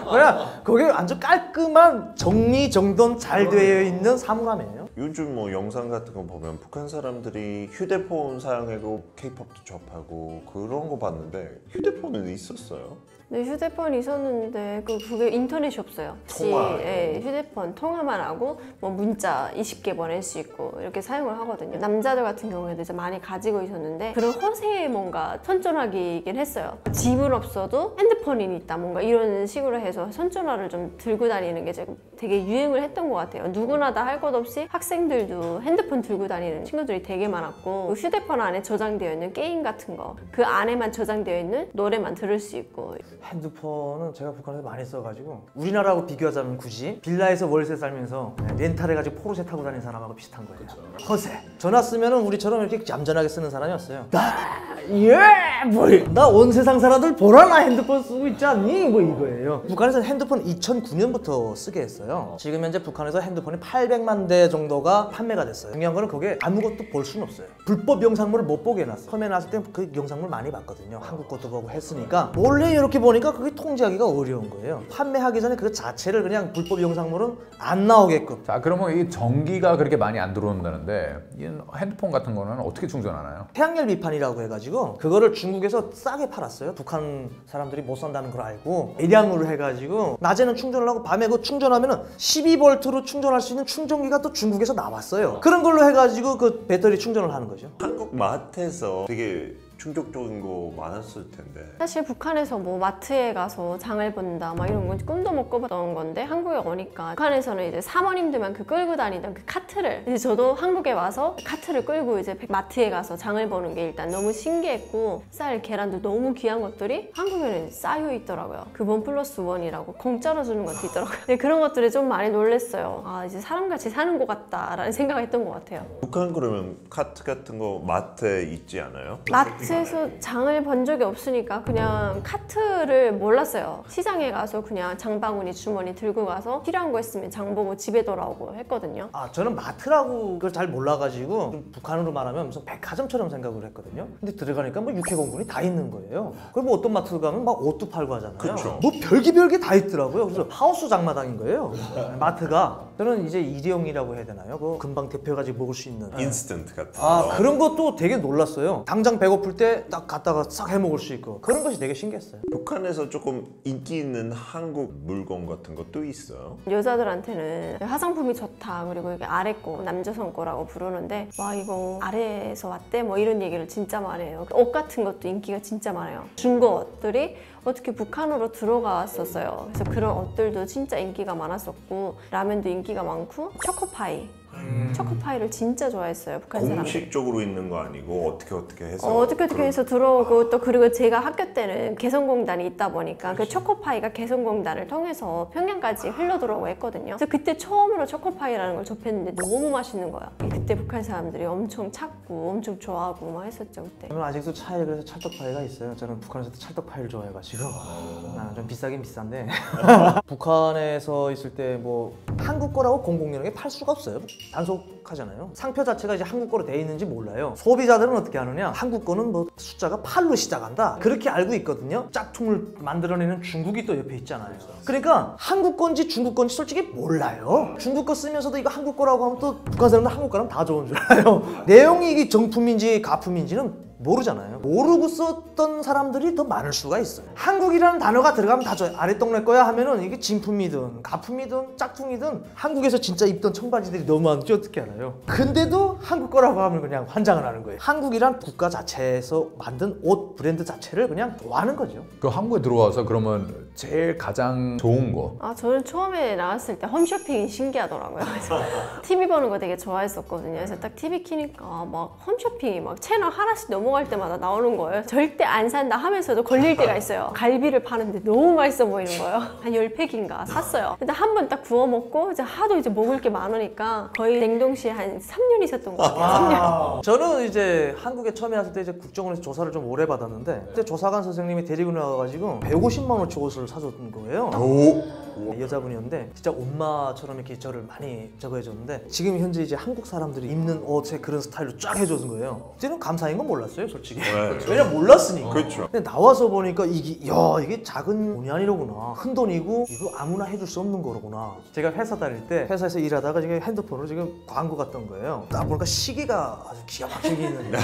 그냥 거기 아주 깔끔한 정리정돈 잘 되어 있는 사물함이에요. 요즘 뭐 영상 같은 거 보면 북한 사람들이 휴대폰 사용하고 K-팝도 접하고 그런 거 봤는데 휴대폰은 있었어요? 네, 휴대폰이 있었는데 그게 인터넷이 없어요. 통화. 예, 휴대폰 통화만 하고 뭐 문자 20개 보낼 수 있고 이렇게 사용을 하거든요. 남자들 같은 경우에도 이제 많이 가지고 있었는데 그런 허세에 뭔가 선전하기긴 했어요. 집은 없어도 핸드폰이 있다 뭔가 이런 식으로 해서 선전화를 좀 들고 다니는 게 되게 유행을 했던 것 같아요. 누구나 다 할 것 없이 학생들도 핸드폰 들고 다니는 친구들이 되게 많았고 휴대폰 안에 저장되어 있는 게임 같은 거 그 안에만 저장되어 있는 노래만 들을 수 있고. 핸드폰은 제가 북한에서 많이 써가지고 우리나라하고 비교하자면 굳이 빌라에서 월세 살면서 렌탈해가지고 포르쉐 타고 다니는 사람하고 비슷한 거예요. 허세. 전화 쓰면은 우리처럼 이렇게 얌전하게 쓰는 사람이 없어요. 나 온 세상 사람들 보라 나 핸드폰 쓰고 있지 않니? 뭐 이거예요. 북한에서는 핸드폰 2009년부터 쓰게 했어요. 지금 현재 북한에서 핸드폰이 800만 대 정도가 판매가 됐어요. 중요한 거는 거기에 아무것도 볼 수는 없어요. 불법 영상물을 못 보게 해놨어요. 처음에 나왔을 때 그 영상물 많이 봤거든요. 한국 것도 보고 했으니까 몰래 이렇게 보니까 그게 통제하기가 어려운 거예요. 판매하기 전에 그 자체를 그냥 불법 영상물은 안 나오게끔. 자 그러면 이 전기가 그렇게 많이 안 들어온다는데 이 핸드폰 같은 거는 어떻게 충전하나요? 태양열 비판이라고 해가지고 그거를 중국에서 싸게 팔았어요. 북한 사람들이 못 산다는 걸 알고 대량으로 해가지고 낮에는 충전을 하고 밤에 그 충전하면은 12V로 충전할 수 있는 충전기가 또 중국에서 나왔어요. 그런 걸로 해가지고 그 배터리 충전을 하는 거죠. 한국 마트에서 되게 충격적인 거 많았을 텐데. 사실 북한에서 뭐 마트에 가서 장을 본다 막 이런 건 꿈도 못 꿔봤던 건데 한국에 오니까 북한에서는 이제 사모님들만 끌고 다니던 그 카트를 이제 저도 한국에 와서 카트를 끌고 이제 마트에 가서 장을 보는 게 일단 너무 신기했고 쌀, 계란도 너무 귀한 것들이 한국에는 쌓여 있더라고요. 그 원 플러스 원이라고 공짜로 주는 것도 있더라고요. 네, 그런 것들이 좀 많이 놀랬어요. 이제 사람같이 사는 것 같다라는 생각을 했던 것 같아요. 북한 그러면 카트 같은 거 마트에 있지 않아요? 마트에서 장을 본 적이 없으니까 그냥 카트를 몰랐어요. 시장에 가서 그냥 장바구니 주머니 들고 가서 필요한 거 있으면 장 보고 집에 돌아오고 했거든요. 저는 마트라고 그걸 잘 몰라가지고 좀 북한으로 말하면 무슨 백화점처럼 생각을 했거든요. 근데 들어가니까 뭐 육해공군이 다 있는 거예요. 그리고 뭐 어떤 마트 가면 막 옷도 팔고 하잖아요. 그쵸. 뭐 별게 다 있더라고요. 그래서 하우스 장마당인 거예요. 마트가. 저는 이제 일회용이라고 해야 되나요? 그 금방 데펴가지고 먹을 수 있는. 인스턴트 같은 거. 그런 것도 되게 놀랐어요. 당장 배고플 때 딱 갔다가 싹 해먹을 수 있고 그런 것이 되게 신기했어요. 북한에서 조금 인기 있는 한국 물건 같은 것도 있어요? 여자들한테는 화장품이 좋다 그리고 이게 아래 거 남조선 거라고 부르는데 와 이거 아래에서 왔대 뭐 이런 얘기를 진짜 많이 해요. 옷 같은 것도 인기가 진짜 많아요. 중고 옷들이 어떻게 북한으로 들어갔었어요. 그래서 그런 옷들도 진짜 인기가 많았었고 라면도 인기가 많고 초코파이 초코파이를 진짜 좋아했어요. 북한 사람들. 공식적으로 있는 거 아니고 어떻게 해서 어떻게 해서 들어오고 또 그리고 제가 학교 때는 개성공단이 있다 보니까 그 초코파이가 개성공단을 통해서 평양까지 흘러 들어오고 했거든요. 그래서 그때 처음으로 초코파이라는 걸 접했는데 너무 맛있는 거야. 그때 북한 사람들이 엄청 찾고 엄청 좋아하고 막 했었죠 그때. 저는 아직도 차에 그래서 찰떡파이가 있어요. 저는 북한에서 찰떡파이를 좋아해가지고 좀 비싸긴 비싼데 북한에서 있을 때 뭐 한국 거라고 공공연하게 팔 수가 없어요. 단속하잖아요. 상표 자체가 이제 한국 거로 돼 있는지 몰라요. 소비자들은 어떻게 하느냐? 한국 거는 뭐 숫자가 8로 시작한다. 그렇게 알고 있거든요. 짝퉁을 만들어내는 중국이 또 옆에 있잖아요. 그러니까 한국 건지 중국 건지 솔직히 몰라요. 중국 거 쓰면서도 이거 한국 거라고 하면 또 북한 사람들 한국 거라면 다 좋은 줄 알아요. 내용이 이게 정품인지 가품인지는 모르잖아요. 모르고 썼던 사람들이 더 많을 수가 있어요. 한국이라는 단어가 들어가면 다 줘요. 아랫동네 거야 하면은 이게 진품이든 가품이든 짝퉁이든 한국에서 진짜 입던 청바지들이 너무 많은지 어떻게 알아요? 근데도 한국 거라고 하면 그냥 환장을 하는 거예요. 한국이란 국가 자체에서 만든 옷 브랜드 자체를 그냥 좋아하는 거죠. 그 한국에 들어와서 그러면 제일 가장 좋은 거 저는 처음에 나왔을 때 홈쇼핑이 신기하더라고요. 그래서 TV 보는 거 되게 좋아했었거든요. 그래서 딱 TV 키니까 막 홈쇼핑이 막 채널 하나씩 넘어갈 때마다 나오는 거예요. 절대 안 산다 하면서도 걸릴 때가 있어요. 갈비를 파는데 너무 맛있어 보이는 거예요. 한 10팩인가 샀어요. 근데 한 번 딱 구워 먹고 이제 하도 이제 먹을 게 많으니까 거의 냉동실에 한 3년 있었던 것 같아요. 3년. 저는 이제 한국에 처음에 왔을 때 이제 국정원에서 조사를 좀 오래 받았는데 그때 조사관 선생님이 데리고 나와가지고 150만 원치 옷을 사줬던 거예요. 여자분이었는데 진짜 엄마처럼 이렇게 저를 많이 저거 해줬는데 지금 현재 이제 한국 사람들이 입는 옷에 그런 스타일로 쫙 해줘준 거예요. 그때는 감사인 건 몰랐어요, 솔직히. 왜냐면 몰랐으니까. 그렇죠. 근데 나와서 보니까 이게 작은 돈이 아니로구나. 큰 돈이고 이거 아무나 해줄 수 없는 거로구나. 제가 회사 다닐 때 회사에서 일하다가 지금 핸드폰으로 지금 광고 갔던 거예요. 딱 보니까 시계가 아주 기가 막히게 있는데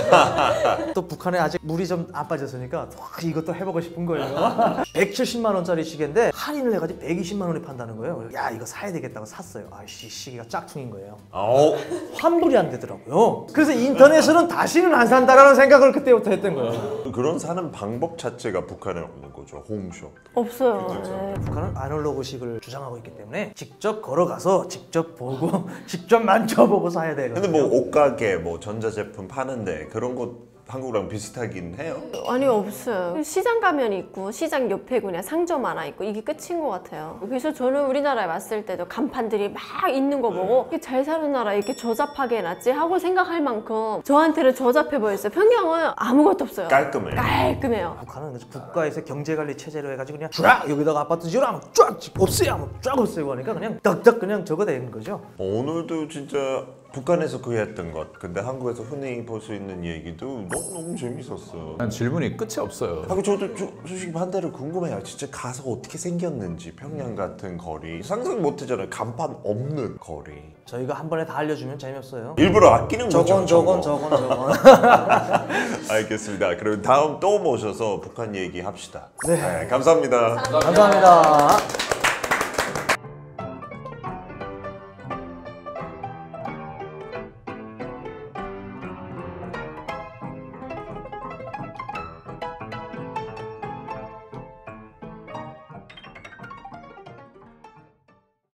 또 북한에 아직 물이 좀 안 빠졌으니까 이것도 해보고 싶은 거예요. 170만 원짜리 시계인데 할인을 해가지고 120만 원에 판다는 거예요. 야 이거 사야 되겠다고 샀어요. 아이씨 시계가 짝퉁인 거예요. 환불이 안 되더라고요. 그래서 인터넷으로는 다시는 안 산다라는 생각을 그때부터 했던 거예요. 그런 사는 방법 자체가 북한에 없는 거죠. 홈쇼. 없어요. 네. 북한은 아날로그식을 주장하고 있기 때문에 직접 걸어가서 직접 보고 직접 만져보고 사야 돼요. 근데 뭐 옷가게, 뭐 전자제품 파는데 그런 거 한국랑 비슷하긴 해요. 아니 없어요. 시장 가면 있고 시장 옆에 그냥 상점 하나 있고 이게 끝인 것 같아요. 그래서 저는 우리나라에 왔을 때도 간판들이 막 있는 거 보고 이게 잘 사는 나라 이렇게 조잡하게 해놨지 하고 생각할 만큼 저한테는 조잡해 보였어요. 평양은 아무것도 없어요. 깔끔해요. 깔끔해요. 북한은 국가에서 경제관리 체제로 해가지고 그냥 쫙 여기다가 아파트 지으라 하면 쫙 없애야 하면 쫙 없애고 하니까 그냥 딱딱 그냥 저거 되는 거죠. 오늘도 진짜 북한에서 그 했던 것 근데 한국에서 흔히 볼 수 있는 얘기도 너무 재밌었어. 난 질문이 끝이 없어요. 저도 솔직히 반대로 궁금해요. 진짜 가서 어떻게 생겼는지 평양 같은 거리 상상 못하잖아요. 간판 없는 거리. 저희가 한 번에 다 알려주면 재미없어요. 일부러 아끼는 거죠. 저건. 알겠습니다. 그럼 다음 또 모셔서 북한 얘기 합시다. 네. 감사합니다. 감사합니다.